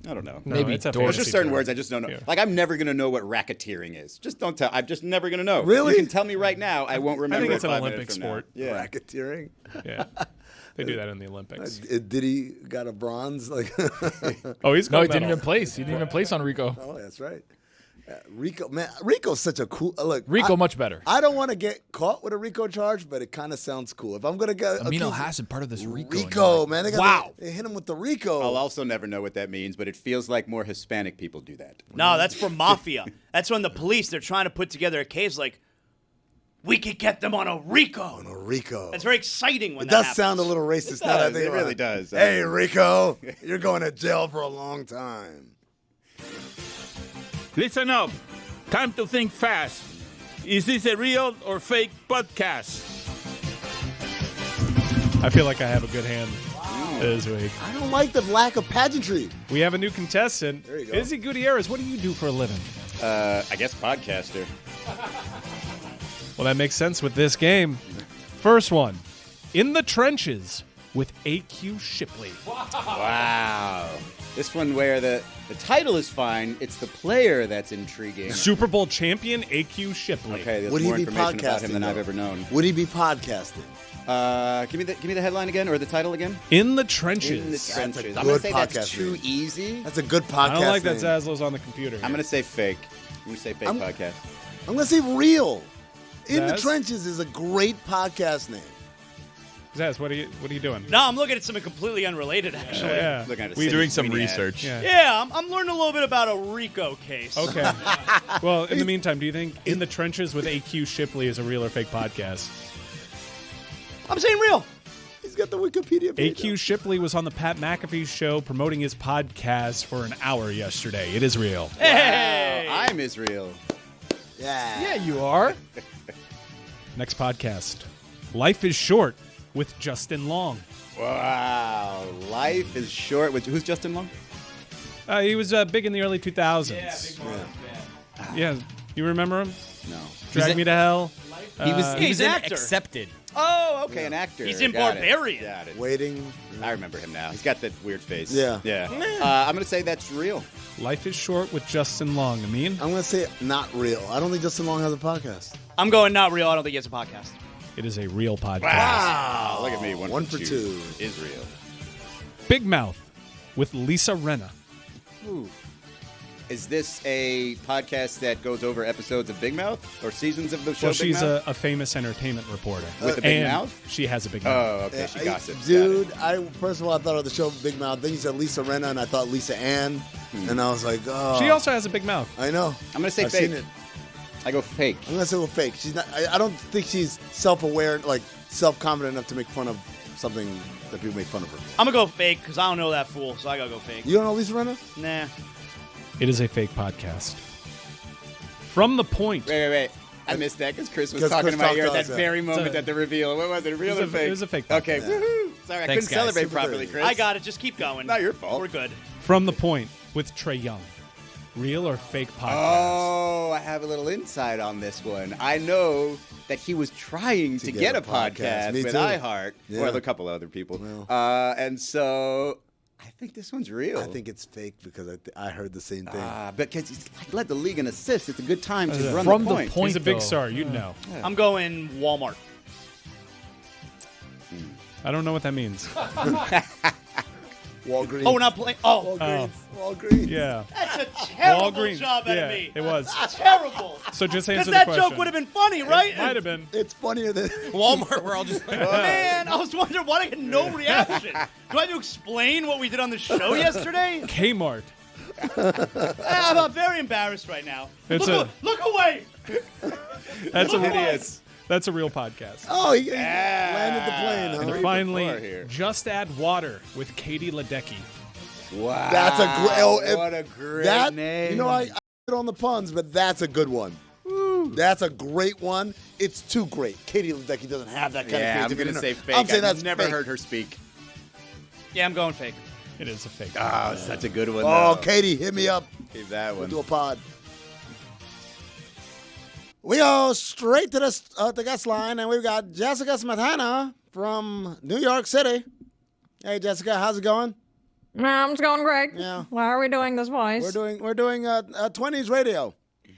I don't know. No, Maybe it's a Doris. There's fantasy just certain term. words I just don't know. Yeah. Like I'm never gonna know what racketeering is. Just don't tell. I'm just never gonna know. Really? You can tell me right now. I won't remember. think it's it an 5 Olympic minutes from now. sport. Yeah. Racketeering. Yeah. They do that in the Olympics. Did he got a bronze? Like, Oh, he's No, gold he didn't medal. even place. He didn't even place on Rico. oh, that's right. Rico, man, Rico's such a cool look. Rico much better. I don't want to get caught with a Rico charge, but it kind of sounds cool. If I'm gonna get Amin accused- Hassan, part of this Rico. Rico, man, they got Wow. they hit him with the Rico. I'll also never know what that means, but it feels like more Hispanic people do that. No, that's for mafia. That's when the police, they're trying to put together a case like, we could get them on a Rico. A Rico. That's very exciting when It that does happens. sound a little racist. Now that I does. think It about really does. Hey, Rico, you're going to jail for a long time. Listen up. Time to think fast. Is this a real or fake podcast? I feel like I have a good hand this week. I don't like the lack of pageantry. We have a new contestant. There you go. Izzy Gutierrez, what do you do for a living? I guess podcaster. Well, that makes sense with this game. First one, In the Trenches with AQ Shipley. Wow. This one where the title is fine. It's the player that's intriguing. Super Bowl champion AQ Shipley. Okay, there's Would he more be information about him podcasting, than I've though? ever known. Would he be podcasting? Give me the headline again or the title again. In the Trenches. In the trenches. a I'm gonna good say that's podcast too name. easy. That's a good podcast. I don't like that name. Zaslo's on the computer. I'm gonna say fake. I'm gonna say fake I'm- podcast. I'm gonna say real. In the Zaz? Trenches is a great podcast name. Zaz, what are you doing? No, I'm looking at something completely unrelated, actually. Yeah. Looking at a We Sidney doing Sweeney ad. Yeah. Yeah, I'm learning a little bit about a Rico case. Okay. Well, in the meantime, do you think In the Trenches with AQ Shipley is a real or fake podcast? I'm saying real. He's got the Wikipedia page. AQ Shipley was on the Pat McAfee show promoting his podcast for an hour yesterday. It is real. Hey! I'm Israel. Yeah. Yeah, you are. Next podcast, Life is Short with Justin Long. Wow. Life is short. Who's Justin Long? He was big in the early 2000s. Yeah, you remember him? No. Drag Me to Hell. He was He's an in actor. Accepted. Oh, okay, an actor. He's in Got it. Barbarian. Got it. Waiting. I remember him now. He's got that weird face. Yeah. Yeah. I'm gonna say that's real. Life is Short with Justin Long. Amin? I'm gonna say not real. I don't think Justin Long has a podcast. I'm going not real. I don't think it's a podcast. It is a real podcast. Wow. Look at me. One for two. Is real. Big Mouth with Lisa Rinna. Ooh. Is this a podcast that goes over episodes of Big Mouth or seasons of the show? Well, Big she's Mouth? a famous entertainment reporter. With a big And mouth? She has a big mouth. Oh, okay. She gossips. Dude, first of all, I thought of the show Big Mouth. Then you said Lisa Rinna, and I thought Lisa Ann. And I was like, oh. She also has a big mouth. I know. I'm going to say I've fake. seen it. I go fake. I'm going to say well, fake. She's not. I don't think she's self-aware, like self-confident enough to make fun of something that people make fun of her for. I'm going to go fake because I don't know that fool, so I got to go fake. You don't know Lisa Rinna? Nah. It is a fake podcast. From the point. Wait. I missed that because Chris was 'Cause talking Chris in my talked ear to at that us, yeah. very moment at the reveal. What was it? Real or fake? It was a fake Okay. podcast. Woohoo. Sorry, I Thanks, couldn't guys. celebrate Super properly, dirty. Chris. I got it. Just keep going. Not your fault. We're good. From the point with Trey Young. Real or fake podcast? Oh, I have a little insight on this one. I know that he was trying to get a podcast Me with too. iHeart, Yeah. or a couple other people. Well. And so I think this one's real. I think it's fake because I heard the same thing. Because he's led the league in assists. It's a good time to run From the the point. point, He's a big though. star. You'd know. I'm going Walmart. I don't know what that means. Walgreens. Oh, we're not playing. Oh, Walgreens. Yeah. that's a terrible Walgreens. job out Yeah, of me. it was. Terrible. So just Because answer the that question. joke would have been funny, right? Might have been. It's funnier than Walmart, we're all just. Man, I was wondering why I get no reaction. Do I have to explain what we did on the show yesterday? Kmart. I'm very embarrassed right now. It's Look away. That's a Idiots. That's a real podcast. Oh, he landed the plane. And Huh? finally, here. Just Add Water with Katie Ledecky. Wow. That's a great. Oh, what a great that, name. You know, I hit on the puns, but that's a good one. That's a great one. It's too great. Katie Ledecky doesn't have that kind Yeah, of I'm creativity. going to say fake. I'm saying I've that's never fake. heard her speak. Yeah, I'm going fake. It is a fake. Oh, such a good one. Oh, though. Katie, hit me up. Keep that We'll one. do a pod. We go straight to the guest line, and we've got Jessica Smetana from New York City. Hey, Jessica, how's it going? It's going great. Yeah. Why are we doing this voice? We're doing 20s radio.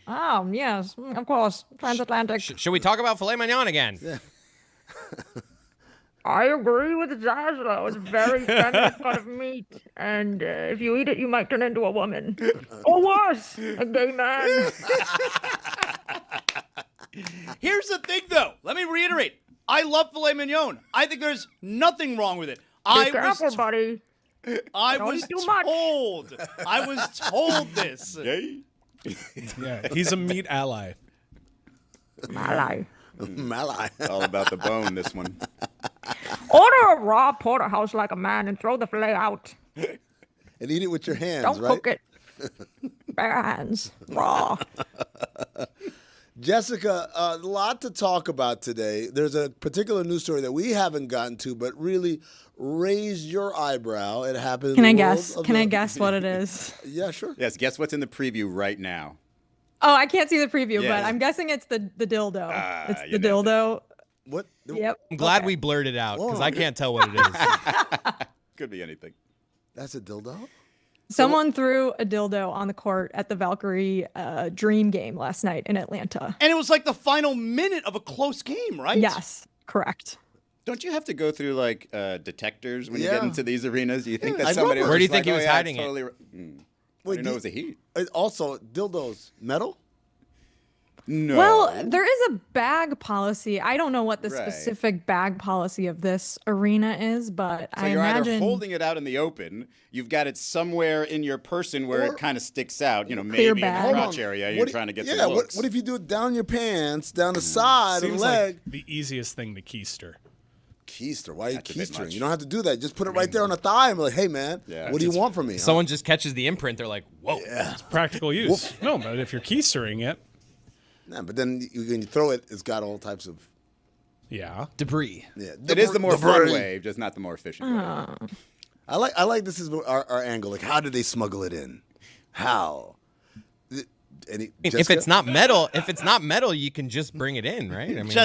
Oh, yes, of course. Transatlantic. Should we talk about filet mignon again? I agree with Jazz, though. It's very feminine cut of meat. And if you eat it, you might turn into a woman. Or worse, a gay man. Here's the thing, though. Let me reiterate. I love filet mignon. I think there's nothing wrong with it. Be careful, buddy. I Don't was eat too much. told. I was told this. Yeah, he's a meat ally. Malai. Malai. All about the bone, this one. Order a raw porterhouse like a man and throw the filet out. And eat it with your hands, Don't right? cook it. Bare hands. Raw. Jessica, a lot to talk about today. There's a particular news story that we haven't gotten to, but really raised your eyebrow. It happened. Can in I the guess? world of Can I the- guess what it is? Yeah, sure. Yes, guess what's in the preview right now? Oh, I can't see the preview, Yeah. but I'm guessing it's the dildo. It's you the nailed dildo. What? Yep. I'm glad we blurred it out because I can't tell what it is. Could be anything. That's a dildo? Someone threw a dildo on the court at the Valkyrie Dream game last night in Atlanta. And it was like the final minute of a close game, right? Yes, correct. Don't you have to go through like detectors when you Yeah. get into these arenas? Do you think that I somebody? know. Was Where do you just think he like, was oh, yeah, hiding it's it? totally I didn't know it was a heat. Also, dildos, metal? No. Well, there is a bag policy. I don't know what the Right. specific bag policy of this arena is, but So I you're imagine either holding it out in the open, you've got it somewhere in your person where Or- it kind of sticks out, Clear maybe in the bag. Hold crotch on. area. What You're do- trying to get yeah, some looks. what if you do it down your pants, down the side of the Seems leg? like the easiest thing to keister. Keister. Why are you That's a bit keistering? much. You don't have to do that. Just put it right there on the thigh and be like, hey, man, Yeah. what do you want from me? huh? Someone just catches the imprint. They're like, whoa. Practical use. No, but if you're keistering it, Nah, but then when you throw it, it's got all types of yeah. Debris. yeah. It is the more fun debris. way, just not the more efficient way. I like this is our angle. Like, how did they smuggle it in? How? If it's not metal, you can just bring it in, right? I mean,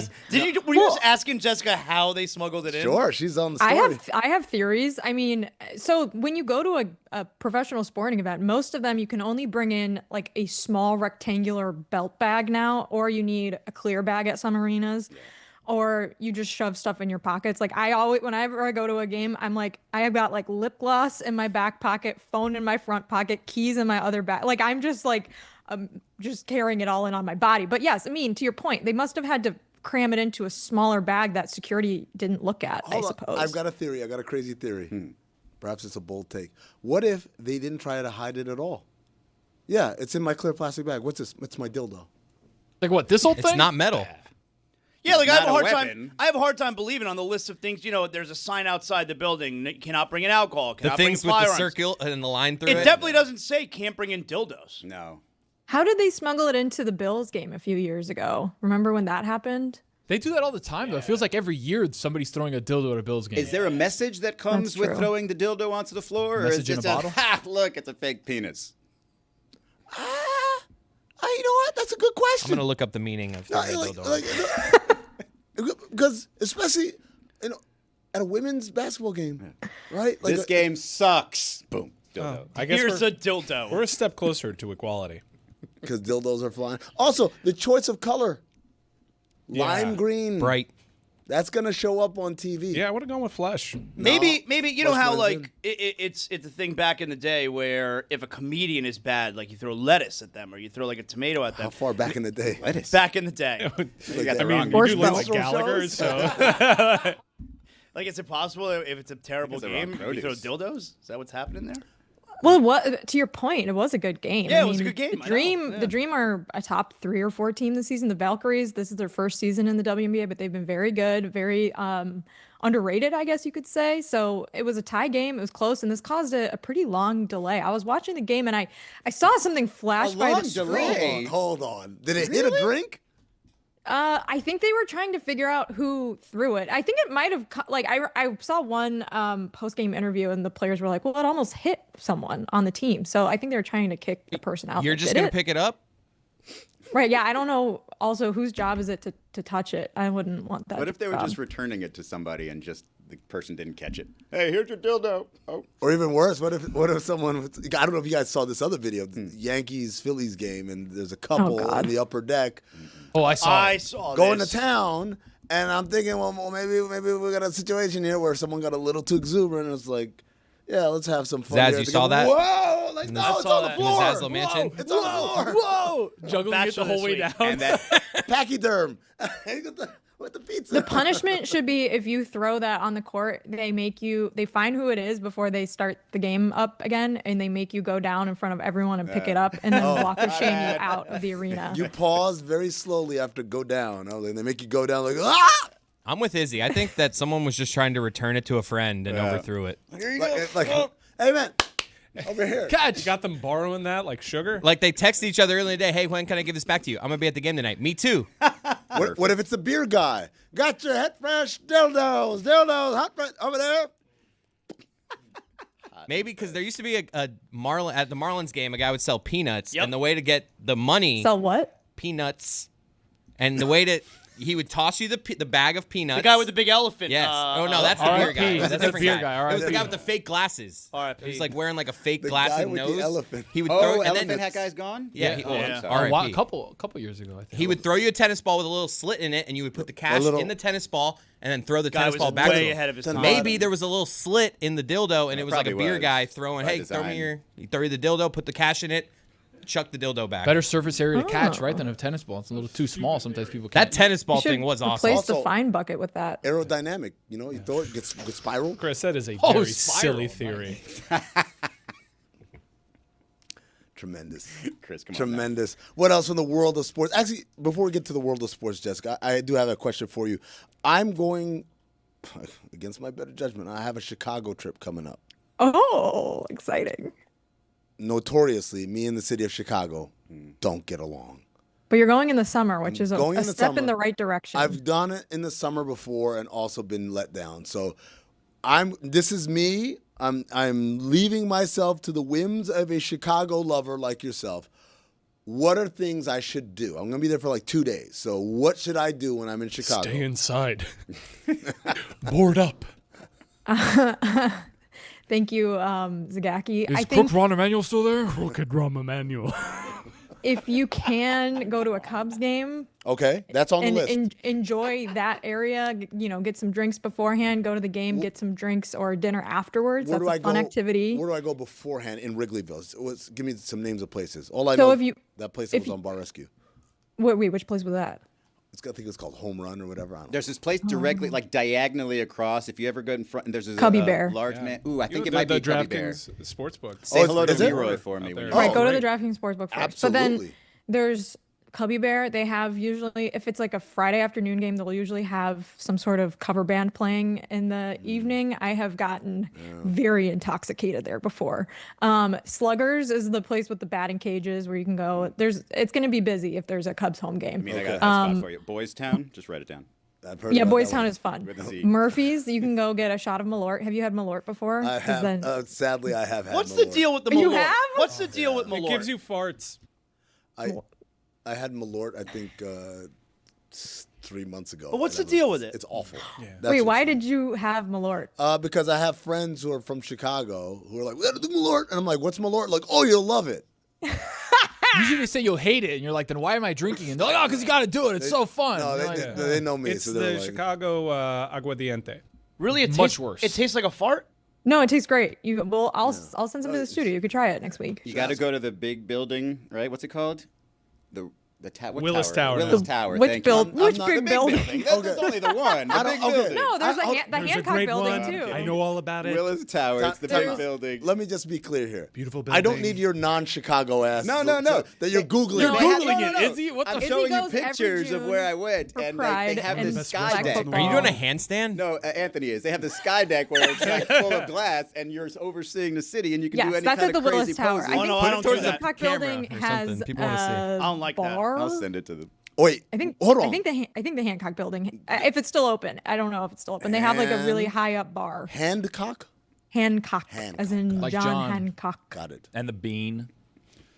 were you just asking Jessica how they smuggled it in? Sure, she's on the story. I have theories. I mean, so when you go to a professional sporting event, most of them you can only bring in like a small rectangular belt bag now, or you need a clear bag at some arenas. Yeah. Or you just shove stuff in your pockets. Like whenever I go to a game, I'm like, I have got like lip gloss in my back pocket, phone in my front pocket, keys in my other back. Like I'm just like, just carrying it all in on my body. But yes, I mean, to your point, they must have had to cram it into a smaller bag that security didn't look at, I suppose. I've got a theory. I got a crazy theory. Perhaps it's a bold take. What if they didn't try to hide it at all? Yeah, it's in my clear plastic bag. What's this? It's my dildo. Like what? This whole thing? It's not metal. Yeah, like I have a hard time believing on the list of things. You know, there's a sign outside the building. You cannot bring in alcohol. The things with the circle and the line through it. It definitely doesn't say can't bring in dildos. No. How did they smuggle it into the Bills game a few years ago? Remember when that happened? They do that all the time, though. It feels like every year somebody's throwing a dildo at a Bills game. Is there a message that comes with throwing the dildo onto the floor? Message or is in a bottle? Look, it's a fake penis. You know what? That's a good question. I'm going to look up the meaning of throwing a dildo. Because especially at a women's basketball game, right? Like this game sucks. Boom. Dildo. I guess Here's a dildo. We're a step closer to equality. Because dildos are flying. Also, the choice of color. Lime green. Bright. That's going to show up on TV. Yeah, I would have gone with flesh. Maybe you know how like it's a thing back in the day where if a comedian is bad, like you throw lettuce at them or you throw like a tomato at them. How far back in the day? Lettuce. Back in the day. I mean, you do look like Gallagher, so. Like, is it possible if it's a terrible game, you throw dildos? Is that what's happening there? Well, to your point, it was a good game. Yeah, it was a good game. The Dream are a top 3 or 4 team this season. The Valkyries, this is their first season in the WNBA, but they've been very good, very underrated, I guess you could say. So it was a tie game. It was close, and this caused a pretty long delay. I was watching the game, and I saw something flash by the screen. Hold on. Did it hit a drink? I think they were trying to figure out who threw it. I think it might have, like, I saw one post-game interview and the players were like, well, it almost hit someone on the team. So I think they were trying to kick the person out. You're just going to pick it up? Right, yeah. I don't know also whose job is it to touch it. I wouldn't want that. What if they were just returning it to somebody and just the person didn't catch it? Hey, here's your dildo. Oh. Or even worse, what if someone, I don't know if you guys saw this other video, the Yankees-Phillies game, and there's a couple in the upper deck. Oh, I saw going to town, and I'm thinking, well, maybe we got a situation here where someone got a little too exuberant, and it's like, yeah, let's have some fun. Zaz, you saw that? Whoa! Like, no, it's on the floor. In the Zaslow mansion? It's on the floor. Whoa! Juggling it the whole way down. And that pachyderm. With the pizza. The punishment should be if you throw that on the court, they find who it is before they start the game up again, and they make you go down in front of everyone and pick it up, and then walk of shame you out of the arena. You pause very slowly after go down. They make you go down like, ah! I'm with Izzy. I think that someone was just trying to return it to a friend and overthrew it. Here you go. Hey, man. Over here. Catch. You got them borrowing that like sugar? Like they texted each other earlier in the day, hey, when can I give this back to you? I'm going to be at the game tonight. Me too. What if it's the beer guy? Got your head fresh dildos, hot fresh over there. Maybe because there used to be a Marlin at the Marlins game, a guy would sell peanuts, and the way to get the money. Sell what? Peanuts. And the way to. He would toss you the bag of peanuts. The guy with the big elephant. Yes. Oh, no, that's the beer guy. That's a different guy. It was the guy with the fake glasses. R.I.P. He was like wearing like a fake The glass guy and with nose. the elephant. He would throw and elephant then hat guy's gone? Yeah. A couple years ago, I think. He would throw you a tennis ball with a little slit in it, and you would put the cash in the tennis ball, and then throw the tennis ball back. Way ahead of his time. Maybe there was a little slit in the dildo, and it was like a beer guy throwing, hey, throw you the dildo, put the cash in it, chuck the dildo back. Better surface area to catch, right, than a tennis ball. It's a little too small. Sometimes people can't. That tennis ball thing was awesome. Replace the fine bucket with that. Aerodynamic. You throw it, gets spiral. Chris, that is a very silly theory. Tremendous. Chris, come on. Tremendous. What else from the world of sports? Actually, before we get to the world of sports, Jessica, I do have a question for you. I'm going, against my better judgment, I have a Chicago trip coming up. Oh, exciting. Notoriously, me and the city of Chicago don't get along. But you're going in the summer, which is a step in the right direction. I've done it in the summer before and also been let down. So this is me. I'm leaving myself to the whims of a Chicago lover like yourself. what are things I should do? I'm going to be there for like 2 days. So what should I do when I'm in Chicago? Stay inside. Board up. Thank you, Zagaki. Is I Crook think Ron Emanuel still there? Crooked Rum Emanuel. if you can go to a Cubs game Okay, that's on the and list. enjoy that area, get some drinks beforehand, go to the game, get some drinks or dinner afterwards. Where That's do I a fun go? activity. Where do I go beforehand in Wrigleyville? Give me some names of places. All I So know if you- that place that if was on Bar Rescue. Wait, which place was that? I think it's called Home Run or whatever. I don't know. There's this place directly, like diagonally across. If you ever go in front, and there's a Cubby Bear. large man. Ooh, I think it the, might the be Cubby Bear. DraftKings Sportsbook. Say hello to is it? Leroy for me. Out there. when you Right, Oh, go to great. the DraftKings Sportsbook first. But then Absolutely. there's Cubby Bear. They have usually, if it's like a Friday afternoon game, they'll usually have some sort of cover band playing in the evening. I have gotten very intoxicated there before. Sluggers is the place with the batting cages where you can go. It's going to be busy if there's a Cubs home game. I mean, I got a spot for you. Boys Town, just write it down. I've heard Yeah, about Boys that Town one. is fun. With a Z. Murphy's, you can go get a shot of Malort. Have you had Malort before? I 'Cause then- have. Sadly, I have had. What's the Malort. deal with the You Malort? have? What's the deal with Malort? It gives you farts. I had Malort. I think 3 months ago. But what's and the deal with it? It's awful. Wait, That's why what's- did you have Malort? Because I have friends who are from Chicago who are like, we got to do Malort, and I'm like, what's Malort? Like, oh, you'll love it. Usually they say you'll hate it, and you're like, then why am I drinking? And they're like, oh, because you got to do it. It's so fun. No, You're like, they know me. It's so the they're like, Chicago Aguardiente. Really, it Much tastes worse. It tastes like a fart. No, it tastes great. I'll send some to the studio. You could try it next week. You got to go to the big building, right? What's it called? The Willis Tower. Willis Tower. Which Thank build? you. Which The big big building? That's only the one. The big building. No, there's the There's a Hancock great building one. too. I know all about it. Willis Tower. It's the big building. Let me just be clear here. Beautiful I don't building. need your non-Chicago ass. No. That you're Googling. You're No, Googling no, it. no. Izzy, what the I'm Izzy showing you goes every pictures of June where I went, for and Pride they have and the Best sky restaurants deck. in the Are you world. doing a handstand? No, Anthony is. They have the sky deck where it's like full of glass, and you're overseeing the city, and you can do Yes, any that's kind at the of crazy Willis Tower. poses. I think no, I don't do the that. Hancock Camera building or has something. People wanna see. a I don't like that. bar. I'll send it to them. Wait. Hold on. I think the Hancock building, if it's still open, I don't know if it's still open. They have like a really high up bar. Hancock? Hancock, Hancock. as in Like John John. Hancock. Got it. And the bean,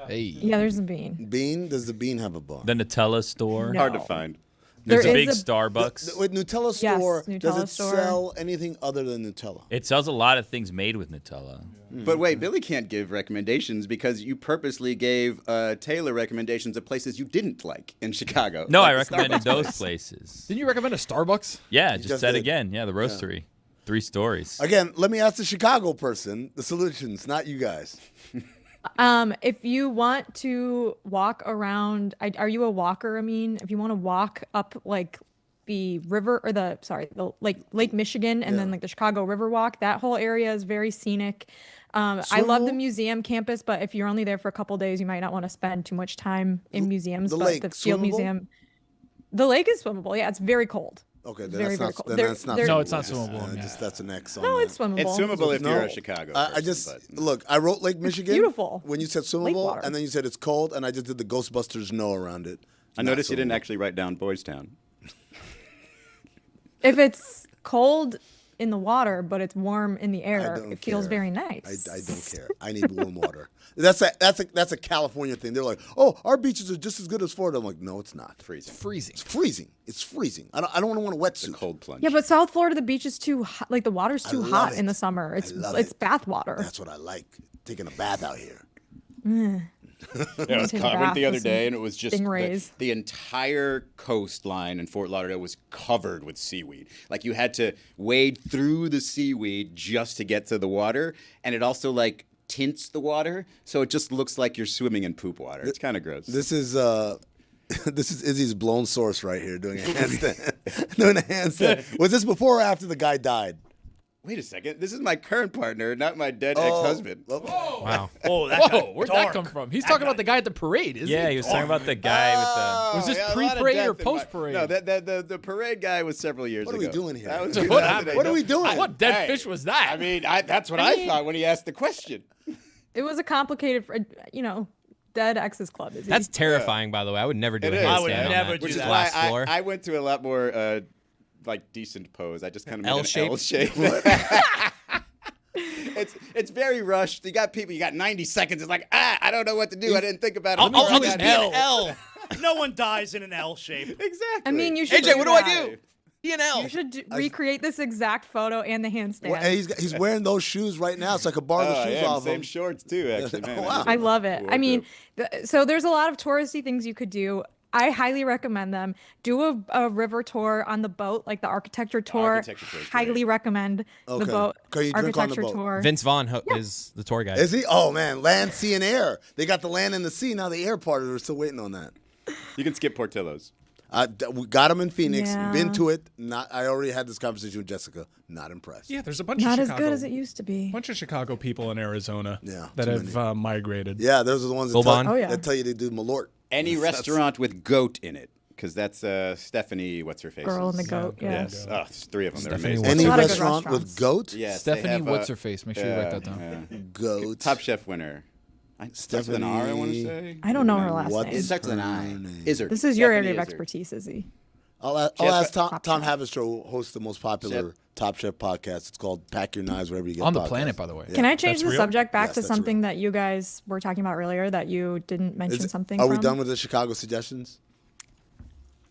Hey. Yeah, there's a bean. Bean? Does the Bean have a bar? the Nutella store. No. Hard to find. There's There a is big a- Starbucks. With Nutella Yes, store, does Nutella it store. sell anything other than Nutella? It sells a lot of things made with Nutella. But wait, Billy can't give recommendations because you purposely gave Taylor recommendations of places you didn't like in Chicago. No, Like I the recommended Starbucks those place. places. Didn't you recommend a Starbucks? Yeah, just just said did. again. Yeah, the roastery. 3 stories. Again, let me ask the Chicago person the solutions, not you guys. If you want to walk around, are you a walker, Amin? If you want to walk up like the river or the Lake Michigan and then like the Chicago River Walk, that whole area is very scenic. I love the museum campus, but if you're only there for a couple days, you might not want to spend too much time in museums. the but lake, the Field swimmable? Museum, the lake is swimmable. Yeah, it's very cold. Okay, Very, then very that's cold. not. There- Then that's not. there- No, it's not Just, swimmable. just that's an X on No, that. it's swimmable. It's swimmable if you're No. a Chicago. I person, just but- look. I wrote Lake Michigan. beautiful. When you said Lake swimmable, water. and then you said it's cold, and I just did the Ghostbusters no around it. I Not noticed you didn't swimmable. actually write down Boys Town. If it's cold in the water, but it's warm in the air, don't it feels care. very nice. I don't care. I need warm water. That's a California thing. They're like, oh, our beaches are just as good as Florida. I'm like, no, it's not. Freezing. Freezing. It's freezing. It's freezing. I don't want a wetsuit. Cold plunge. Yeah, but South Florida, the beach is too hot. Like the water's too love hot it. in the summer. It's love it's it. bath water. That's what I like. Taking a bath out here. Yeah, Take a I went bath the other with some day, and it was just stingrays. the entire coastline in Fort Lauderdale was covered with seaweed. Like you had to wade through the seaweed just to get to the water, and it also like tints the water, so it just looks like you're swimming in poop water. It's kind of gross. This is this is Izzy's blown source right here doing a handstand. Doing a handstand. Was this before or after the guy died? Wait a second, this is my current partner, not my dead ex-husband. Wow. Oh, that Whoa, got where'd dark. that come from? He's talking about the guy at the parade, isn't Yeah, he? he was talking about the guy Was this yeah, a lot of pre-parade or death in my- post-parade? No, the parade guy was several years What ago. are we doing here? That was What 2008. happened? What are we doing? What dead Hey, fish was that? I mean, that's what I thought when he asked the question. It was a complicated, dead exes club. Is That's terrifying, by the way. I would never do It a is. handstand I would on never that. do Which is that. why Glass floor. I went to a lot more like decent pose. I just kind of made L-shape? an L shape. It's very rushed. You got people. You got 90 seconds. It's like I don't know what to do. I didn't think about it. I'll just be an L. No one dies in an L shape. Exactly. I mean, you should. AJ, what do I do? Be an L. You should recreate this exact photo and the handstand. Well, he's wearing those shoes right now, so I could borrow the shoes off same him. shorts too. Actually, man. Wow. I love it. I mean, so there's a lot of touristy things you could do. I highly recommend them. Do a river tour on the boat, like the architecture tour. Highly recommend the boat Can you drink on the architecture boat? tour. Vince Vaughn is the tour guide. Is he? Oh man, land, sea, and air. They got the land and the sea. Now the air part, we're still waiting on that. You can skip Portillo's. We got him in Phoenix. Yeah. Been to it. I already had this conversation with Jessica. Not impressed. Yeah, there's a bunch Not of as Chicago. good as it used to be. Bunch of Chicago people in Arizona Yeah, that too have migrated. Yeah, those are the ones that Bourbon? that tell you they do Malort. Any restaurant with goat in it, because that's Stephanie. What's her face? Girl and the goat. Yeah. Yes. Oh, there's 3 of them. They're Stephanie amazing. Any a lot of good restaurant with restaurants. goat? Yes, they Stephanie, have, what's her face? Make sure you write that down. Goat. Top Chef winner. Starts with an R, I want to say. I don't know her last What name. It starts with an I. Izzard. This is your Stephanie area of Izzard. expertise, Izzy. I'll ask Chef- Tom Haverstraw, who hosts the most popular Top Chef podcast. It's called Pack Your Knives Wherever You Get On the podcasts. planet, by the way. Yeah. Can I change the real? subject back Yes, to that's something that you guys were talking about earlier that you didn't mention something Are we from? done with the Chicago suggestions?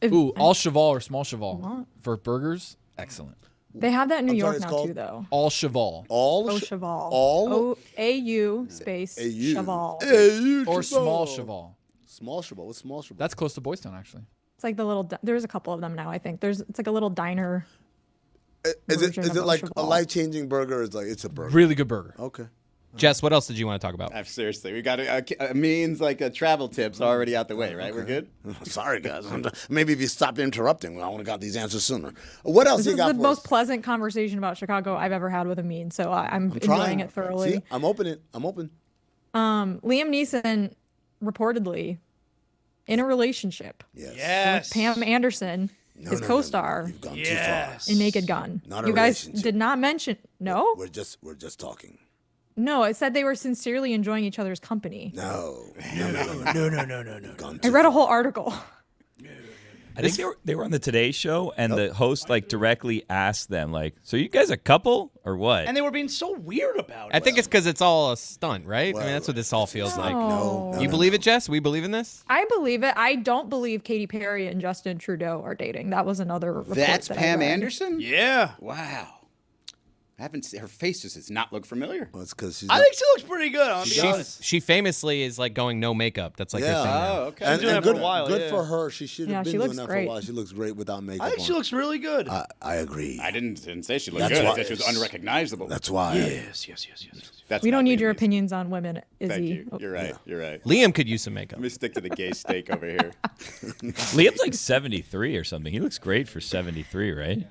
Ooh, all cheval or small cheval for burgers. Excellent. They have that in New I'm sorry, York it's now called? too, though. All cheval All Oh, sh- cheval. all O-A-U space A-U. cheval. A-U, or small cheval. cheval. Small cheval. What's small cheval? That's close to Boys Town, actually. It's like the little. There's a couple of them now. I think it's like a little diner. Is it version of like a cheval. life-changing burger? Or it's like it's a burger. Really good burger. Okay. Jess, what else did you want to talk about? Seriously, we got means like travel tips already out the way, right? We're good. Sorry, guys. Maybe if you stopped interrupting, I would have got these answers sooner. What else This you is got the for most us? pleasant conversation about Chicago I've ever had with Amin, so I'm enjoying Trying. it thoroughly. See, I'm open. Liam Neeson reportedly in a relationship Yes. with Pam Anderson, his co-star You've gone Yes. in Naked Gun. Not a You guys relationship. did not mention. No, We're just talking. no. It said they were sincerely enjoying each other's company. No. I read a whole article. I think they were on the Today Show, and the host like directly asked them, like, "So you guys a couple or what?" And they were being so weird about it. I think it's because it's all a stunt, right? I mean, that's what this all feels like. No. You believe it, Jess? We believe in this? I believe it. I don't believe Katy Perry and Justin Trudeau are dating. That was another report That's that I Pam read. Anderson. Yeah. Wow. I haven't seen her face. Does not look familiar. Well, it's because she's. I think she looks pretty good, I'll be honest. She famously is like going no makeup. That's like her thing now. Oh, okay. And, doing and that for good, a while, good yeah. for her. She should Yeah, have she been doing looks that for great. a while. She looks great without makeup I think she on. looks really good. I agree. I didn't say she looked That's good. why- I said she was unrecognizable. That's why. yes. That's We not don't need Liam your Neeson. opinions on women, Izzy. Thank you. You're right. You're right. Liam could use some makeup. Let me stick to the gay steak over here. Liam's like 73 or something. He looks great for 73, right?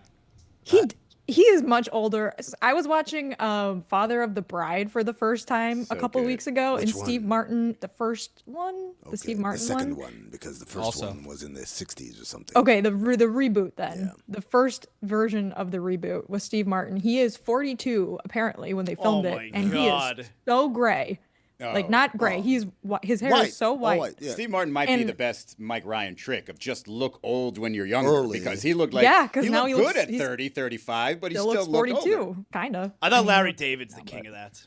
He is much older. I was watching Father of the Bride for the first time a couple good. weeks ago, Which and Steve one? Martin, the first one, the Steve Martin the second one. one, because the first Also. one was in the 60s or something. Okay, the reboot then. The first version of the reboot was Steve Martin. He is 42 apparently when they filmed my it, and God. he is so gray, like not gray. He's his hair White. is so All white. white, yeah. Steve Martin might be And- the best Mike Ryan trick of just look old when you're younger Early. because he looked like Yeah, 'cause he now looked he good looks- at he's- 30, 35, but he Still still looks looked 42, older. kind of. I thought Larry David's the king of that.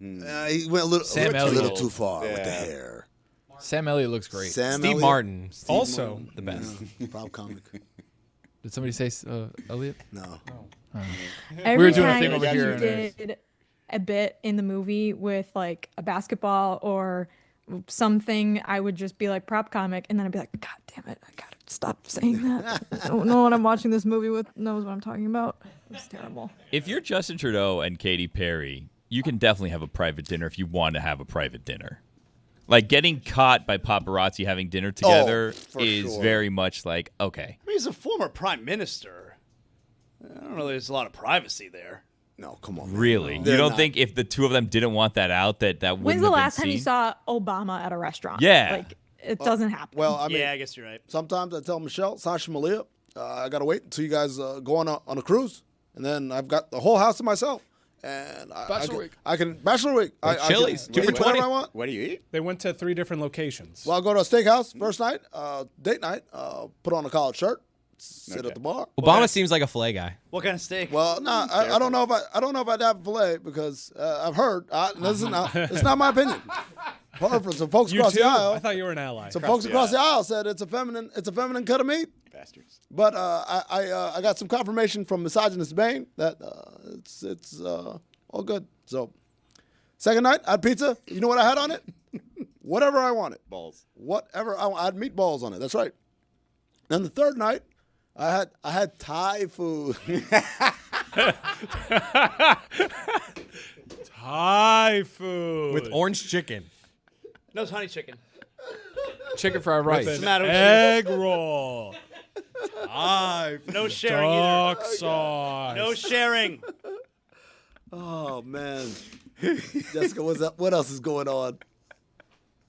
He went a little, Sam a little Elliott. too far with the Yeah. hair. Sam Elliott looks great. Sam Steve Elliott? Martin. Steve Also, Martin, the best. Proud comic. Did somebody say Elliott? No. Every were doing a time thing over he here, and did a bit in the movie with like a basketball or something, I would just be like prop comic, and then I'd be like, God damn it, I gotta stop saying that. No one I'm watching this movie with knows what I'm talking about. It's terrible. If you're Justin Trudeau and Katy Perry, you can definitely have a private dinner if you want to have a private dinner. Like getting caught by paparazzi having dinner together for is sure. very much like, okay. I mean, he's a former prime minister. I don't know. There's a lot of privacy there. No, come on. man. Really? They're You don't not- think if the two of them didn't want that out, that wouldn't When's the have been last time you seen? saw Obama at a restaurant? Yeah. Like, it doesn't happen. Well, I mean, Yeah, I guess you're right. sometimes I tell Michelle, Sasha Malia, I got to wait until you guys go on a cruise. And then I've got the whole house to myself. And I can Bachelor Week. I Chili's, can 2 for eat whatever 20. I want. What do you eat? they went to 3 different locations. Well, I'll go to a steakhouse first night, date night, put on a collared shirt, sit at the bar. Obama seems like a filet guy. What kind of steak? Well, no, I don't know if I'd have filet because I've heard. It's not my opinion. Heard from some folks across the aisle. I thought you were an ally. Some folks across the aisle said it's a feminine cut of meat. Bastards. But I got some confirmation from misogynist Bain that it's all good. So second night, I had pizza. You know what I had on it? Whatever I wanted. Balls. Whatever I had meatballs on it. That's right. And the third night, I had Thai food. Thai food With orange chicken. No, it's honey chicken. Chicken fried rice. With an egg roll. No sharing either. Duck sauce. No sharing. Oh man, Jessica, what's up? What else is going on?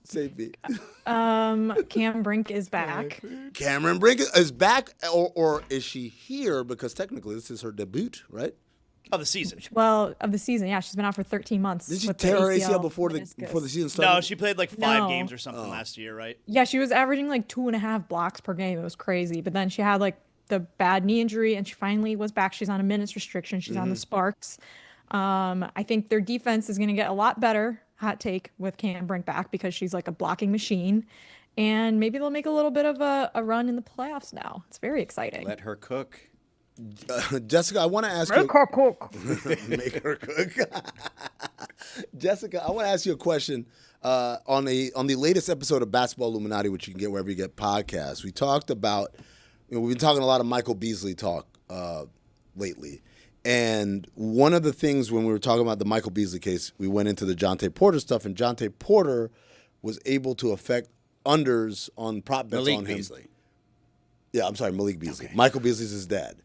Save me. Cam Brink is back. Cameron Brink is back, or is she here? Because technically, this is her debut, right? Of the season. Well, of the season, yeah, she's been out for 13 months. Did she with tear the her ACL before the season started? No, she played like 5 No. games or something last year, right? Yeah, she was averaging like 2.5 blocks per game. It was crazy. But then she had like the bad knee injury, and she finally was back. She's on a minutes restriction. She's on the Sparks. I think their defense is going to get a lot better. Hot take with Cam Brink back because she's like a blocking machine. And maybe they'll make a little bit of a run in the playoffs now. It's very exciting. Let her cook. Jessica, I want to ask you. Make her cook. Make her cook. Jessica, I want to ask you a question. On the latest episode of Basketball Illuminati, which you can get wherever you get podcasts, we talked about. We've been talking a lot of Michael Beasley talk lately. And one of the things when we were talking about the Michael Beasley case, we went into the Jonte Porter stuff, and Jonte Porter was able to affect unders on prop bets Malik on him. Beasley. Yeah, I'm sorry, Malik Beasley. Okay. Michael Beasley's his dad.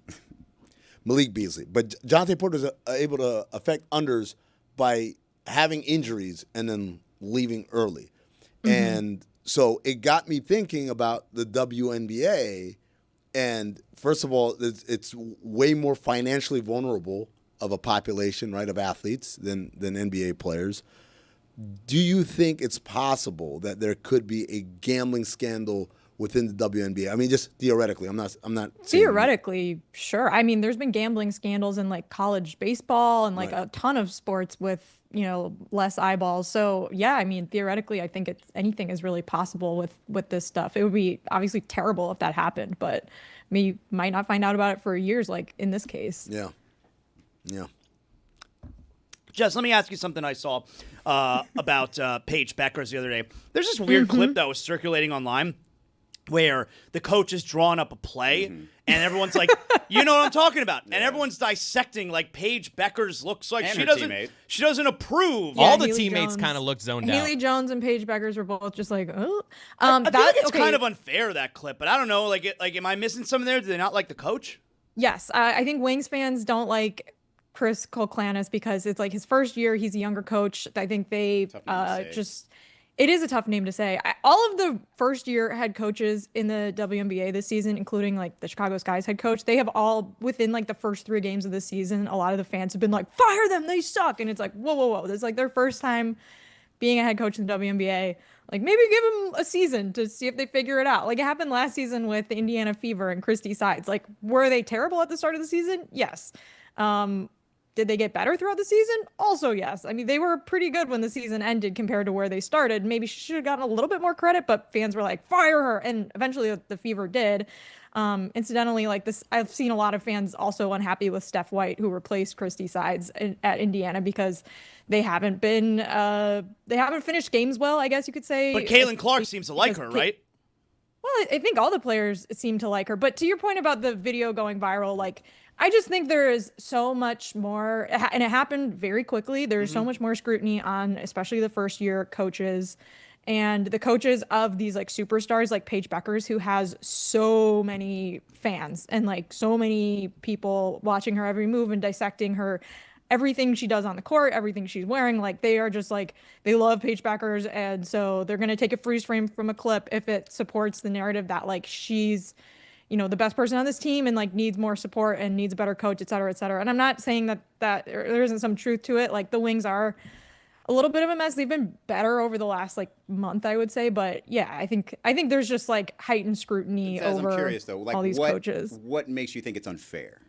Malik Beasley. But Jonte Porter's able to affect unders by having injuries and then leaving early. Mm-hmm. And so it got me thinking about the WNBA. And first of all, it's way more financially vulnerable of a population, right, of athletes than NBA players. Do you think it's possible that there could be a gambling scandal within the WNBA? I mean, just theoretically. I'm not saying Theoretically, sure. I mean, there's been gambling scandals in like college baseball and like a ton of sports with, less eyeballs. So yeah, I mean, theoretically, I think anything is really possible with this stuff. It would be obviously terrible if that happened, but you might not find out about it for years, like in this case. Yeah. Yeah. Jess, let me ask you something I saw about Paige Beckers the other day. There's this weird clip that was circulating online where the coach is drawing up a play, and everyone's like, you know what I'm talking about. Yeah. And everyone's dissecting, like, Paige Beckers looks like and she doesn't approve. Yeah, all the teammates kind of looked zoned out. Haley Jones and Paige Beckers were both just like, oh. I feel like it's kind of unfair, that clip, but I don't know. Like, am I missing something there? Do they not like the coach? Yes. I think Wings fans don't like Chris Colclanis because it's like his first year. He's a younger coach. I think they it is a tough name to say. All of the first-year head coaches in the WNBA this season, including like the Chicago Sky's head coach, they have all within like the first 3 games of the season. A lot of the fans have been like, "Fire them! They suck!" And it's like, whoa! It's like their first time being a head coach in the WNBA. Like maybe give them a season to see if they figure it out. Like it happened last season with the Indiana Fever and Christy Sides. Like were they terrible at the start of the season? Yes. Did they get better throughout the season? Also, yes. I mean, they were pretty good when the season ended compared to where they started. Maybe she should have gotten a little bit more credit, but fans were like, fire her. And eventually the Fever did. Incidentally, like this, I've seen a lot of fans also unhappy with Steph White, who replaced Christy Sides at Indiana because they haven't finished games well, I guess you could say. But Caitlin Clark seems to like her, right? Well, I think all the players seem to like her. But to your point about the video going viral, like, I just think there is so much more, and it happened very quickly. There's so much more scrutiny on, especially the first year coaches and the coaches of these like superstars like Paige Beckers, who has so many fans and like so many people watching her every move and dissecting her, everything she does on the court, everything she's wearing. Like they are just like, they love Paige Beckers. And so they're going to take a freeze frame from a clip if it supports the narrative that like she's, the best person on this team and like needs more support and needs a better coach, et cetera, et cetera. And I'm not saying that there isn't some truth to it. Like the Wings are a little bit of a mess. They've been better over the last like month, I would say, but yeah, I think there's just like heightened scrutiny over I'm curious though, like all these coaches. What makes you think it's unfair?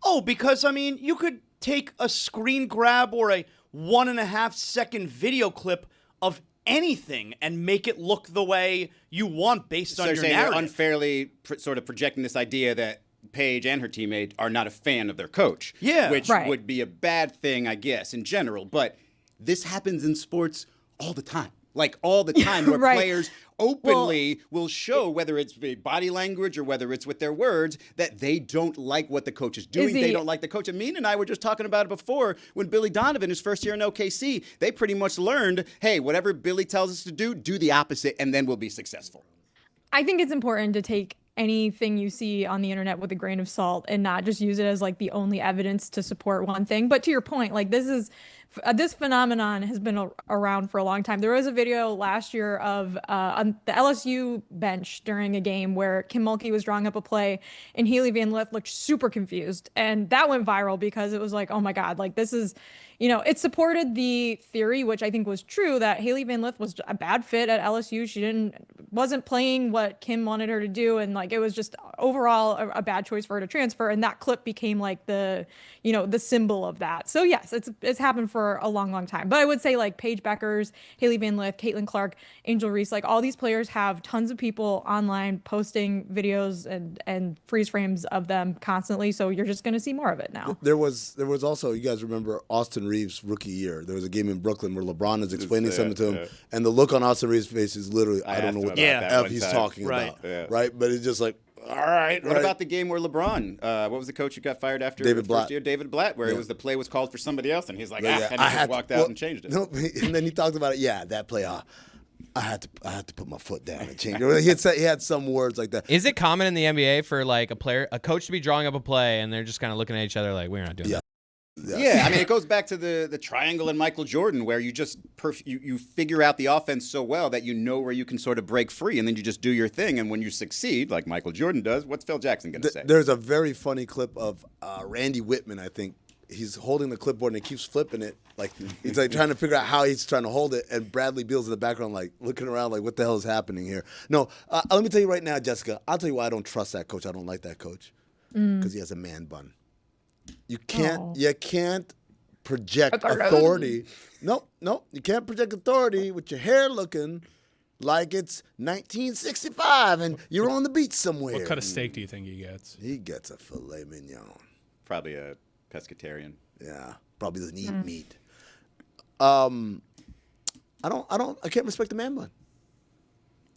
Oh, because I mean, you could take a screen grab or a 1.5 second video clip of anything and make it look the way you want based on your saying narrative. They're unfairly sort of projecting this idea that Paige and her teammate are not a fan of their coach. Yeah. Which Right. would be a bad thing, I guess, in general. But this happens in sports all the time. Like all the time where Right. players openly will show, whether it's body language or whether it's with their words, that they don't like what the coach is doing. They don't like the coach. Amin and I were just talking about it before when Billy Donovan, his first year in OKC, they pretty much learned, hey, whatever Billy tells us to do the opposite, and then we'll be successful. I think it's important to take anything you see on the internet with a grain of salt and not just use it as like the only evidence to support one thing. But to your point, like this phenomenon has been around for a long time. There was a video last year of on the LSU bench during a game where Kim Mulkey was drawing up a play and Haley Van Lith looked super confused. And that went viral because it was like, oh my God, like this is, it supported the theory, which I think was true, that Haley Van Lith was a bad fit at LSU. She wasn't playing what Kim wanted her to do. And like, it was just overall a bad choice for her to transfer. And that clip became like the symbol of that. So yes, it's happened for a long, long time. But I would say like Paige Beckers, Haley Van Lith, Caitlin Clark, Angel Reese, like all these players have tons of people online posting videos and freeze frames of them constantly. So you're just going to see more of it now. There was also, you guys remember Austin Reeves' rookie year. There was a game in Brooklyn where LeBron is explaining something to him, and the look on Austin Reeves' face is literally, I don't know what the F he's talking about. Right? But it's just like, all right. What about the game where LeBron, what was the coach who got fired after David the Blatt. first year? David Blatt, where the play was called for somebody else, and he's like, and he just walked out and changed it. No, and then he talked about it. Yeah, that play, I had to put my foot down and change it. He had some words like that. Is it common in the NBA for like a coach to be drawing up a play and they're just kind of looking at each other like, we're not doing that? Yeah, I mean, it goes back to the triangle in Michael Jordan, where you just you figure out the offense so well that you know where you can sort of break free, and then you just do your thing. And when you succeed, like Michael Jordan does, what's Phil Jackson going to say? There's a very funny clip of Randy Whitman, I think. He's holding the clipboard and he keeps flipping it. Like he's like trying to figure out how he's trying to hold it. And Bradley Beal's in the background, like looking around, like what the hell is happening here? No, let me tell you right now, Jessica. I'll tell you why I don't trust that coach. I don't like that coach because he has a man bun. You can't project authority. No, you can't project authority with your hair looking like it's 1965 and you're on the beach somewhere. What kind of steak do you think he gets? He gets a filet mignon. Probably a pescatarian. Yeah, probably doesn't eat meat. I can't respect the man bun.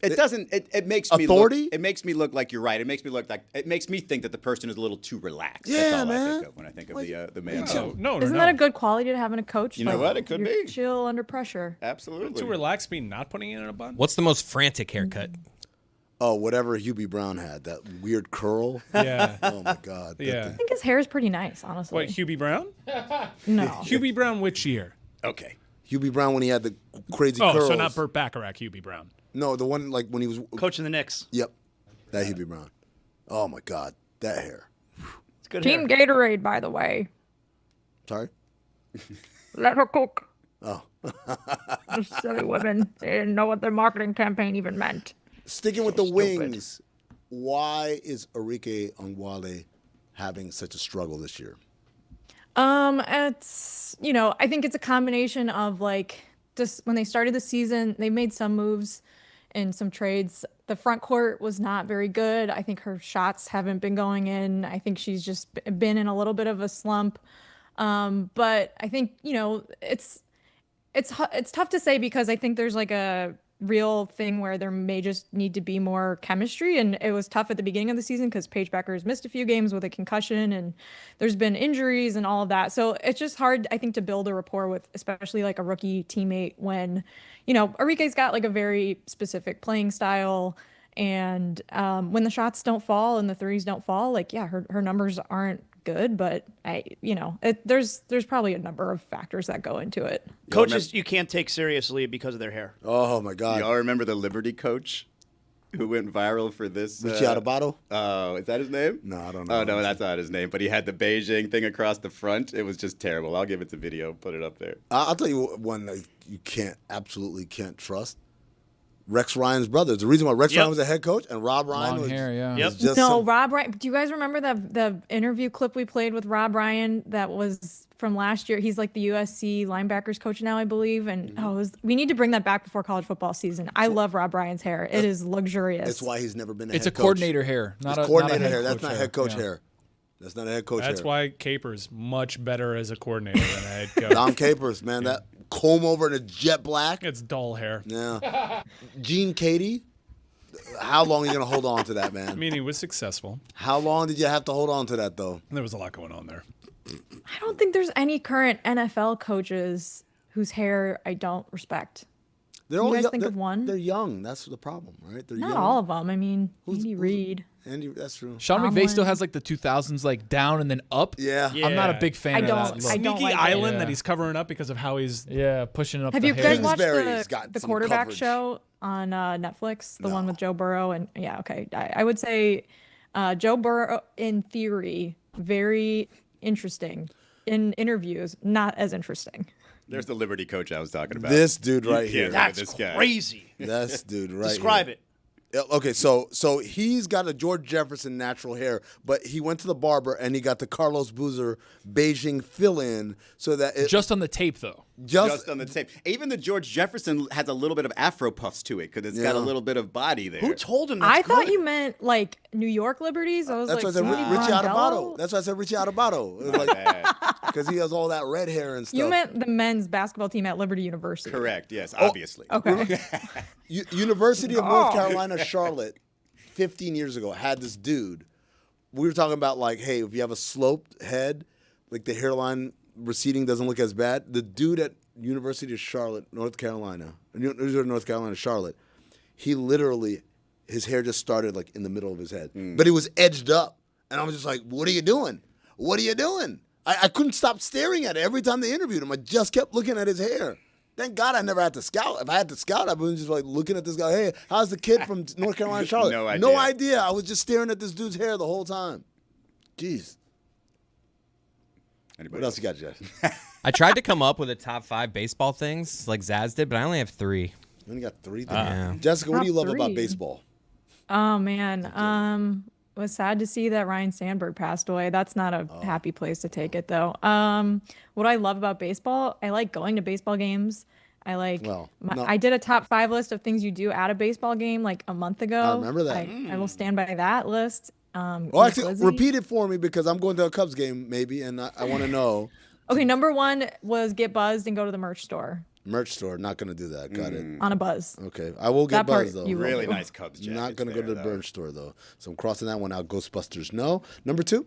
It doesn't. It makes authority. It makes me look like you're right. It makes me think that the person is a little too relaxed. Yeah, That's all man. I think of when I think of the man. No. Isn't that a good quality to have in a coach? You know what? It could you're be. Chill under pressure. Absolutely. Too relaxed mean not putting it in a bun? What's the most frantic haircut? Oh, whatever Hubie Brown had, that weird curl. Yeah. Oh my God. Yeah. I think his hair is pretty nice, honestly. What, Hubie Brown? No. Hubie Brown which year? Okay. Hubie Brown when he had the crazy Oh, curls. so not Burt Bacharach, Hubie Brown. No, the one like when he was Coaching the Knicks. Yep, that Hubie Brown. Oh my God, that hair. It's good Team hair. Gatorade, by the way. Sorry. Let her cook. Oh. Those silly women. They didn't know what their marketing campaign even meant. Sticking with the wings, why is Arike Onwale having such a struggle this year? It's I think it's a combination of like just when they started the season, they made some moves and some trades. The front court was not very good. I think her shots haven't been going in. I think she's just been in a little bit of a slump. But I think it's tough to say because I think there's like a real thing where there may just need to be more chemistry, and it was tough at the beginning of the season because Paige Beckers missed a few games with a concussion and there's been injuries and all of that, so it's just hard, I think, to build a rapport with especially like a rookie teammate when Arike's got like a very specific playing style, and when the shots don't fall and the threes don't fall, like her numbers aren't good, but there's probably a number of factors that go into it. Coaches you can't take seriously because of their hair. Oh my God! Y'all remember the Liberty coach? who went viral for this. Richie Adubato? Oh, is that his name? No, I don't know. Oh, no, that's not his name. But he had the Beijing thing across the front. It was just terrible. I'll give it the video. Put it up there. I'll tell you one that you absolutely can't trust. Rex Ryan's brother. The reason why Rex Ryan was a head coach and Rob Ryan was just Rob Ryan. Do you guys remember the interview clip we played with Rob Ryan that was from last year? He's like the USC linebackers coach now, I believe. And we need to bring that back before college football season. I love Rob Ryan's hair. It is luxurious. That's why he's never been a It's head a coach. coordinator hair, not a coordinator not a hair. head That's coach not head coach hair. That's not a head coach That's hair. why Capers much better as a coordinator than a head coach. Dom Capers, man, that comb over in a jet black. It's dull hair. Yeah. Gene Katie, how long are you going to hold on to that, man? I mean, he was successful. How long did you have to hold on to that, though? There was a lot going on there. I don't think there's any current NFL coaches whose hair I don't respect. You guys think of one? They're young. That's the problem, right? They're Not young. all of them. I mean, Andy Reid. Andy, that's true. Sean Tomlin. McVay still has like the 2000s like down and then up. Yeah. I'm not a big fan of that. I look. don't Sneaky like Island it. that he's covering up because of how he's pushing up Have the you hair. guys watched Kingsbury's got the some quarterback coverage. show on Netflix? The one with Joe Burrow and okay. I would say Joe Burrow in theory very interesting. In interviews, not as interesting. There's the Liberty coach I was talking about. This dude right You here. can't look at That's this guy. crazy. This dude right Describe here. it. Okay, so he's got a George Jefferson natural hair, but he went to the barber and he got the Carlos Boozer Beijing fill-in so that it Just on the tape though. Just on the tape. Even the George Jefferson has a little bit of Afro puffs to it because it's got a little bit of body there. Who told him that's I thought good? you meant like New York Liberties. I was That's like, why I said Tony Richie Rondello? Adubato. That's why I said Richie Adubato. It was like because he has all that red hair and stuff. You meant the men's basketball team at Liberty University. Correct, yes, obviously. Okay. University of North Carolina, Charlotte, 15 years ago, had this dude. We were talking about like, hey, if you have a sloped head, like the hairline receding doesn't look as bad. The dude at University of Charlotte, North Carolina, Charlotte, he literally, his hair just started like in the middle of his head, but it was edged up, and I was just like, what are you doing? What are you doing? I couldn't stop staring at it every time they interviewed him. I just kept looking at his hair. Thank God I never had to scout. If I had to scout, I was just like looking at this guy. Hey, how's the kid from North Carolina, Charlotte? No idea. I was just staring at this dude's hair the whole time. Jeez. What else you got, Jess? I tried to come up with a top 5 baseball things like Zaz did, but I only have 3. You only got 3 things. Yeah. Jessica, what do you Top love about 3. baseball? Oh man. It was sad to see that Ryan Sandberg passed away. That's not a happy place to take it though. What I love about baseball, I like going to baseball games. I like. I did a top 5 list of things you do at a baseball game like a month ago. I remember that. I will stand by that list. Actually, Lizzie. repeat it for me because I'm going to a Cubs game maybe, and I want to know. Okay, number 1 was get buzzed and go to the merch store. Merch store, not going to do that. Got it. On a buzz. Okay, I will get That part buzzed though. you will Really do. nice Cubs jackets. Not going to go to the there, merch store though. So I'm crossing that one out. Ghostbusters, no. Number 2.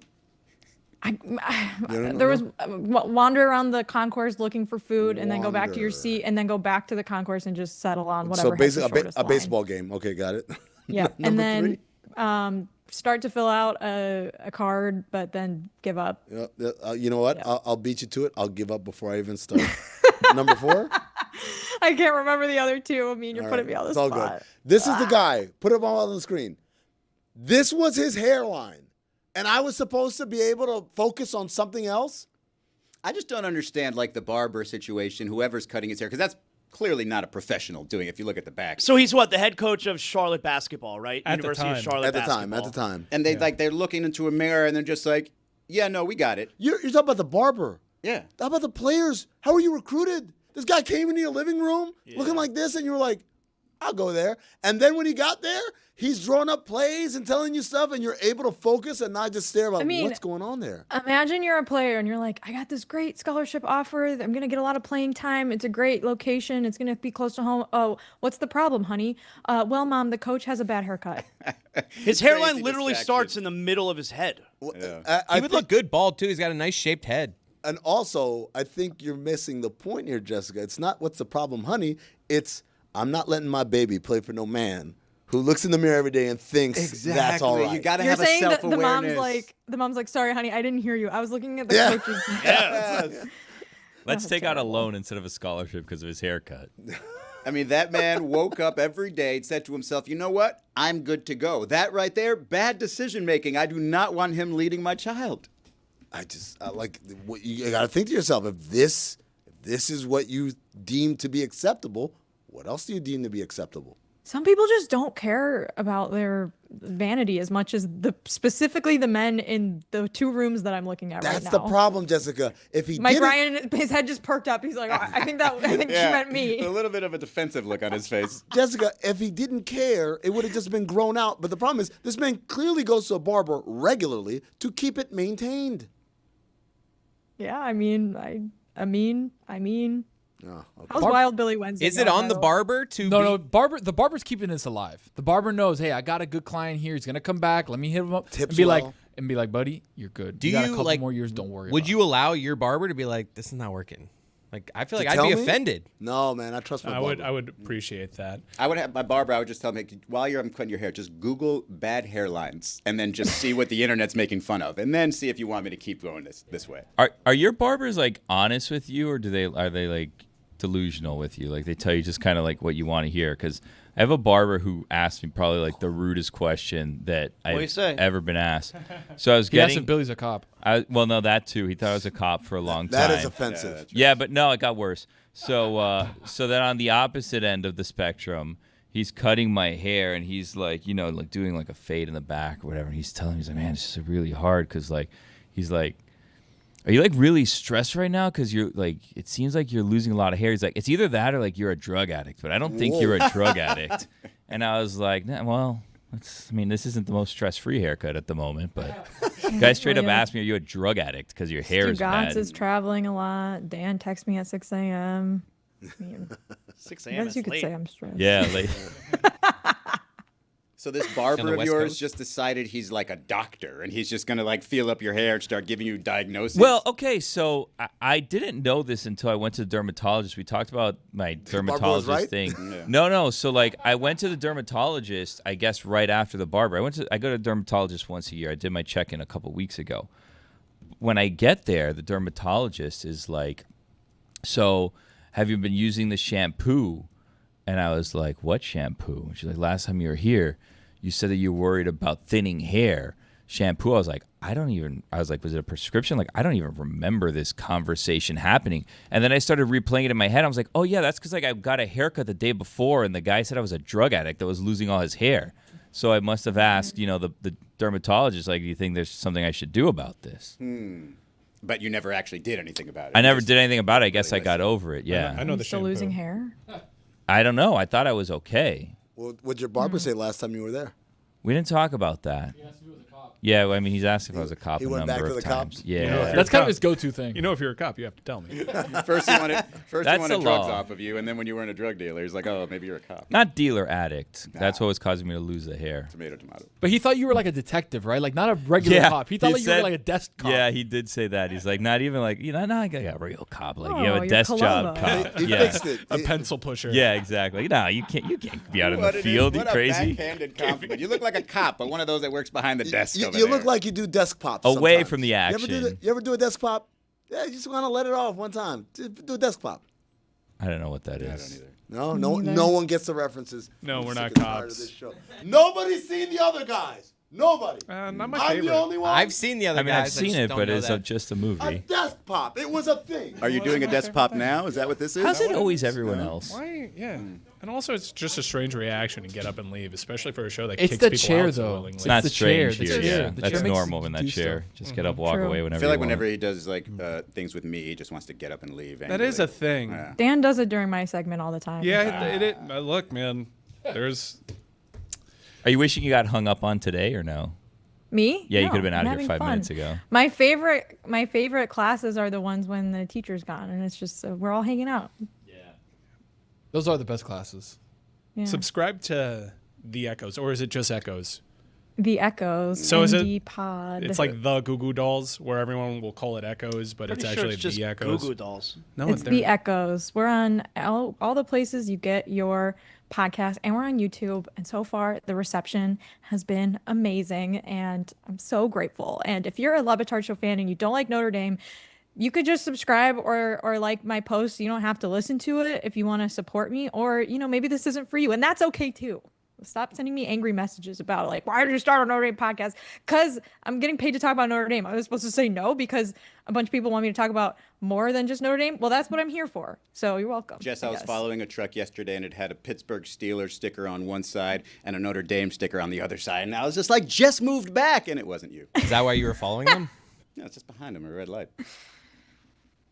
There was wander around the concourse looking for food and then go back to your Wander. seat and then go back to the concourse and just settle on whatever. So has the basically, shortest a line. baseball game. Okay, got it. Yeah, and Number then start to fill out a card, but then give up. You know what? Yeah. I'll beat you to it. I'll give up before I even start. Number 4. I can't remember the other 2. I mean, you're All putting right, me on the it's all spot. good. This is the guy. Put it on the screen. This was his hairline, and I was supposed to be able to focus on something else. I just don't understand like the barber situation, whoever's cutting his hair, because that's clearly not a professional doing it if you look at the back. So he's what, the head coach of Charlotte basketball, right? At the University of time. Charlotte At the basketball. time. And they're looking into a mirror and they're just like, yeah, no, we got it. You're talking about the barber. Yeah. How about the players? How were you recruited? This guy came into your living room looking like this, and you were like, I'll go there. And then when he got there, he's drawing up plays and telling you stuff, and you're able to focus and not just stare about what's going on there. Imagine you're a player and you're like, I got this great scholarship offer. I'm going to get a lot of playing time. It's a great location. It's going to be close to home. Oh, what's the problem, honey? Well, Mom, the coach has a bad haircut. His hairline Crazy literally distraction. starts in the middle of his head. He would look good bald too. He's got a nice shaped head. And also, I think you're missing the point here, Jessica. It's not what's the problem, honey. It's I'm not letting my baby play for no man who looks in the mirror every day and thinks that's all right. You got to You're have a saying that self-awareness. the mom's like, sorry, honey, I didn't hear you. I was looking at the coach's. Let's take out a loan instead of a scholarship because of his haircut. I mean, that man woke up every day and said to himself, you know what? I'm good to go. That right there, bad decision making. I do not want him leading my child. You got to think to yourself, if this is what you deem to be acceptable, what else do you deem to be acceptable? Some people just don't care about their vanity as much as specifically the men in the 2 rooms that I'm looking at right now. That's the problem, Jessica. If he Mike Ryan, his head just perked up. He's like, oh, I think she meant me. A little bit of a defensive look on his face. Jessica, if he didn't care, it would have just been grown out. But the problem is, this man clearly goes to a barber regularly to keep it maintained. Yeah, I mean. Oh, okay. How's Wild Billy Wednesday? Is it on the barber to? No, the barber's keeping this alive. The barber knows, hey, I got a good client here. He's gonna come back. Let me hit him up Tips and be like, buddy, you're good. Do you got a you, couple like, more years? Don't worry. Would about you allow your barber to be like, this is not working? Like, I feel like I'd tell be me? offended. No, man, I trust my barber. I would appreciate that. I would have my barber. I would just tell him, while you're cutting your hair, just Google bad hairlines and then just see what the internet's making fun of, and then see if you want me to keep going this way. Are your barbers like honest with you, or are they like delusional with you? Like they tell you just kind of like what you want to hear? Because I have a barber who asked me probably like the rudest question that I've ever been asked. So I was He asked if Billy's a cop. Well, no, that too. He thought I was a cop for a long time. That is offensive. Yeah, but no, it got worse. So then on the opposite end of the spectrum, he's cutting my hair and he's like, like doing like a fade in the back or whatever. And he's telling me, he's like, man, it's just really hard because like, he's like, are you like really stressed right now? Because you're like, it seems like you're losing a lot of hair. He's like, it's either that or like you're a drug addict, but I don't think you're a drug addict. And I was like, nah, well, this isn't the most stress-free haircut at the moment, but guys straight up asked me, are you a drug addict? Because your hair is bad. Stugotz is traveling a lot. Dan texts me at 6 a.m. 6 I a.m. guess you could say I'm stressed. Yeah, late. So this barber of yours just decided he's like a doctor, and he's just gonna like feel up your hair and start giving you diagnoses. Well, okay, so I didn't know this until I went to the dermatologist. We talked about my dermatologist right? thing. No. So like I went to the dermatologist, I guess right after the barber. I go to a dermatologist once a year. I did my check-in a couple weeks ago. When I get there, the dermatologist is like, so have you been using the shampoo? And I was like, what shampoo? She's like, last time you were here, you said that you were worried about thinning hair. Shampoo. I was like, was it a prescription? Like, I don't even remember this conversation happening. And then I started replaying it in my head. I was like, oh yeah, that's because like I got a haircut the day before and the guy said I was a drug addict that was losing all his hair. So I must have asked, the dermatologist, like, do you think there's something I should do about this? But you never actually did anything about it. I never did anything about it. I guess I got over it. Yeah. I know Are the you still shampoo. losing hair? I don't know. I thought I was okay. Well, what'd your barber say last time you were there? We didn't talk about that. Yeah, I mean, he's asked if I was a cop He a went number back to of the times. cops? Yeah. That's kind of his go-to thing. If you're a cop, you have to tell me. First he wanted That's the drugs law. off of you, and then when you weren't a drug dealer, he's like, oh, maybe you're a cop. Not dealer addict. That's what was causing me to lose the hair. Tomato. But he thought you were like a detective, right? Like not a regular cop. He thought like you were like a desk cop. Yeah, he did say that. He's like, not even like, no, I got a real cop. Like, you have Oh, a you're desk job Columbo. cop. He Yeah. fixed it. A pencil pusher. Yeah, exactly. No, you can't be out in the field. You What crazy? a backhanded compliment. You look like a cop, but one of those that works behind the desk over You there. look like you do desk pops. Away sometimes. from the action. You ever do a desk pop? Yeah, you just want to let it off one time. Just do a desk pop. I don't know what that I is. don't either. No one gets the references. No, I'm we're sick not and tired of cops. this show. Nobody's seen the other guys. Nobody. Not my I'm favorite. the only one. I've seen the other I mean, guys. I've seen just it, don't but know it's that. just a A movie. desk pop. It was a thing. Are you doing a desk pop now? Is that what this is? How's it always everyone else? Why? Yeah. And also, it's just a strange reaction to get up and leave, especially for a show that It's kicks the people chair, out so though. willingly. It's not the chair, strange the here. chair. Yeah. The That's chair makes normal you in that do chair. stuff. Just get up, walk True. away I whenever feel like you want. whenever he does like things with me, he just wants to get up and leave. That is a thing. Yeah. Dan does it during my segment all the time. Yeah, look, man. There's. Are you wishing you got hung up on today or no? Me? Yeah, you No, could have been out I'm of here having 5 fun. minutes ago. My favorite classes are the ones when the teacher's gone and it's just we're all hanging out. Those are the best classes. Yeah. Subscribe to The Echoes, or is it just Echoes? The Echoes. So is it- ND Pod. It's like the Goo Goo Dolls, where everyone will call it Echoes, but Pretty it's sure actually it's just The Echoes. Goo Goo Dolls. No, it's they're- The Echoes. We're on all the places you get your podcast, and we're on YouTube. And so far, the reception has been amazing, and I'm so grateful. And if you're a Le Batard Show fan and you don't like Notre Dame, you could just subscribe or like my posts. You don't have to listen to it if you want to support me, or maybe this isn't for you, and that's okay too. Stop sending me angry messages about like, why did you start a Notre Dame podcast? Because I'm getting paid to talk about Notre Dame. I was supposed to say no because a bunch of people want me to talk about more than just Notre Dame. Well, that's what I'm here for. So you're welcome. Jess, I was following a truck yesterday, and it had a Pittsburgh Steelers sticker on one side and a Notre Dame sticker on the other side. And I was just like, Jess moved back, and it wasn't you. Is that why you were following them? No, it's just behind him, a red light.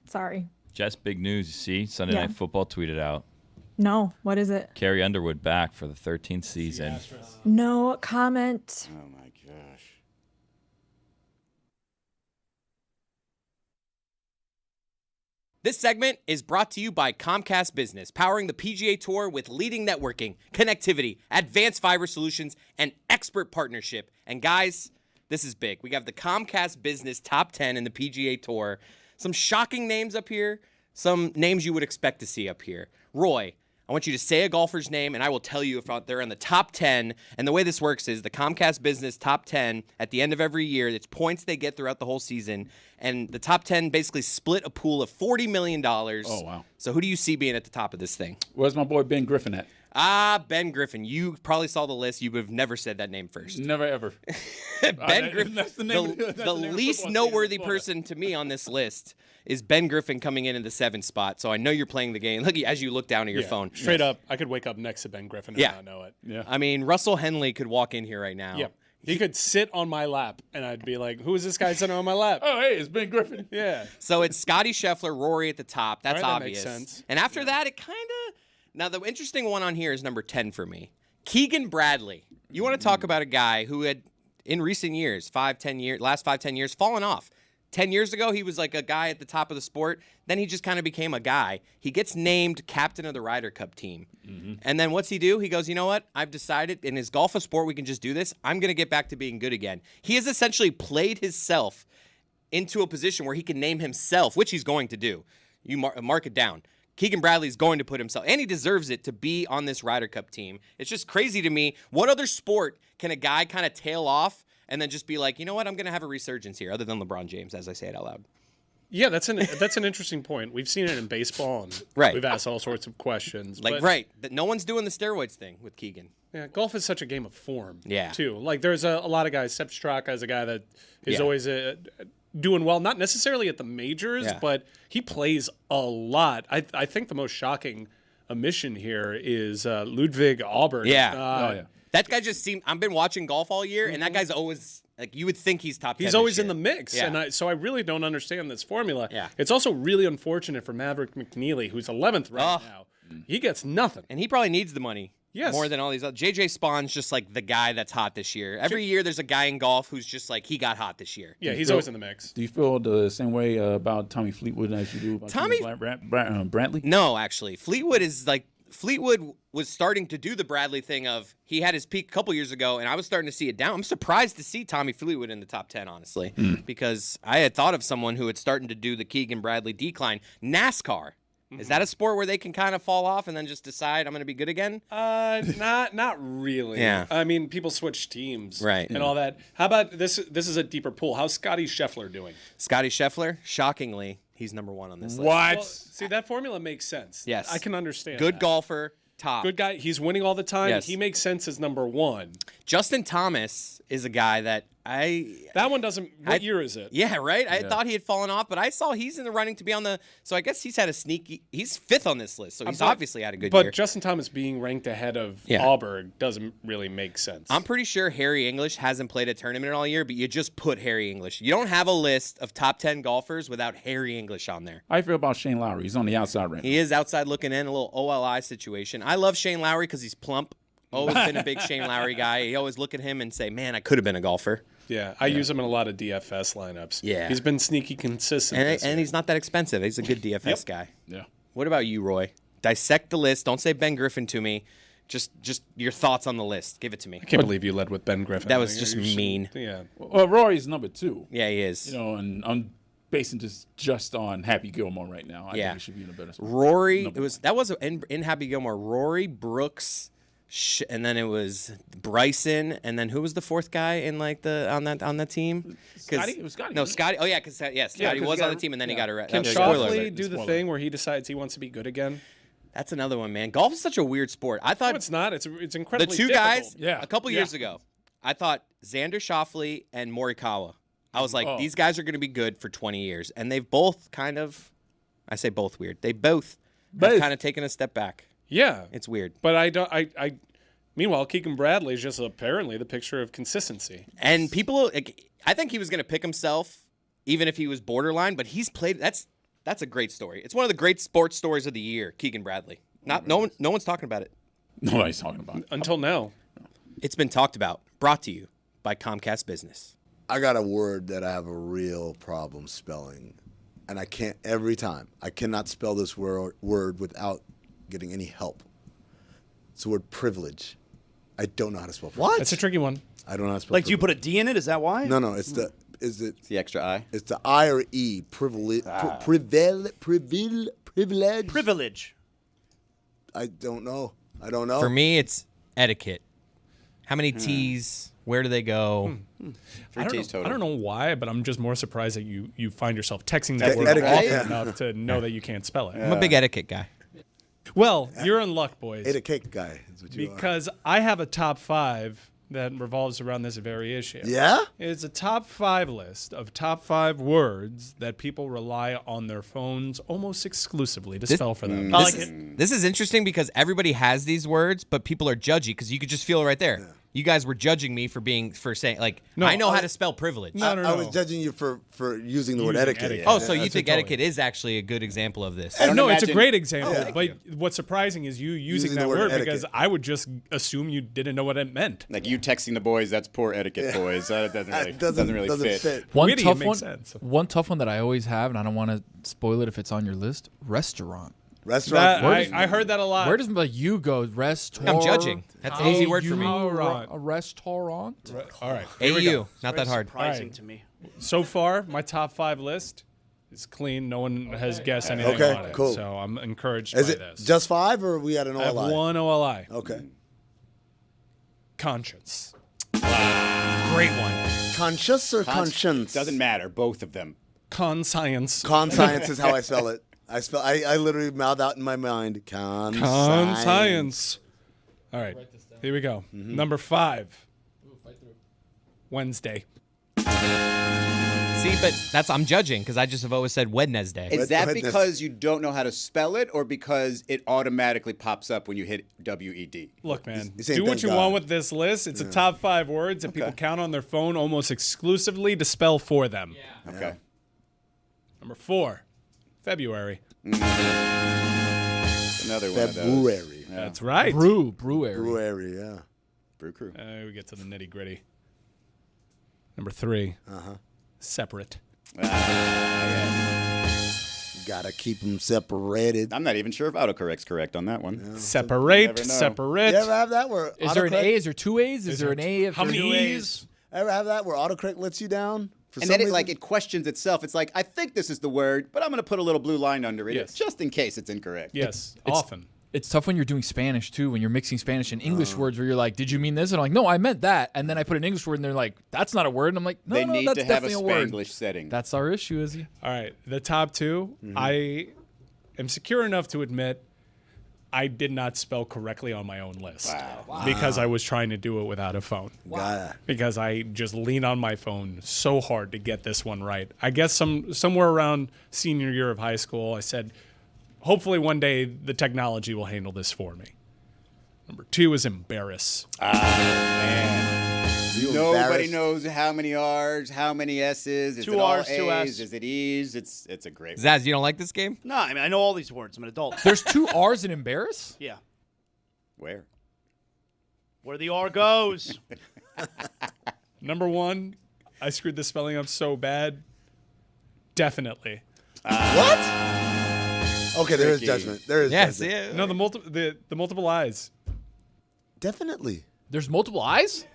Sorry. Jess, big news. You see, Sunday Night Football tweeted out. No, what is it? Carrie Underwood back for the 13th season. No comment. Oh my gosh. This segment is brought to you by Comcast Business, powering the PGA Tour with leading networking, connectivity, advanced fiber solutions, and expert partnership. And guys, this is big. We have the Comcast Business top 10 in the PGA Tour. Some shocking names up here, some names you would expect to see up here. Roy, I want you to say a golfer's name, and I will tell you if they're in the top 10. And the way this works is the Comcast Business top 10 at the end of every year. It's points they get throughout the whole season. And the top 10 basically split a pool of $40 million. Oh, wow. So who do you see being at the top of this thing? Where's my boy Ben Griffin at? Ben Griffin. You probably saw the list. You would have never said that name first. Never, ever. Ben Griffin. That's the name. The least noteworthy person to me on this list is Ben Griffin coming in the 7th spot. So I know you're playing the game. Look, as you look down at your phone. Straight up, I could wake up next to Ben Griffin and not know it. Yeah. I mean, Russell Henley could walk in here right now. Yeah. He could sit on my lap, and I'd be like, who is this guy sitting on my lap? Oh, hey, it's Ben Griffin. Yeah. So it's Scotty Scheffler, Rory at the top. That's All right, that makes obvious. sense. And after that, it kind of... Now, the interesting one on here is number 10 for me. Keegan Bradley. You want to talk about a guy who had, in recent years, last 5-10 years, fallen off. 10 years ago, he was like a guy at the top of the sport. Then he just kind of became a guy. He gets named captain of the Ryder Cup team. Mm-hmm. And then what's he do? He goes, you know what? I've decided in his golf a sport, we can just do this. I'm going to get back to being good again. He has essentially played himself into a position where he can name himself, which he's going to do. You mark it down. Keegan Bradley's going to put himself, and he deserves it to be on this Ryder Cup team. It's just crazy to me. What other sport can a guy kind of tail off and then just be like, you know what, I'm going to have a resurgence here, other than LeBron James, as I say it out loud? Yeah, that's an interesting point. We've seen it in baseball, and we've asked all sorts of questions. That no one's doing the steroids thing with Keegan. Yeah, golf is such a game of form. Yeah. Too. Like, there's a lot of guys. Sepp Straka is a guy that is always doing well, not necessarily at the majors, but he plays a lot. I think the most shocking omission here is Ludwig Aubert. Yeah. That guy just seemed. I've been watching golf all year, and that guy's always like you would think he's top 10. He's always in the mix, and so I really don't understand this formula. Yeah. It's also really unfortunate for Maverick McNeely, who's 11th right now. He gets nothing, and he probably needs the money. Yes. More than all these other. JJ Spawn's just like the guy that's hot this year. Every year there's a guy in golf who's just like he got hot this year. Yeah, he's always in the mix. Do you feel the same way about Tommy Fleetwood as you do about Brantley? No, actually. Fleetwood was starting to do the Bradley thing of he had his peak a couple years ago, and I was starting to see it down. I'm surprised to see Tommy Fleetwood in the top 10, honestly, because I had thought of someone who had started to do the Keegan Bradley decline. NASCAR. Is that a sport where they can kind of fall off and then just decide I'm going to be good again? Not really. Yeah. I mean, people switch teams, right, and all that. How about this? This is a deeper pool. How's Scotty Scheffler doing? Scotty Scheffler, shockingly, he's number 1 on this list. Well, see, that formula makes sense. Yes, I can understand. Good that. golfer, top. Good guy. He's winning all the time. Yes. He makes sense as number 1. Justin Thomas is a guy that That one doesn't. What year is it? Yeah, right. I thought he had fallen off, but I saw he's in the running to be on the. So I guess he's had a sneaky. He's 5th on this list, so he's obviously had a good year. But Justin Thomas being ranked ahead of Auberg doesn't really make sense. I'm pretty sure Harry English hasn't played a tournament all year, but you just put Harry English. You don't have a list of top 10 golfers without Harry English on there. How do you feel about Shane Lowry? He's on the outside right now. He is outside looking in, a little OLI situation. I love Shane Lowry because he's plump. Always been a big Shane Lowry guy. You always look at him and say, man, I could have been a golfer. Yeah, I use him in a lot of DFS lineups. Yeah. He's been sneaky consistent. And he's not that expensive. He's a good DFS guy. Yeah. What about you, Roy? Dissect the list. Don't say Ben Griffin to me. Just your thoughts on the list. Give it to me. I can't believe you led with Ben Griffin. That was just mean. Yeah. Well, Rory's number 2. Yeah, he is. You know, and I'm basing this just on Happy Gilmore right now. I think he should be in a better spot. Rory, that was in Happy Gilmore. Rory, Brooks, and then it was Bryson, and then who was the fourth guy in like on that team? Scotty? It was Scotty. No, Scotty. Oh yeah, because Scotty was on the team, and then he got arrested. Can Shoffley do the thing where he decides he wants to be good again? That's another one, man. Golf is such a weird sport. I thought it's not. It's incredibly the two difficult. guys. A couple years ago, I thought Xander Schauffele and Morikawa. I was like, these guys are going to be good for 20 years, and they've both kind of. I say both weird. They both have kind of taken a step back. Yeah, it's weird. But I don't. Meanwhile, Keegan Bradley is just apparently the picture of consistency. And people, I think he was going to pick himself, even if he was borderline. But he's played. That's a great story. It's one of the great sports stories of the year. Keegan Bradley. No one's talking about it. Nobody's talking about it until now. It's been talked about. Brought to you by Comcast Business. I got a word that I have a real problem spelling, and I can't every time. I cannot spell this word without getting any help. It's the word privilege. I don't know how to spell privilege. What? That's a tricky one. I don't know how to spell Like, privilege. do you put a D in it? Is that why? No, it's the the extra I? It's the I or E. Privilege. Privilege. Privilege. I don't know. For me, it's etiquette. How many T's? Where do they go? I don't know why, but I'm just more surprised that you find yourself texting that Etiquette, word often yeah. enough to know that you can't spell it. I'm a big etiquette guy. Well, you're in luck, boys. Etiquette guy is what you are. Because I have a top 5 that revolves around this very issue. Yeah? It's a top 5 list of top 5 words that people rely on their phones almost exclusively to spell for them. This is interesting because everybody has these words, but people are judgy because you could just feel it right there. Yeah. You guys were judging me for saying like I know how to spell privilege. No. I was judging you for using the word etiquette. Oh, so you think etiquette is actually a good example of this? No, it's a great example. But what's surprising is you using that word because I would just assume you didn't know what it meant. Like you texting the boys, that's poor etiquette, boys. That doesn't really fit. One tough one that I always have, and I don't want to spoil it if it's on your list. Restaurant. I heard that a lot. Where does you go? Restaurant. I'm judging. That's an easy word for me. A restaurant. All right. AU. Not that hard. Surprising to me. So far, my top 5 list is clean. No one has guessed anything on it. Cool. So I'm encouraged is by it this. Just 5 or we had an OLI? I have one OLI. Okay. Conscience. Great one. Conscious or conscience? Doesn't matter. Both of them. Conscience. Conscience is how I spell it. I literally mouth out in my mind. Conscience. All right. Here we go. Number 5. Wednesday. See, but I'm judging because I just have always said Wednesday. Is that because you don't know how to spell it or because it automatically pops up when you hit WED? Look, man, do what you want with this list. It's a top 5 words that people count on their phone almost exclusively to spell for them. Yeah. Okay. Number 4, February. Another one of those. February. Yeah. That's right. Brewery. Brewery, yeah. Brew crew. We get to the nitty gritty. Number 3. Separate. Gotta keep them separated. I'm not even sure if autocorrect's correct on that one. Yeah. Separate. You ever have that where Is there an A? Is there 2 A's? Is there an A? How many E's? Ever have that where autocorrect lets you down? And then it questions itself. It's like, I think this is the word, but I'm going to put a little blue line under it just in case it's incorrect. Yes, often. It's tough when you're doing Spanish, too, when you're mixing Spanish and English words where you're like, did you mean this? And I'm like, no, I meant that. And then I put an English word and they're like, that's not a word. And I'm like, no, they need that's to have a definitely a word. Spanglish setting. That's our issue, Izzy. All right, the top 2, I am secure enough to admit I did not spell correctly on my own list because I was trying to do it without a phone. Wow. Because I just lean on my phone so hard to get this one right. I guess somewhere around senior year of high school, I said, hopefully one day the technology will handle this for me. Number 2 is embarrass. Man. Nobody knows how many R's, how many S's. Is 2 it all R's, 2 A's? S's. Is it E's? It's a great one. Zaz, you don't like this game? No, I mean, I know all these words. I'm an adult. There's 2 R's in embarrass? Yeah. Where? Where the R goes. Number 1, I screwed the spelling up so bad. Definitely. What? Okay, there is judgment. There is judgment. Yeah. No, the multiple I's. Definitely. There's multiple I's?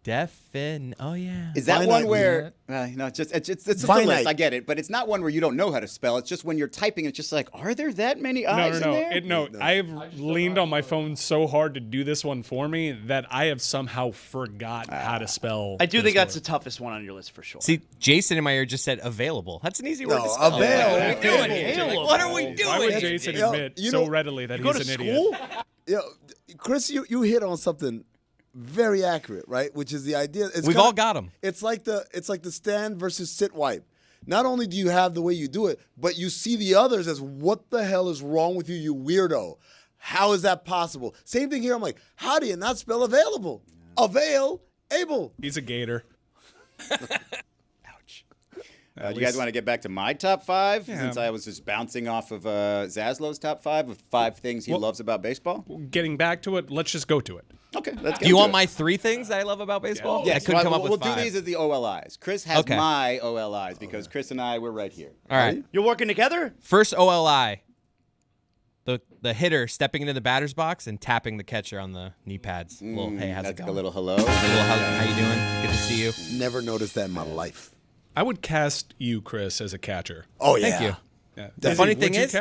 Oh yeah. Is that Finite, one where it's a Finite. list? I get it, but it's not one where you don't know how to spell. It's just when you're typing, it's just like, are there that many eyes in there? No, I've leaned on my phone so hard to do this one for me that I have somehow forgot how to spell. I do this think that's word. the toughest one on your list for sure. See, Jason in my ear just said available. That's an easy word to No, spell. avail. What are we doing? Why would here? Jason Yo, admit you so know, readily that Go he's to an school? idiot? Yo, Chris, you hit on something very accurate, right? Which is the idea. We've all got them. It's like the stand versus sit wipe. Not only do you have the way you do it, but you see the others as what the hell is wrong with you, you weirdo? How is that possible? Same thing here. I'm like, how do you not spell available? Avail, able. He's a gator. Do you guys want to get back to my top 5? Yeah. Since I was just bouncing off of Zaslow's top 5 of 5 things he loves about baseball. Getting back to it, let's just go to it. Okay, let's get Do you to want it. my 3 things that I love about baseball? Yes, I couldn't come up with we'll 5. do these as the OLIs. Chris has Okay. my OLIs because Chris and I, we're right here. All right. You're working together? First OLI. The hitter stepping into the batter's box and tapping the catcher on the knee pads. Little, hey, how's it That's going? a little hello. How you doing? Good to see you. Never noticed that in my life. I would cast you, Chris, as a catcher. Oh, yeah. Thank you. Yeah. The funny Would thing you is,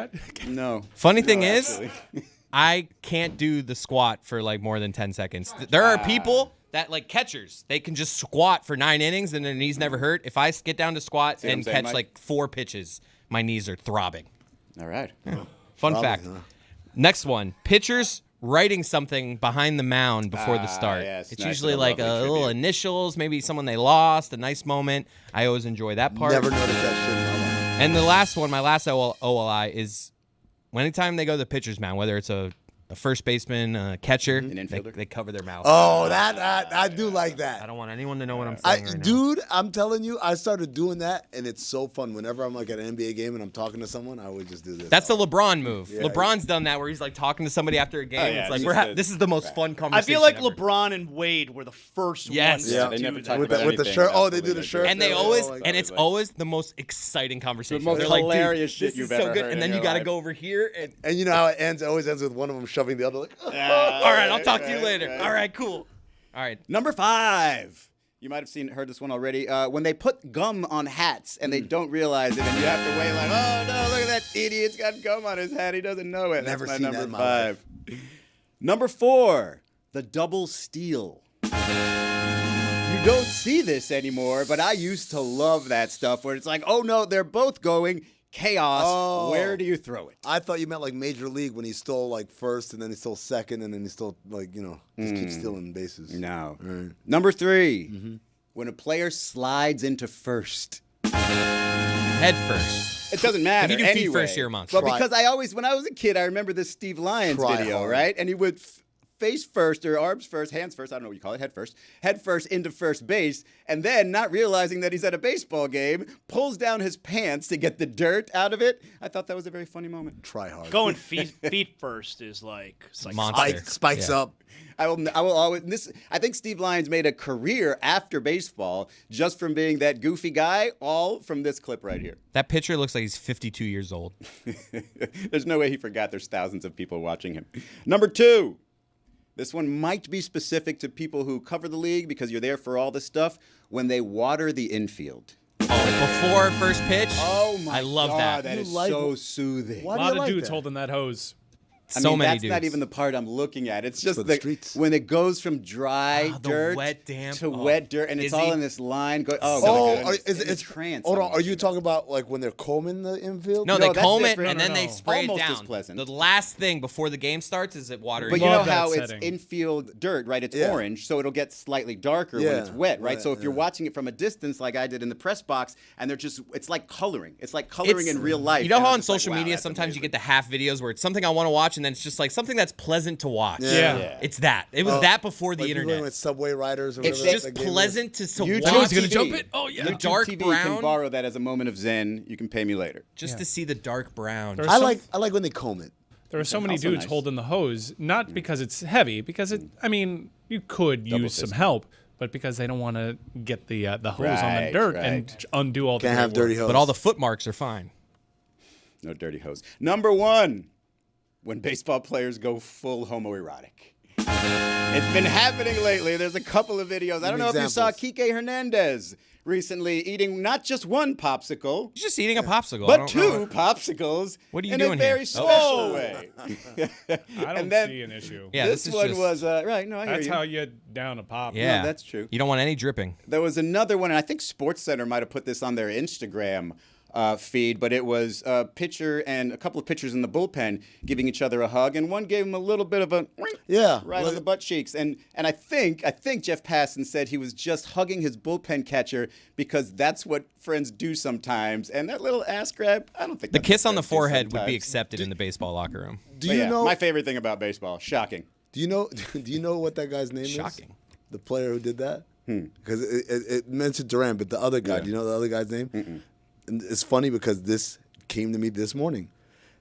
No. funny thing is, actually. I can't do the squat for like more than 10 seconds. There are people that like catchers, they can just squat for 9 innings and their knees never hurt. If I get down to squat See what I'm and saying, catch Mike? like 4 pitches, my knees are throbbing. All right. Fun Probably, fact. huh? Next one. Pitchers writing something behind the mound before the start. yes, It's nice usually little like lovely little tribute. initials, maybe someone they lost, a nice moment. I always enjoy that part. Never noticed that shit in my life. And the last one, my last OLI is anytime they go to the pitcher's mound, whether it's a first baseman, a catcher, An infielder. they cover their mouth. Oh, that I do like that. I don't want anyone to know what I'm saying right now. Dude, I'm telling you, I started doing that, and it's so fun. Whenever I'm like at an NBA game and I'm talking to someone, I would just do this. That's the LeBron move. Yeah. LeBron's done that where he's like talking to somebody after a game. Oh, yeah, It's like just this is the most fun I conversation. feel like ever. LeBron and Wade were the first Yes. ones Yeah, to they do never that. talk with about the anything shirt. Oh, else they do other the than shirt. And they Yeah, always, like and that. it's always the most exciting conversation. most They're like, dude, hilarious shit this you've is so ever good. heard And in then your you got to life. go over here. And And you know how it ends? It always ends with one of them shoving the other. Like, all right, I'll talk to you later. All right, cool. All right. Number 5. You might have heard this one already. When they put gum on hats and they don't realize it, and you have to wait like, oh no, look at that idiot's got gum on his hat. He doesn't know it. Never That's seen my that in number my 5. Number 4, the double steal. You don't see this anymore, but I used to love that stuff where it's like, oh no, they're both going. Chaos. Oh. Where do you throw it? I thought you meant like Major League when he stole like first and then he stole second and then he stole like, just keep stealing bases. No. Right. Number 3, when a player slides into first. Head first. It doesn't matter. If you do feet anyway. first, you're a monster. Well, because when I was a kid, I remember this Steve Lyons Try video, hard. right? And he would face first or arms first, hands first, I don't know what you call it, head first into first base, and then not realizing that he's at a baseball game, pulls down his pants to get the dirt out of it. I thought that was a very funny moment. Try hard. Going feet first is like Monster. Spikes Yeah. up. I will always I think Steve Lyons made a career after baseball just from being that goofy guy, all from this clip right here. That pitcher looks like he's 52 years old. There's no way he forgot there's thousands of people watching him. Number 2. This one might be specific to people who cover the league because you're there for all this stuff. When they water the infield. Oh, before first pitch? Oh my I love God, that. that You is like so it? soothing. Why A do lot you of like dudes that? holding that hose. So many that's dudes. not even the part I'm looking at. It's just for the streets. when it goes from dry Ah, the dirt wet, damp- to oh. wet dirt, and it's Is he- all in this line. Oh, my goodness. it's trance. Hold I'm on, are you watching talking about like when they're combing the infield? No, No, they that's comb it different. and No, then no, they no. spray Almost it as down. pleasant. The last thing before the game starts is it watering. But you Love know that how it's setting. infield dirt, right? It's Yeah. orange, so it'll get slightly darker when Yeah, it's wet, right? right, So if you're yeah. watching it from a distance, like I did in the press box, and it's like coloring. It's like coloring in real life. You know And how I'm on just like, social wow, media that's sometimes you amazing. get the half videos where it's something I want to watch and then it's just like something that's pleasant to watch. Yeah. It's that. It was that before the Like internet. with Subway Riders or It's whatever just that game was. pleasant to YouTube watch. he's gonna TV. jump it? Oh, yeah. The YouTube dark TV brown. can borrow that as a moment of zen. You can pay me later. Just to see the dark brown. There's I some- like when they comb it. There are so many also dudes nice. holding the hose, not because it's heavy, because you could use some fist. help, but because they don't want to get the hose on the Right, dirt right. and undo all the Can't great have dirty work. hose. But all the foot marks are fine. No dirty hose. Number 1, when baseball players go full homoerotic. It's been happening lately. There's a couple of videos. I don't know if you saw Kike Hernandez recently eating not just one popsicle. He's just eating a popsicle. But two popsicles. What are you in doing a very here? special way. I don't see an issue. Yeah, this one just, was right. No, I hear That's you. how you down a pop. Yeah, No, that's true. You don't want any dripping. There was another one, and I think SportsCenter might have put this on their Instagram feed, but it was a pitcher and a couple of pitchers in the bullpen giving each other a hug, and one gave him a little bit of a right on the butt cheeks, and I think Jeff Passan said he was just hugging his bullpen catcher because that's what friends do sometimes, and that little ass grab, I don't think The that's kiss what on the friends do forehead would sometimes. be accepted in the baseball locker room. Do you know my favorite thing about baseball? Shocking. Do you know what that guy's name is? Shocking. The player who did that? Because it mentioned Durant, but the other guy. Do you know the other guy's name? And it's funny because this came to me this morning.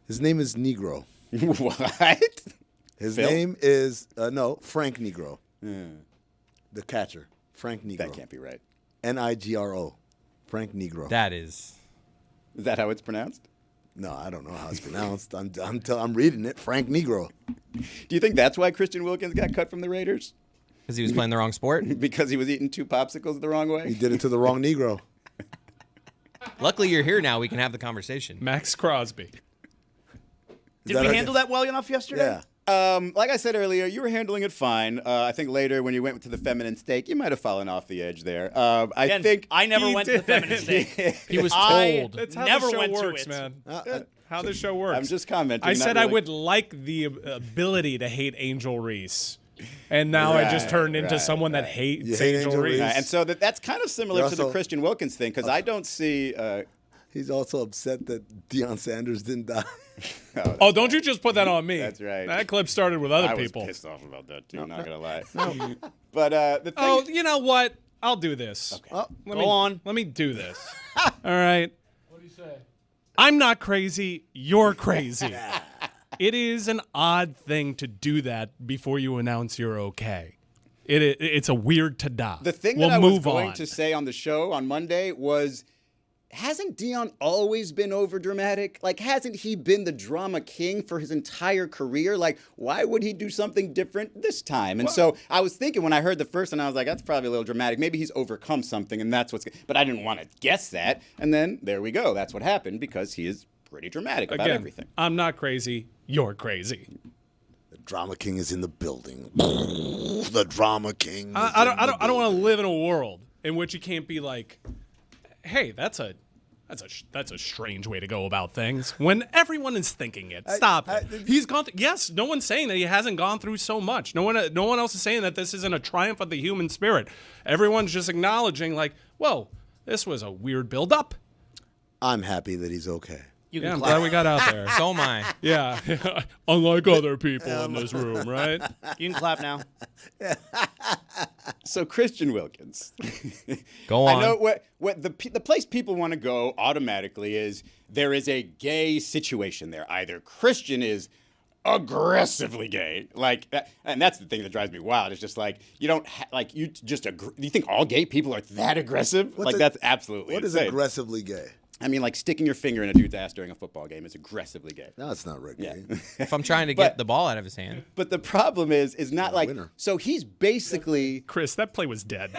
His name is Negro. What? His Phil? name is Frank Negro. The catcher, Frank Negro. That can't be right. Nigro, Frank Negro. That is. Is that how it's pronounced? No, I don't know how it's pronounced. I'm reading it. Frank Negro. Do you think that's why Christian Wilkins got cut from the Raiders? Because he was playing the wrong sport? Because he was eating two popsicles the wrong way? He did it to the wrong Negro. Luckily, you're here now. We can have the conversation. Max Crosby. Did we handle that well enough yesterday? Yeah. Like I said earlier, you were handling it fine. I think later when you went to the feminine steak, you might have fallen off the edge there. I never went to the feminine steak. He was told. That's how never the show went to works, it. man. How the show works. I'm just commenting. I not said I really- would like the ability to hate Angel Reese. And now I just turned into someone that hates You hate Angel Angel Reese. Reese. And so that's kind of similar You're to the also- Christian Wilkins thing, because I don't see. He's also upset that Deion Sanders didn't die. Oh, don't you just put that on me. That's right. That clip started with other I people. was pissed off about that too. Not gonna lie. But the thing. Oh, you know what? I'll do this. Okay. Go on. Let me do this. All right. What do you say? I'm not crazy. You're crazy. It is an odd thing to do that before you announce you're okay. It's a weird ta-da. The thing we'll that I was move going on. to say on the show on Monday was, hasn't Deion always been overdramatic? Like, hasn't he been the drama king for his entire career? Like, why would he do something different this time? And so I was thinking when I heard the first one, I was like, that's probably a little dramatic. Maybe he's overcome something, and that's what's. But I didn't want to guess that. And then there we go. That's what happened because he is pretty dramatic about Again, everything. I'm not crazy. You're crazy. The drama king is in the building. The drama king. I don't want to live in a world in which you can't be like, hey, that's a strange way to go about things when everyone is thinking it. Stop it. He's gone. Yes, no one's saying that he hasn't gone through so much. No one else is saying that this isn't a triumph of the human spirit. Everyone's just acknowledging, like, whoa, this was a weird build-up. I'm happy that he's okay. I'm glad we got out there. So am I. Yeah, unlike other people in this room, right? You can clap now. So Christian Wilkins. Go on. I know what the place people want to go automatically is there is a gay situation there. Either Christian is aggressively gay, like that, and that's the thing that drives me wild. It's just like you don't you think all gay people are that aggressive? That's absolutely What is insane. aggressively gay? I mean, like sticking your finger in a dude's ass during a football game is aggressively gay. No, it's not right. Yeah. If I'm trying to get the ball out of his hand. But the problem is not like winner. so he's basically Chris, that play was dead.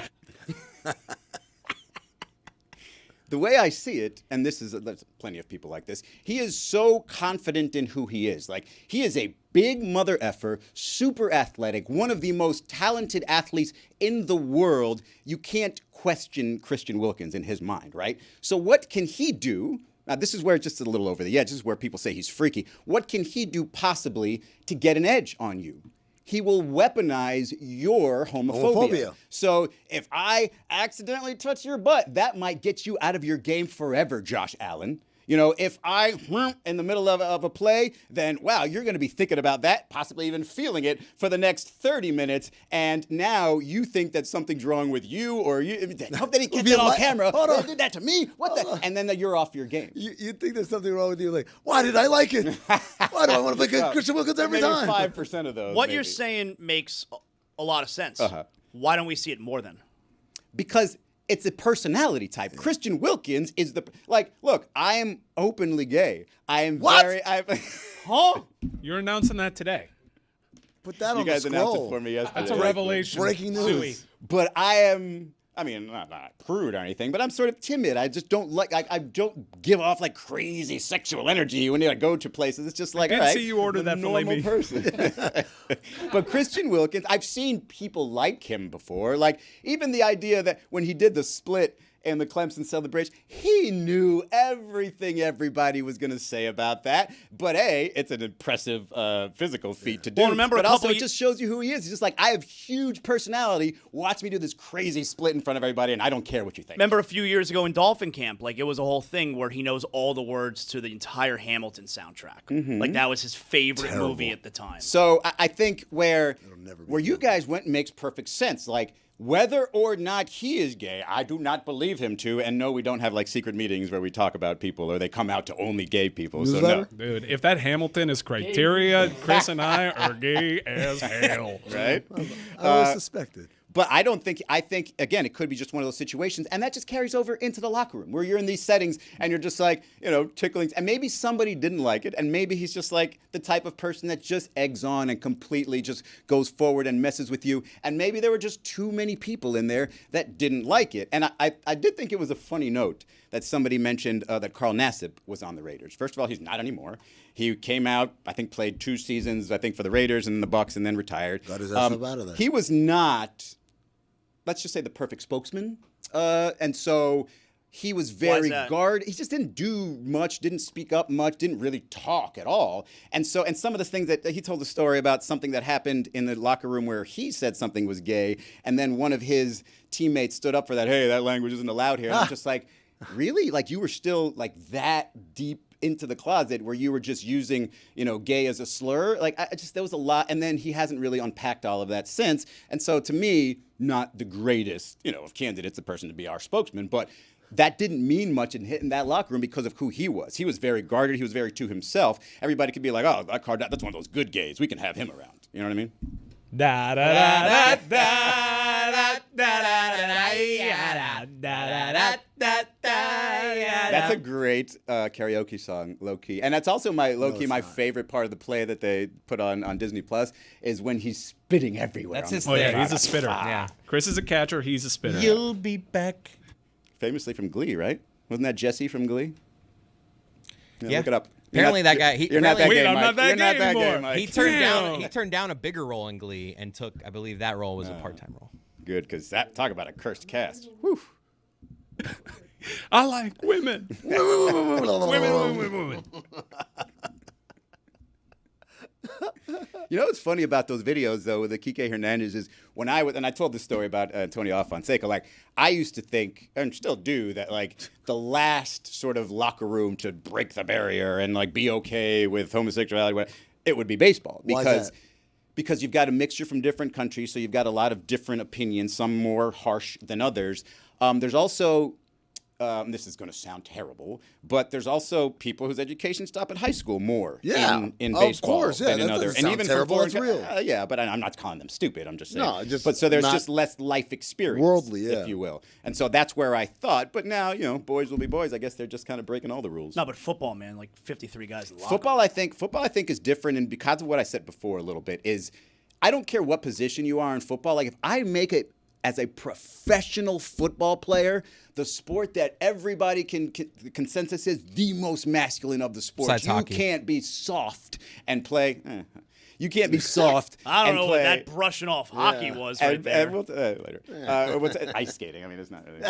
the way I see it, and there's plenty of people like this, he is so confident in who he is. Like, he is a big mother effer, super athletic, one of the most talented athletes in the world. You can't question Christian Wilkins in his mind, right? So what can he do? Now, this is where it's just a little over the edge. This is where people say he's freaky. What can he do possibly to get an edge on you? He will weaponize your homophobia. So if I accidentally touch your butt, that might get you out of your game forever, Josh Allen. You know, if I in the middle of a play, then, wow, you're going to be thinking about that, possibly even feeling it for the next 30 minutes. And now you think that something's wrong with you, or you hope that he gets it on camera. Hold They did that to me. What the? And then you're off your game. You think there's something wrong with you? Like, why did I like it? Why do I want to play Christian Wilkins every Maybe time? 5% of those. What maybe. you're saying makes a lot of sense. Uh-huh. Why don't we see it more then? Because it's a personality type. Christian Wilkins is look, I am openly gay. I am What? very. Huh? You're announcing that today. Put that You on guys the announced scroll. it for me yesterday. That's a revelation. Breaking news. But I'm not prude or anything, but I'm sort of timid. I just don't I don't give off like crazy sexual energy when I go to places. It's just like, did all right, see you order I'm a that filet normal mignon. person. But Christian Wilkins, I've seen people like him before. Like even the idea that when he did the split and the Clemson celebration, he knew everything everybody was going to say about that. But it's an impressive physical feat to do. Well, remember but a also couple it just shows you who he is. He's just like, I have huge personality. Watch me do this crazy split in front of everybody, and I don't care what you think. Remember a few years ago in Dolphin Camp, like it was a whole thing where he knows all the words to the entire Hamilton soundtrack. Like that was his favorite movie at the time. So I think where you guys went makes perfect sense. Like, whether or not he is gay, I do not believe him to. And no, we don't have like secret meetings where we talk about people or they come out to only gay people. So no. Dude, if that Hamilton is criteria, Chris and I are gay as hell. Right? I always suspected. But I think, again, it could be just one of those situations. And that just carries over into the locker room where you're in these settings and you're just like, tickling. And maybe somebody didn't like it. And maybe he's just like the type of person that just eggs on and completely just goes forward and messes with you. And maybe there were just too many people in there that didn't like it. And I did think it was a funny note that somebody mentioned that Carl Nassib was on the Raiders. First of all, he's not anymore. He came out, I think, played 2 seasons, I think, for the Raiders and the Bucs, and then retired. Got his ass up out of there. He was not, let's just say, the perfect spokesman. And so he was very guarded. He just didn't do much, didn't speak up much, didn't really talk at all. And some of the things that he told a story about something that happened in the locker room where he said something was gay, and then one of his teammates stood up for that. Hey, that language isn't allowed here. And I'm just like, really? Like you were still like that deep into the closet where you were just using, gay as a slur? Like there was a lot. And then he hasn't really unpacked all of that since. And so to me, not the greatest, of candidates, the person to be our spokesman, but that didn't mean much in hitting that locker room because of who he was. He was very guarded. He was very to himself. Everybody could be like, oh, that's one of those good gays. We can have him around. You know what I mean? Da da da da da da da da da da. That's a great karaoke song, low key, and that's also my favorite part of the play that they put on Disney Plus is when he's spitting everywhere. That's his thing. Oh yeah, he's a spitter. Yeah, Chris is a catcher. He's a spitter. You'll be back. Famously from Glee, right? Wasn't that Jesse from Glee? Yeah. Look it up. Apparently that guy. You're not that gay, I'm Mike. not that You're not gay that gay, anymore. Mike. He turned down a bigger role in Glee and took, I believe, that role was a part-time role. Good, because talk about a cursed cast. Whew. I like women. Women. You know what's funny about those videos though with the Kike Hernandez is when I told this story about Antonio Fonseca, like I used to think and still do that like the last sort of locker room to break the barrier and like be okay with homosexuality, it would be baseball because you've got a mixture from different countries, so you've got a lot of different opinions, some more harsh than others. There's also this is going to sound terrible, but there's also people whose education stop at high school more in baseball of course, than in that other. doesn't And sound even terrible, for it's real. Yeah, but I'm not calling them stupid. I'm just saying. No, but so there's not just less life experience, worldly, if you will. And so that's where I thought. But now, boys will be boys. I guess they're just kind of breaking all the rules. No, but football, man, like 53 guys in the locker Football, I think is different, and because of what I said before a little bit is, I don't care what position you are in football. Like if I make it as a professional football player, the sport that everybody the consensus is the most masculine of the sports. Besides hockey. You can't be soft and play. You can't be soft. I don't and know play, what that brushing off hockey was right there. And we'll later. What's ice skating? I mean, it's not really.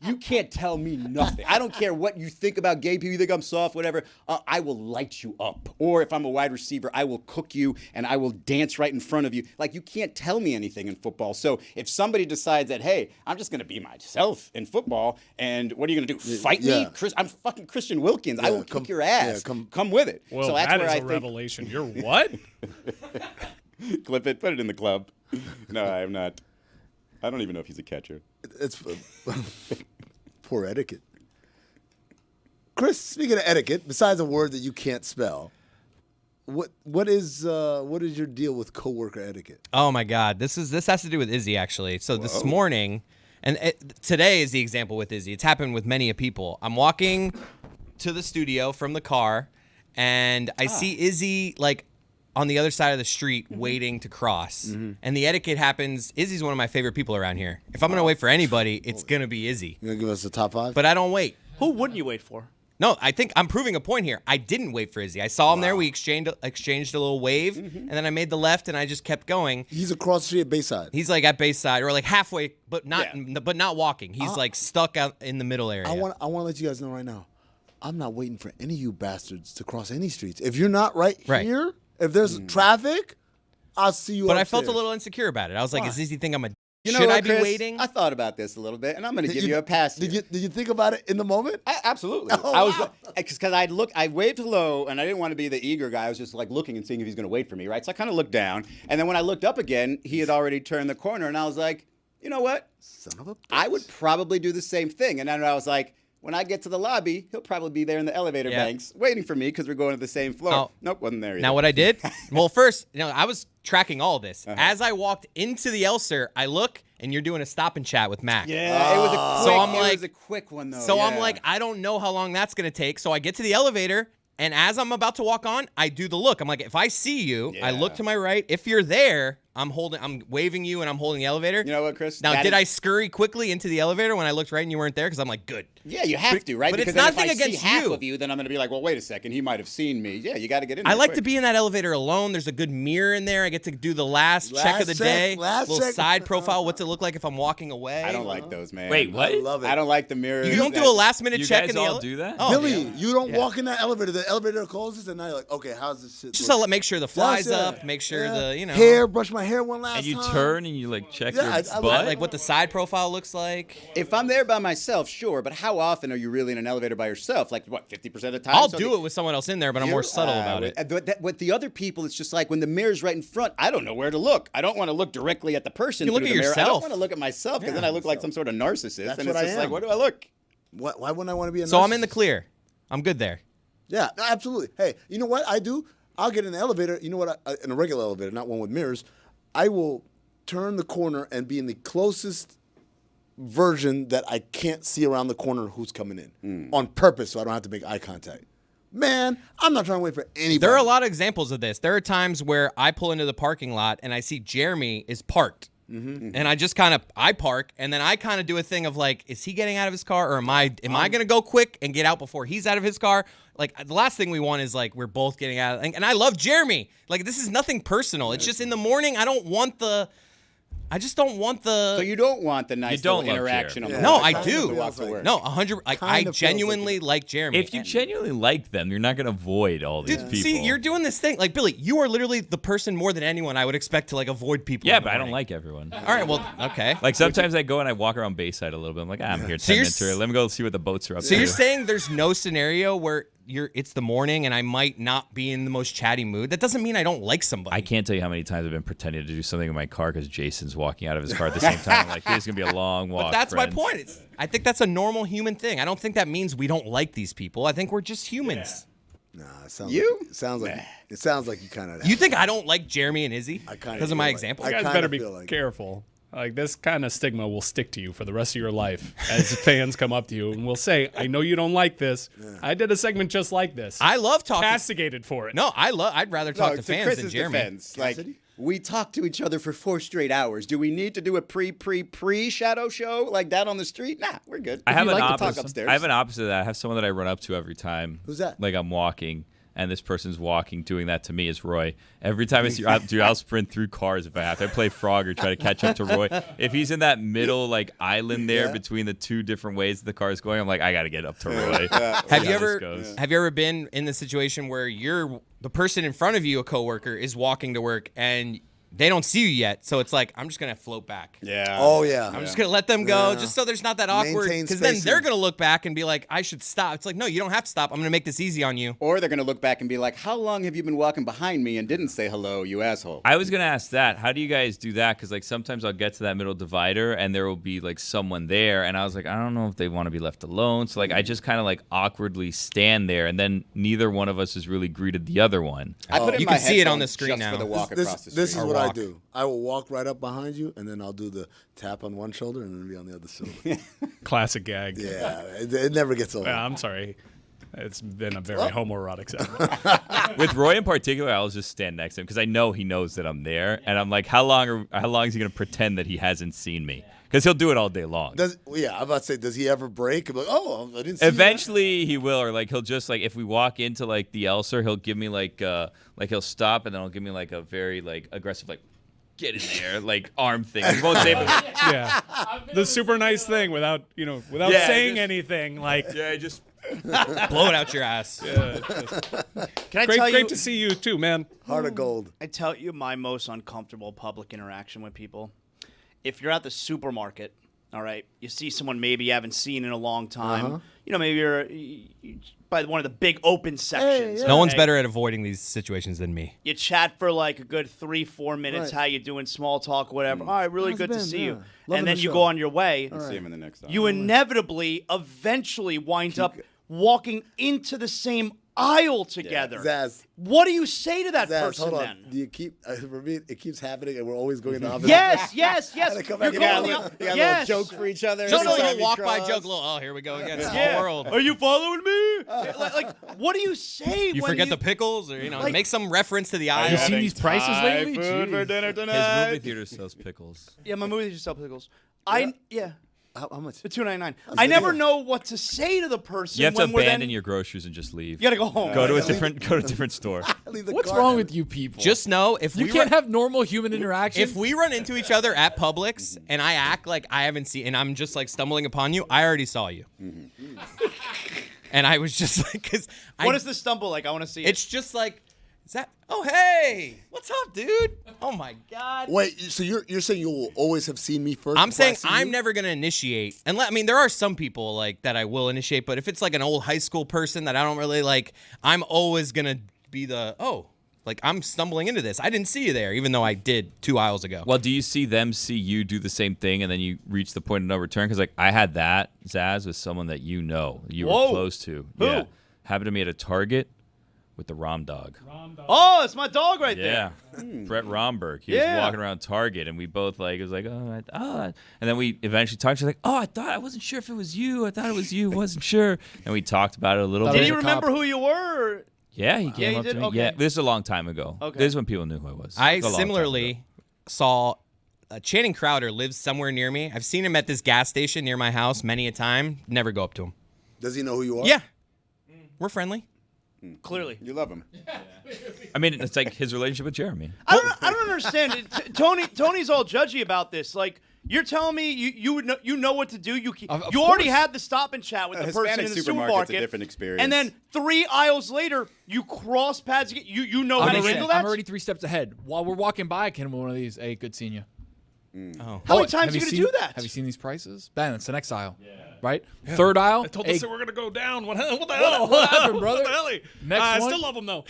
You can't tell me nothing. I don't care what you think about gay people. You think I'm soft, whatever. I will light you up. Or if I'm a wide receiver, I will cook you and I will dance right in front of you. Like, you can't tell me anything in football. So if somebody decides that, hey, I'm just going to be myself in football, and what are you going to do? Fight me? I'm fucking Christian Wilkins. I will kick your ass. Come with it. Well, so that's that where is I a think, revelation. You're what? Clip it, put it in the club. No, I'm not. I don't even know if he's a catcher. It's poor etiquette. Chris, speaking of etiquette, besides a word that you can't spell, what is your deal with coworker etiquette? Oh my God, this has to do with Izzy actually. So this morning, and today is the example with Izzy. It's happened with many people. I'm walking to the studio from the car, and I see Izzy like on the other side of the street waiting to cross. And the etiquette happens. Izzy's one of my favorite people around here. If I'm going to wait for anybody, it's going to be Izzy. You gonna give us the top 5? But I don't wait. Who wouldn't you wait for? No, I think I'm proving a point here. I didn't wait for Izzy. I saw him there. We exchanged a little wave, and then I made the left, and I just kept going. He's across the street at Bayside. He's like at Bayside, or like halfway, but not walking. He's like stuck out in the middle area. I want to let you guys know right now. I'm not waiting for any of you bastards to cross any streets. If you're not right here, if there's traffic, I'll see you. But upstairs. I felt a little insecure about it. I was like, "Does Izzy think I'm a? You know should what, I be Chris? waiting?" I thought about this a little bit, and I'm going to give you a pass. Did you think about it in the moment? Absolutely. Oh, I was wow. because I waved hello, and I didn't want to be the eager guy. I was just like looking and seeing if he's going to wait for me, right? So I kind of looked down, and then when I looked up again, he had already turned the corner, and I was like, you know what? Son of a bitch. I would probably do the same thing. And then I was like, when I get to the lobby, he'll probably be there in the elevator banks waiting for me because we're going to the same floor. Oh. Nope, wasn't there either. Now what I did? Well, first, I was tracking all this. As I walked into the Elser, I look, and you're doing a stop and chat with Mac. Yeah, it was a quick one though. So I'm like, I don't know how long that's gonna take. So I get to the elevator, and as I'm about to walk on, I do the look. I'm like, if I see you, I look to my right. If you're there, I'm waving you, and I'm holding the elevator. You know what, Chris? Now, did I scurry quickly into the elevator when I looked right and you weren't there? Because I'm like, good. Yeah, you have to, right? But because it's then nothing if I against see half you. of you, then I'm going to be like, well, wait a second, he might have seen me. Yeah, you got to get in there I like quick. to be in that elevator alone. There's a good mirror in there. I get to do the last check of the day. Little side profile. What's it look like if I'm walking away? I don't like those, man. Wait, what? I love it. I don't like the mirrors. You don't do a last minute You check guys in the all elevator? do that? Oh, Billy, yeah. you don't walk in that elevator. The elevator closes, and now you're like, okay, how's this shit? Just look? to make sure the fly's That's it. up, make sure the hair, brush my hair one last And you time. turn and you like check your I butt. like what the side profile looks like. If I'm there by myself, sure, but how often are you really in an elevator by yourself? Like, what, 50% of the time? I'll do it with someone else in there, but I'm more subtle about it. With the other people, it's just like when the mirror's right in front, I don't know where to look. I don't want to look directly at the person. You look through at the mirror. I don't yourself. want to look at myself because then I look like some sort of narcissist. That's and what it's I just like, am. where do I look? Why wouldn't I want to be a So I'm narcissist? in the clear. I'm good there. Yeah, absolutely. Hey, you know what I do? I'll get in the elevator. You know what? In a regular elevator, not one with mirrors, I will turn the corner and be in the closest version that I can't see around the corner who's coming in on purpose so I don't have to make eye contact. Man, I'm not trying to wait for anybody. There are a lot of examples of this. There are times where I pull into the parking lot and I see Jeremy is parked. And I just I park, and then I kind of do a thing of like, is he getting out of his car, or am I going to go quick and get out before he's out of his car? Like, the last thing we want is like, we're both getting out. And I love Jeremy. Like, this is nothing personal. It's just in the morning, I just don't want the. So you don't want the nice don't little love interaction. Jeremy. On No, the I walk do. to walk to work. No, 100. Like, I genuinely like Jeremy. If you genuinely like them, you're not going to avoid all these people. See, you're doing this thing. Like, Billy, you are literally the person more than anyone I would expect to, like, avoid people. Yeah, in the but I don't morning. like everyone. All right, well, okay. Like sometimes I go and I walk around Bayside a little bit. I'm like, I'm here So 10 you're minutes early. Let me go see what the boats are up So to. you're saying there's no scenario where it's the morning and I might not be in the most chatty mood? That doesn't mean I don't like somebody. I can't tell you how many times I've been pretending to do something in my car because Jason's walking out of his car at the same time. I'm like, this is going to be a long walk. But that's friends. my point. I think that's a normal human thing. I don't think that means we don't like these people. I think we're just humans. Nah, it sounds You? Like, it sounds like you kind of. You think I don't like Jeremy and Izzy I kinda because of feel my like- example? I You guys kinda better be feel like- careful. Like, this kind of stigma will stick to you for the rest of your life as fans come up to you and will say, I know you don't like this. I did a segment just like this. I love talking. Castigated for it. No, I'd rather talk to fans than Chris's Jeremy. defense, like, we talked to each other for 4 straight hours. Do we need to do a pre shadow show like that on the street? Nah, we're good. I If have you an like to talk opposite. upstairs. I have an opposite of that. I have someone that I run up to every time. Who's that? Like I'm walking, and this person's walking, doing that to me is Roy. Every time I see, I'll sprint through cars if I have to. I play Frog or try to catch up to Roy. If he's in that middle like island there between the two different ways the car is going, I'm like, I got to get up to Roy. Have you ever been in the situation where the person in front of you, a coworker, is walking to work and they don't see you yet, so it's like, I'm just going to float back. Yeah. Oh yeah. I'm just going to let them go, Yeah. just so there's not that awkward, Maintain because then spacing. they're going to look back and be like, I should stop. It's like, no, you don't have to stop. I'm going to make this easy on you. Or they're going to look back and be like, how long have you been walking behind me and didn't say hello, you asshole? I was gonna ask that. How do you guys do that? Because like sometimes I'll get to that middle divider and there will be like someone there, and I was like, I don't know if they want to be left alone. So like I just kind of like awkwardly stand there, and then neither one of us has really greeted the other one. I put it in You my can see it on headphones the screen just now. for the walk This across the street. is Or what I walk. do. I will walk right up behind you, and then I'll do the tap on one shoulder and then be on the other shoulder. Classic gag. Yeah, it never gets old. Yeah, I'm sorry. It's been a very homoerotic segment. With Roy in particular, I'll just stand next to him because I know he knows that I'm there, and I'm like, how long is he gonna pretend that he hasn't seen me? Because he'll do it all day long. I'm about to say, does he ever break? I'm like, oh, I didn't see Eventually, he will, or like he'll just like if we walk into like the Elser, he'll give me like he'll stop and then he'll give me like a very like aggressive like get in there like arm thing. He won't say, yeah, the super nice thing without saying anything. Like just blow it out your ass. Yeah, Can I tell you? Great to see you too, man. Heart of gold. I tell you my most uncomfortable public interaction with people. If you're at the supermarket, all right, you see someone maybe you haven't seen in a long time. You know, maybe you're by one of the big open sections. No one's better at avoiding these situations than me. You chat for like a good 3-4 minutes. How you doing? Small talk, whatever. All right, really good to see you. Loving And then the you show. go on your way. See him in the next hour. You inevitably, eventually wind up walking into the same aisle together. Zaz. What do you say to that Zaz, person hold on. then? Do you keep? For me, it keeps happening, and we're always going to the opposite. Yes, yes, yes. And I come You're back going and the- you got a yes. little joke for each other. Just a every little time you walk-by cross. joke. Little, oh, here we go again. Small Yeah. world. Are you following me? like, what do you say? You when forget the pickles, or like- make some reference to the Have aisle. you seen these prices lately? Food for Jeez. dinner his tonight. movie theater sells pickles. Yeah, my movie just sell pickles. Yeah. How much? The $2.99. I never know what to say to the person. You have to when we're abandon then, your groceries and just leave. You gotta go home. Go to a different store. What's wrong with you people? Just know if you we can't have normal human interaction. If we run into each other at Publix and I act like I haven't seen, and I'm just like stumbling upon you, I already saw you. And I was just like, because What is the stumble like? I want to see it. It's just like, is that? Oh hey, what's up, dude? Oh my god. Wait, so you're saying you will always have seen me first? I'm before I saying see I'm you? never gonna initiate, and I mean there are some people like that I will initiate, but if it's like an old high school person that I don't really like, I'm always gonna be the like I'm stumbling into this. I didn't see you there, even though I did 2 aisles ago. Well, do you see them see you do the same thing and then you reach the point of no return? Because like I had that, Zaz, with someone that you Whoa. were close to. Who? Yeah. Happened to me at a Target with the Rom Dog. Oh, it's my dog right Yeah. there. Brett Romberg. He Yeah. was walking around Target and we both like, it was like, and then we eventually talked. She's like, I wasn't sure if it was you. I thought it was you. Wasn't sure. And we talked about it a little Did bit. you remember who you were? Or? Yeah, he came you up did? to me. Okay. Yeah, this is a long time ago. Okay. This is when people knew who I was. I It was a long time ago. similarly saw Channing Crowder lives somewhere near me. I've seen him at this gas station near my house many a time. Never go up to him. Does he know who you are? Yeah, we're friendly. Clearly. You love him. I mean, it's like his relationship with Jeremy. I don't understand. Tony's all judgy about this. Like, you're telling me you know what to do. You already course. had the stop and chat with the person Hispanic in the supermarket's supermarket. a different experience. And then 3 aisles later, you cross paths. You know how to handle that. I'm already 3 steps ahead. While we're walking by, I can one of these. Hey, good seeing you. Oh. How many times are you going to do that? Have you seen these prices? Ben, it's the next aisle. Right? Third aisle. I told hey, us that we're gonna go down. What the hell? What happened, brother? What the hell? Next I one? still love them though.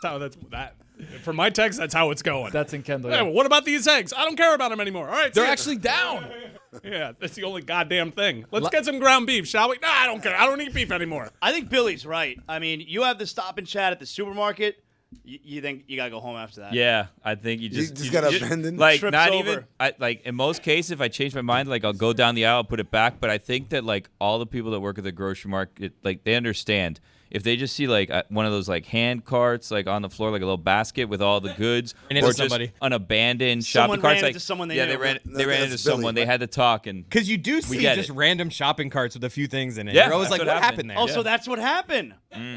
That's that. For my text, that's how it's going. That's in Kendall. Yeah, Yeah. well, what about these eggs? I don't care about them anymore. All right, see They're ya. actually down. Yeah, that's the only goddamn thing. Let's get some ground beef, shall we? Nah, I don't care. I don't eat beef anymore. I think Billy's right. I mean, you have the stop and chat at the supermarket. You think you gotta go home after that? Yeah, I think you just gotta abandon. Like Trips not over. even. Like in most cases, if I change my mind, like I'll go down the aisle, put it back. But I think that like all the people that work at the grocery market, like they understand. If they just see like one of those like hand carts like on the floor, like a little basket with all the goods, Ran into or just somebody. an abandoned Someone shopping cart, ran like into someone they yeah, knew. they ran That's into Billy, someone. They right? had to talk and Because you do see get just it. random shopping carts with a few things in it. Yeah, You're always that's like, what what happened there? Oh, so that's what happened.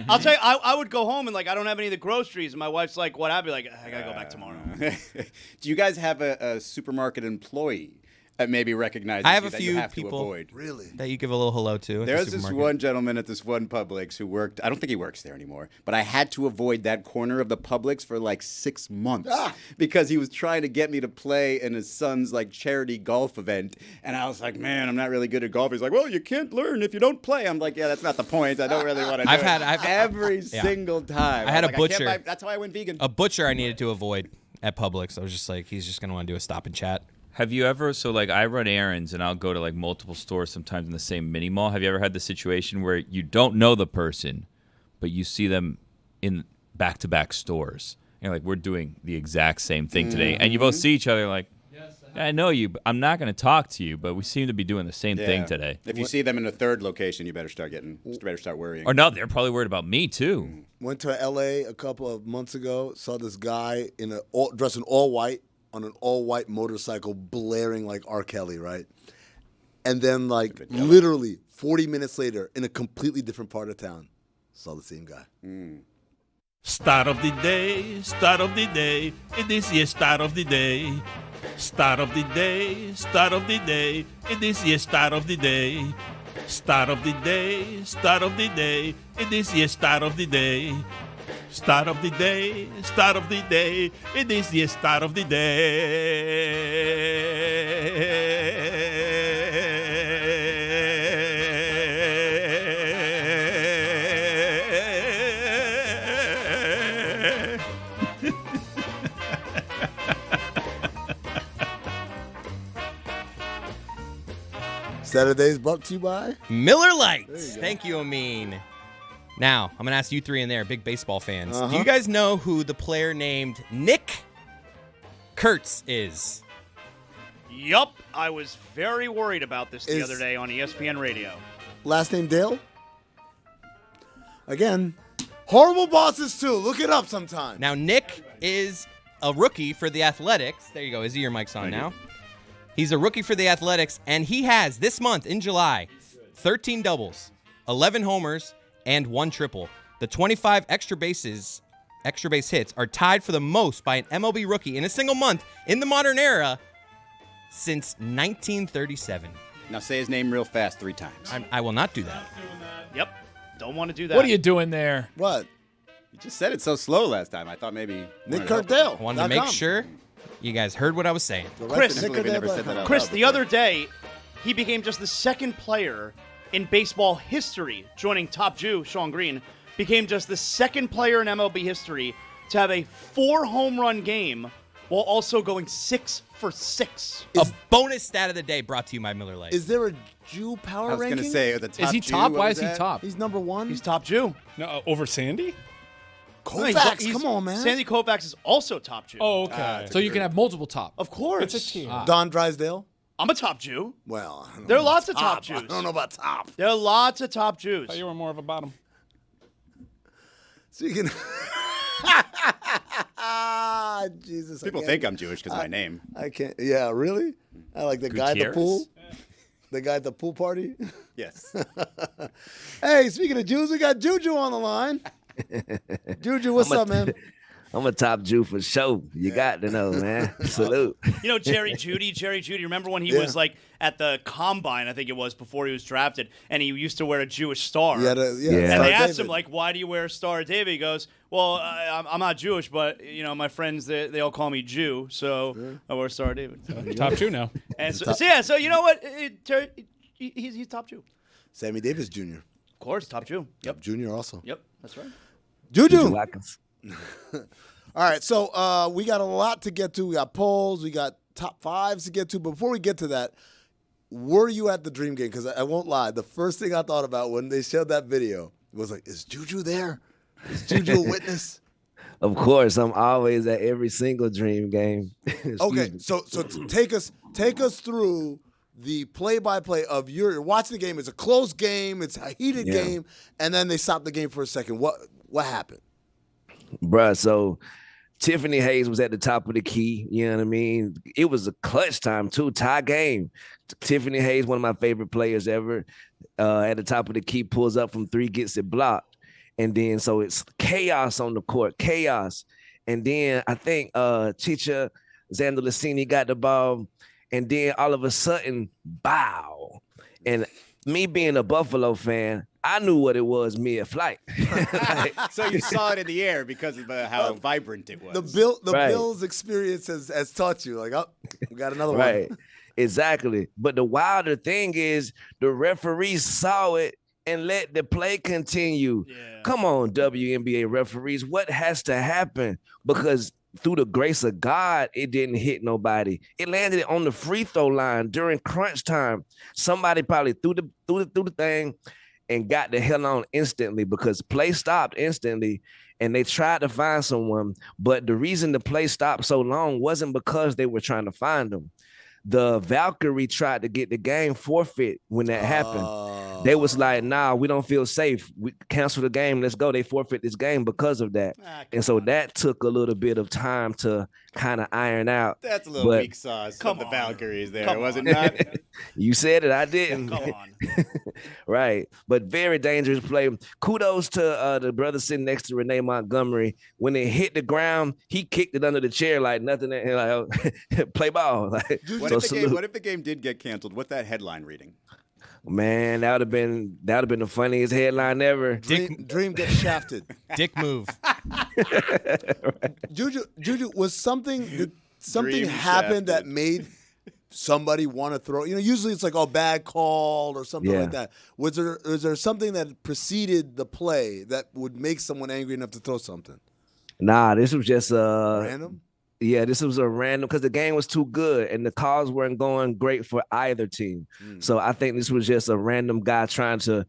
I'll tell you, I would go home and like I don't have any of the groceries, and my wife's like, "What happened?" Like, I gotta go back tomorrow. Do you guys have a supermarket employee that maybe recognizes I have you a that you few have to people avoid? Really? that you give a little hello to. At the There's this supermarket. one gentleman at this one Publix who worked. I don't think he works there anymore, but I had to avoid that corner of the Publix for like 6 months because he was trying to get me to play in his son's like charity golf event, and I was like, man, I'm not really good at golf. He's like, well, you can't learn if you don't play. I'm like, yeah, that's not the point. I don't really want to. I've every yeah. single time. I had was a like, can't butcher. buy- that's how I went vegan. A butcher I needed to avoid at Publix. I was just like, he's just gonna want to do a stop and chat. Have you ever, so like I run errands and I'll go to like multiple stores sometimes in the same mini mall. Have you ever had the situation where you don't know the person, but you see them in back-to-back stores? And you're like, we're doing the exact same thing today. And you both see each other like, I know you, but I'm not going to talk to you, but we seem to be doing the same thing today. If you see them in a third location, you better start worrying. Or no, they're probably worried about me too. Went to L.A. a couple of months ago. Saw this guy dressed in all white on an all white motorcycle, blaring like R. Kelly, right? And then literally 40 minutes later, in a completely different part of town, saw the same guy. Start of the day, start of the day. It is the start of the day. Start of the day, start of the day. It is the start of the day. Start of the day, start of the day. It is the start of the day. Start of the day, start of the day. It is the start of the day. Saturday's brought to you by Miller Lights. Thank you, Amin. Now, I'm going to ask you three in there, big baseball fans. Do you guys know who the player named Nick Kurtz is? Yup. I was very worried about this the other day on ESPN Radio. Last name Dale? Again, horrible bosses too. Look it up sometime. Now, Nick is a rookie for the Athletics. There you go. Izzy, your mic's on now. He's a rookie for the Athletics, and he has, this month in July, 13 doubles, 11 homers, and 1 triple. The 25 extra base hits are tied for the most by an MLB rookie in a single month in the modern era since 1937. Now say his name real fast 3 times. I will not do that. Yep. Don't want to do that. What are you doing there? What? You just said it so slow last time. I thought maybe Nick Cardale. I wanted to make sure you guys heard what I was saying. Chris, Chris, the other day, he became just the second player in baseball history, joining top Jew, Sean Green, became just the second player in MLB history to have a 4-home-run game while also going 6 for 6. A bonus stat of the day brought to you by Miller Lite. Is there a Jew power ranking? I was going to say, the top Is he Jew, top? what Why was is he that? top? He's number 1. He's top Jew. No, over Sandy? Koufax, come on, man. Sandy Koufax is also top Jew. Oh, okay. So you can have multiple top. Of course. It's a team. Don Drysdale? I'm a top Jew. Well, There are lots of top Jews. I don't know about top. There are lots of top Jews. Thought you were more of a bottom. Speaking Jesus. People think I'm Jewish because of my name. I can't. Yeah, really? I like the guy at the Gutierrez? pool. The guy at the pool party. Yes. Hey, speaking of Jews, we got Juju on the line. Juju, what's up, man? I'm a top Jew for sure. You got to know, man. Salute. You know Jerry Judy? Remember when he was like at the combine, I think it was, before he was drafted, and he used to wear a Jewish star. And they asked him, like, why do you wear a Star of David? He goes, well, I'm not Jewish, but, you know, my friends, they all call me Jew, so I wear a Star of David. Top Jew now. And so you know what? He's top Jew. Sammy Davis Jr. Of course, top Jew. Yep. Junior also. Yep, that's right. Juju. All right, so we got a lot to get to. We got polls, we got top 5s to get to. But before we get to that, were you at the Dream game? Because I won't lie, the first thing I thought about when they showed that video was like, is Juju there? Is Juju a witness? Of course, I'm always at every single Dream game. Okay, so take us through the play-by-play of you're watching the game. It's a close game. It's a heated game, and then they stop the game for a second. What happened? Bruh, so Tiffany Hayes was at the top of the key. You know what I mean? It was a clutch time, too. Tie game. Tiffany Hayes, one of my favorite players ever, at the top of the key, pulls up from 3, gets it blocked. And then so it's chaos on the court, chaos. And then I think Chicha Zandalicini got the ball. And then all of a sudden, bow. And me being a Buffalo fan, I knew what it was mid-flight. So you saw it in the air because of how vibrant it was. The Bills experience has taught you, like, oh, we got another one. Right, exactly. But the wilder thing is the referees saw it and let the play continue. Yeah. Come on, WNBA referees, what has to happen? Because through the grace of God, it didn't hit nobody. It landed on the free throw line during crunch time. Somebody probably threw the thing and got the hell on instantly because play stopped instantly and they tried to find someone. But the reason the play stopped so long wasn't because they were trying to find them. the Valkyrie tried to get the game forfeit when that happened. They was like, nah, we don't feel safe. We cancel the game. Let's go. They forfeit this game because of that. And so that took a little bit of time to kind of iron out. That's a little weak sauce of the Valkyries there, was it not? You said it. I didn't. Come on. Right. But very dangerous play. Kudos to the brother sitting next to Renee Montgomery. When it hit the ground, he kicked it under the chair like nothing. And like, play ball. Like, What if the game did get canceled? What's that headline reading? Man, that would have been the funniest headline ever. Dream gets shafted. Dick move. Juju, was something Dream happened that shafted. made somebody want to throw? Usually it's like bad call or something like that. Was there something that preceded the play that would make someone angry enough to throw something? Nah, this was just Random? Yeah, this was a random because the game was too good and the calls weren't going great for either team. So I think this was just a random guy trying to,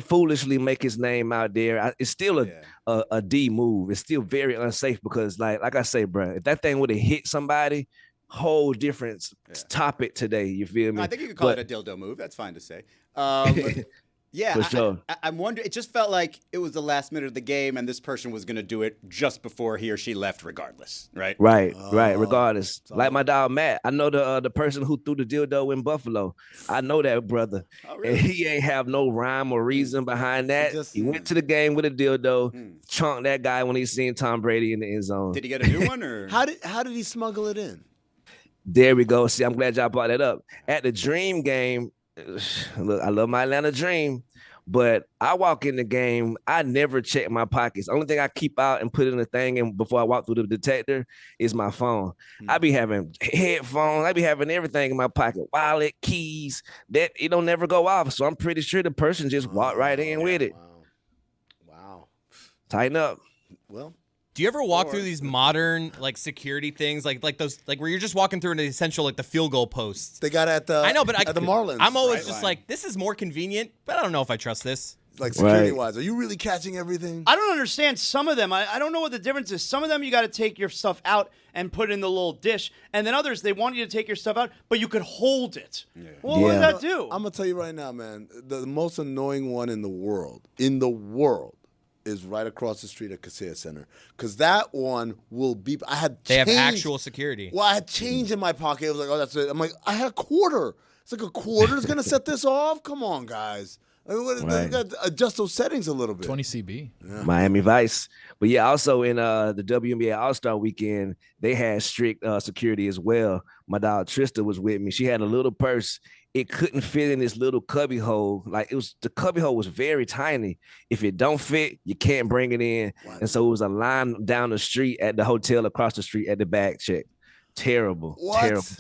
foolishly make his name out there. It's still a D move. It's still very unsafe because, like I say, bro, if that thing would have hit somebody, whole different topic today. You feel me? No, I think you could call it a dildo move. That's fine to say. Yeah, For sure. I'm wondering. It just felt like it was the last minute of the game, and this person was going to do it just before he or she left, regardless, right? Right. Regardless, like my dog Matt, I know the person who threw the dildo in Buffalo. I know that brother, and he ain't have no rhyme or reason behind that. He went to the game with a dildo, chunked that guy when he seen Tom Brady in the end zone. Did he get a new one, or How did he smuggle it in? There we go. See, I'm glad y'all brought that up. At the Dream game, look, I love my Atlanta Dream, but I walk in the game, I never check my pockets. Only thing I keep out and put in the thing and before I walk through the detector is my phone. I be having headphones, I be having everything in my pocket, wallet, keys, that it don't never go off. So I'm pretty sure the person just walked right in with it. Wow. Tighten up. Well, Do you ever walk through these modern security things like those where you're just walking through an essential the field goal posts? They got at the at the Marlins. I'm always just like, this is more convenient, but I don't know if I trust this. Like security wise, are you really catching everything? I don't understand some of them. I don't know what the difference is. Some of them you got to take your stuff out and put it in the little dish, and then others they want you to take your stuff out, but you could hold it. Well, what does that do? I'm gonna tell you right now, man. The most annoying one in the world, is right across the street at Kaseya Center, because that one will beep. They have actual security. Well, I had change in my pocket. It was like, oh, that's it. I'm like, I had a quarter. It's like a quarter is gonna set this off. Come on, guys. You got to adjust those settings a little bit. 20 CB. Yeah. Miami Vice. But yeah, also in the WNBA All-Star Weekend, they had strict security as well. My dog Trista was with me. She had a little purse. It couldn't fit in this little cubby hole. The cubby hole was very tiny. If it don't fit, you can't bring it in. Wow. And so it was a line down the street at the hotel across the street at the bag check. Terrible.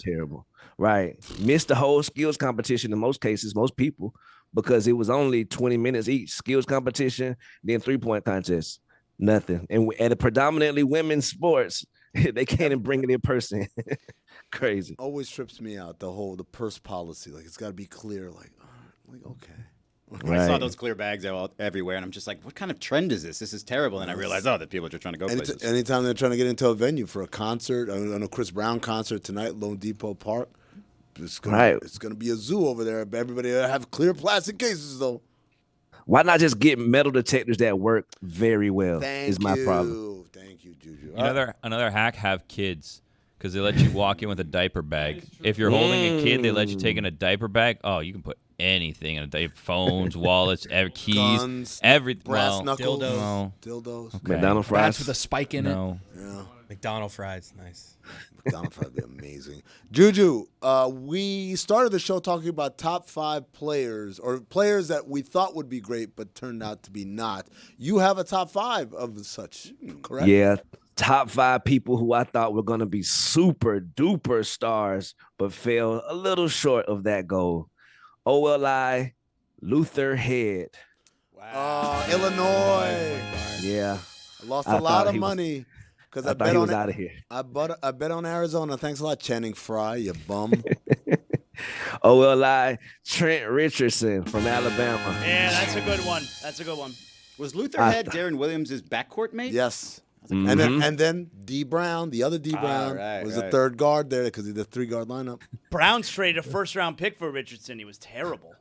Terrible. Right. Missed the whole skills competition in most cases, most people, because it was only 20 minutes each. Skills competition, then 3-point contest. Nothing. And at a predominantly women's sports, they can't even bring it in person. Crazy. Always trips me out, the purse policy. Like, it's got to be clear. Okay. Right. I saw those clear bags everywhere, and I'm just like, what kind of trend is this? This is terrible. And I realized, that people are just trying to go places. Anytime they're trying to get into a venue for a concert, I know Chris Brown concert tonight, loanDepot Park. It's gonna be a zoo over there. Everybody have clear plastic cases, though. Why not just get metal detectors that work very well? My problem. Thank you, Juju. Another hack: have kids, because they let you walk in with a diaper bag. If you're holding a kid, they let you take in a diaper bag. Oh, you can put anything in a diaper: phones, wallets, keys, guns, everything. Brass knuckles, dildos. Okay. McDonald's fries Bats with a spike in it. Yeah. McDonald's fries, nice. McDonald's fries be amazing. Juju, we started the show talking about top 5 players or players that we thought would be great but turned out to be not. You have a top 5 of such, correct? Yeah. Top 5 people who I thought were going to be super duper stars, but fell a little short of that goal. OLI, Luther Head. Wow. Illinois. Yeah. I lost a lot of money because I bet he was out of here. I bet on Arizona. Thanks a lot, Channing Frye, you bum. OLI, Trent Richardson from Alabama. Yeah, that's a good one. Was Luther Head Darren Williams' backcourt mate? Yes. And then D Brown, the other D Brown, was the third guard there because he's the 3-guard lineup. Browns traded a first-round pick for Richardson. He was terrible.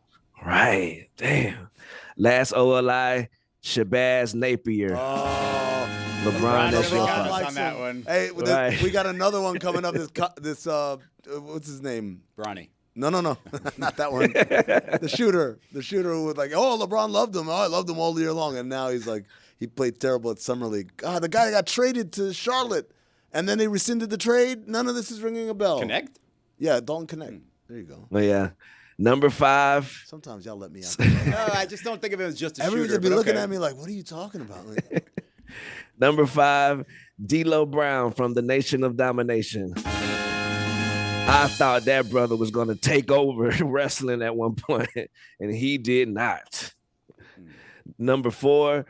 Right. Damn. Last OLI, Shabazz Napier. Oh. LeBron, that's your LeBron fault. on that one. Hey, Right. we got another one coming up. This what's his name? Bronny. No, not that one. The shooter who was like, oh, LeBron loved him. Oh, I loved him all year long, and now he's like, he played terrible at summer league. God, the guy got traded to Charlotte, and then they rescinded the trade. None of this is ringing a bell. Connect? Yeah, Dalton Connect. There you go. Oh, yeah. Number 5. Sometimes y'all let me out. No, I just don't think of it as just a Everybody shooter. be but looking okay. at me like, what are you talking about? Like, Number 5, D'Lo Brown from the Nation of Domination. I thought that brother was going to take over wrestling at one point, and he did not. Number 4,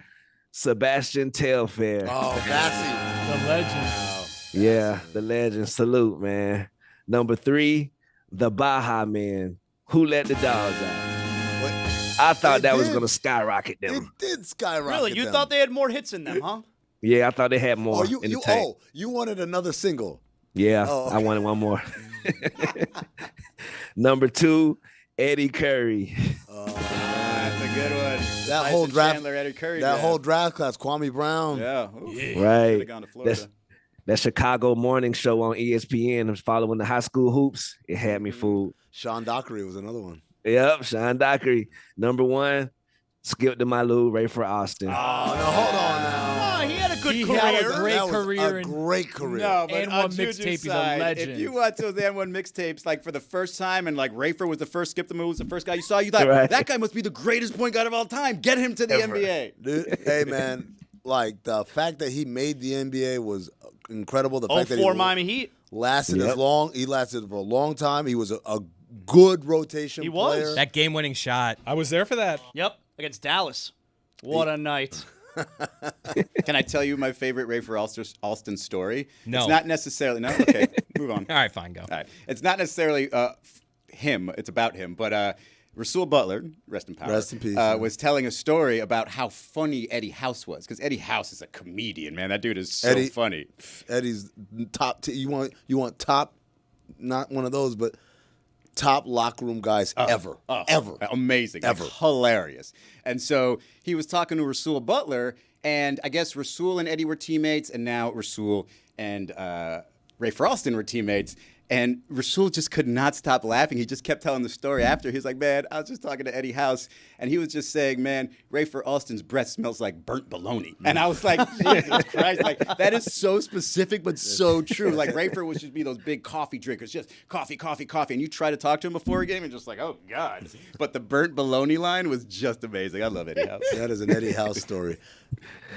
Sebastian Telfair. oh, Bassy. The legend. Yeah, the legend. Salute, man. Number 3, the Baja Man. Who let the dogs out? I thought that was going to skyrocket It them. did skyrocket. Really? You them. thought they had more hits in them, huh? Yeah, I thought they had more Oh, you in the tank. you wanted another single. Yeah, Oh, I wanted one more. Number 2, Eddie Curry. That's a good one. That Tyson whole draft, Chandler, Eddie Curry, that yeah. whole draft class, Kwame Brown. Yeah. Right. Could've gone to Florida. That Chicago morning show on ESPN was following the high school hoops. It had me fooled. Sean Dockery was another one. Yep, Sean Dockery. Number 1, Skip to my Lou, Rayford Austin. Oh, no, hold on now. Oh, he had a good He career. had a great That was career. a great career. No, but And on one Juju's mixtape, he's a side, legend. If you watch those N1 mixtapes, like for the first time, and like Rayford was the first, Skip the Move was the first guy you saw, you thought Right. that guy must be the greatest point guard of all time. Get him to the NBA. Dude, hey, man, like the fact that he made the NBA was incredible. The fact that 04 he Miami Heat. lasted Yep. as long. He lasted for a long time. He was a good rotation He was. player. That game-winning shot. I was there for that. Yep, against Dallas. What a night. Can I tell you my favorite Rayford Alston story? No. It's not necessarily. No? Okay, move on. All right, fine, go. All right. It's not necessarily him. It's about him. But Rasul Butler, rest in power, Rest in peace, was telling a story about how funny Eddie House was. Because Eddie House is a comedian, man. That dude is so Eddie- funny. Eddie's top. You want top, not one of those, but top locker room guys ever. Amazing. Ever. Like, hilarious. And so he was talking to Rasul Butler, and I guess Rasul and Eddie were teammates, and now Rasul and Rayford Alston were teammates. And Rasul just could not stop laughing. He just kept telling the story after. He was like, man, I was just talking to Eddie House, and he was just saying, man, Rayford Alston's breath smells like burnt bologna. And I was like, Jesus Christ. Like, that is so specific, but so true. Like, Rayford would just be those big coffee drinkers, just coffee, coffee, coffee. And you try to talk to him before a game, and just like, oh, God. But the burnt bologna line was just amazing. I love Eddie House. That is an Eddie House story.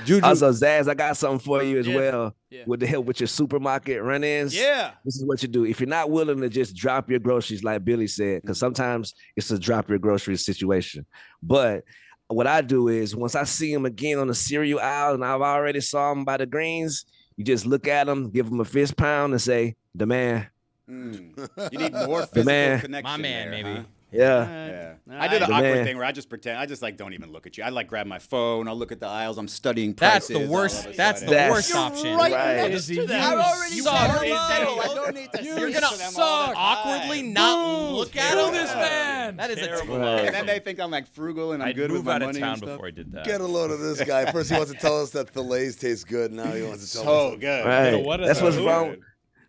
Juju, Also, Zaz, I got something for you as Yeah. well. Yeah. With the help with your supermarket run-ins. Yeah. This is what you do. If you're not willing to just drop your groceries, like Billy said, because sometimes it's a drop your groceries situation. But what I do is once I see him again on the cereal aisle and I've already saw him by the greens, you just look at him, give him a fist pound, and say, "The man." You need more physical man. connection. My man, there, maybe. huh? Yeah. I do the The awkward man. thing where I just pretend. I just like don't even look at you. I like grab my phone. I'll look at the aisles. I'm studying That's prices. the worst. all of a That's the sudden. worst option. Right, Right. next to You that. I'm already suck. sorry. I don't need to You're see gonna them all the time. awkwardly not look at Kill him. this man. That is a Terrible. Right. And then they think I'm like frugal and I'm I'd good with move my out of money town and stuff. before I did that. get a load of this guy. First, he wants to tell us that fillets taste good. Now he wants to tell us. So good. Right. what a- That's what's who- wrong.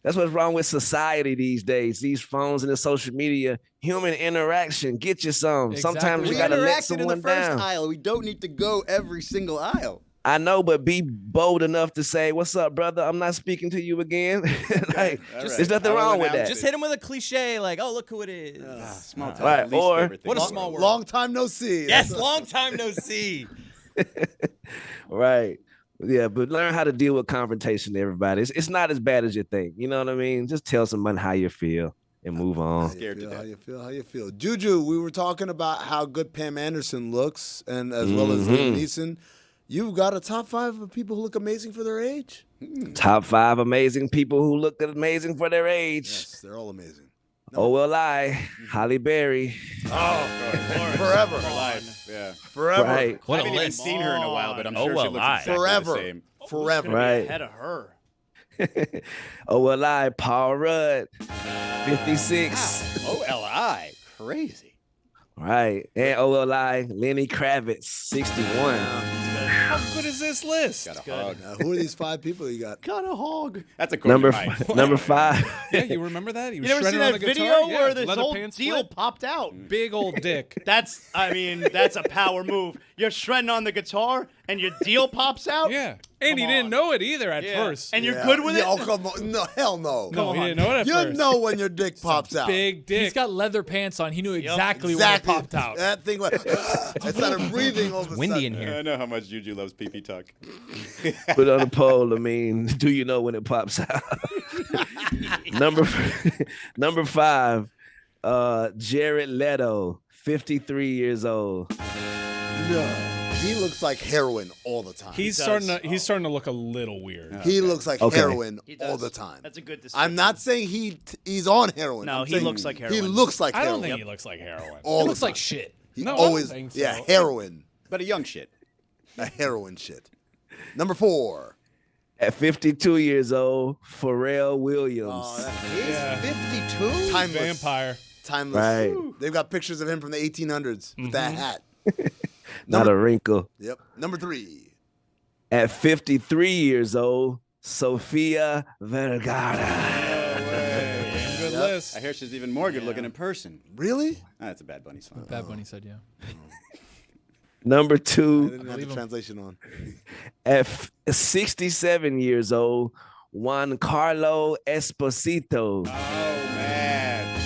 That's what's wrong with society these days. These phones and the social media, human interaction. Get you some. Exactly. Sometimes We you gotta let interacted in someone the first down. aisle. We don't need to go every single aisle. I know, but be bold enough to say, "What's up, brother? I'm not speaking to you again." Like, All there's right. nothing I will wrong with announce that. Just hit him with a cliche like, "Oh, look who it is." Small talk. Right, least or- favorite thing. What a small world. Long time no see. Yes, long time no see. Right. Yeah, but learn how to deal with confrontation, everybody. It's not as bad as you think. You know what I mean? Just tell someone how you feel and move on. Scared to How death. you feel? How you feel? Juju, we were talking about how good Pam Anderson looks, and as well as Liam Neeson. You've got a top 5 of people who look amazing for their age. Top 5 amazing people who look amazing for their age. Yes, they're all amazing. OLI, Holly Berry. Forever. For life. Yeah. Forever. Right. I haven't even seen her in a while, but I'm Oh, sure well, she looks I. exactly Forever. the same. forever. Right. Ahead of her. OLI, Paul Rudd, 56. OLI, crazy. Right. And OLI, Lenny Kravitz, 61. How good is this list? Got a hog. Who are these 5 people you got? Got a hog. That's a Number quarterback. number 5. Yeah, you remember that? He You was never seen shredding on that the video guitar? where Yeah, this leather whole pants deal split. popped out? Big old dick. That's a power move. You're shredding on the guitar and your deal pops out? Yeah. And he didn't know it either at first. And you're good with it? Oh, come on. No, hell no. No, he didn't know it at You first. know when your dick pops out. Big dick. He's got leather pants on. He knew exactly when it popped out. That thing went. I started breathing over the windy in here. I know how much Juju loves pee-pee tuck. Put on the poll. I mean, do you know when it pops out? number 5, Jared Leto, 53 years old. No. He looks like heroin all the time. He's starting to look a little weird. He looks like heroin all the time. That's a good description. I'm not saying he's on heroin. No, I'm he saying looks like He heroin. looks like I heroin. don't think he looks like heroin. All It the looks like time. shit. He No, I always, don't think so. yeah, heroin. But a young shit. A heroin shit. Number 4. At 52 years old, Pharrell Williams. Oh, Yeah. 52? Timeless. Vampire. Timeless. Right. They've got pictures of him from the 1800s with that hat. Not a wrinkle. Yep. Number 3. At 53 years old, Sofia Vergara. Good list. I hear she's even more good looking in person. Really? That's a Bad Bunny song. Bad Bunny said, yeah. Number I 2, didn't have the translation on. at 67 years old, Juan Carlo Esposito. Oh, man.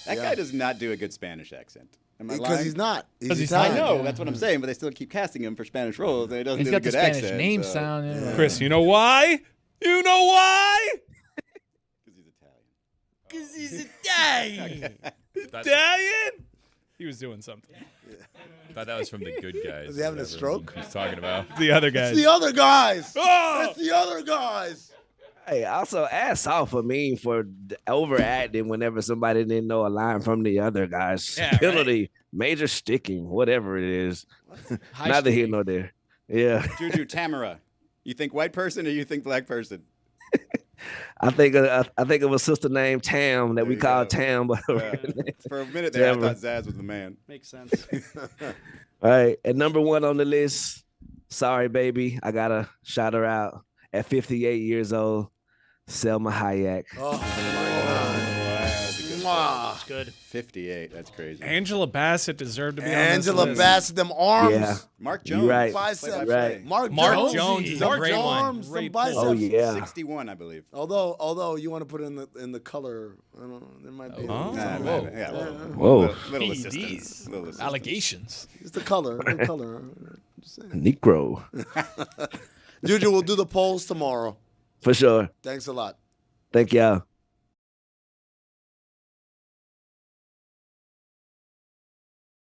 That guy does not do a good Spanish accent. Am I Because lying? he's not. He's he's Italian. I know, that's what I'm saying, but they still keep casting him for Spanish roles, and he doesn't He's do a got the good Spanish accent. name so. sound. Yeah. Chris, you know why? You know why? Because he's Italian. Italian? He was doing something. I thought that was from the good guys. Is he having a whatever stroke? He's talking about. The other guys. It's the other guys. Oh! It's the other guys. Hey, also ass off for me for overacting whenever somebody didn't know a line from the other guys. Yeah, right. Penalty, major sticking, whatever it is. Neither here nor there. Yeah. Juju, Tamara. You think white person or you think black person? I think of a sister named Tam that we you call go. Tam, but For a minute there, Tamara. I thought Zaz was the man. Makes sense. All right. At number 1 on the list, sorry, baby. I gotta shout her out. At 58 years old, Selma Hayek. Oh, my That's a good God. That's good. 58. That's crazy. Angela Bassett deserved to be on Angela this list. Bassett, them arms. Yeah. Mark You Jones. right. Biceps. Right. Mark Jones Jones. is Them a great one. arms, them Great biceps. Oh, yeah. 61, I believe. Although you want to put it in the color, I don't know, there might be. Oh. Nah, Whoa. yeah, Whoa. Little PEDs. assistance. Little assistance. Allegations. It's the color. The color. Just saying. Negro. Juju, we'll do the polls tomorrow. For sure. Thanks a lot. Thank y'all.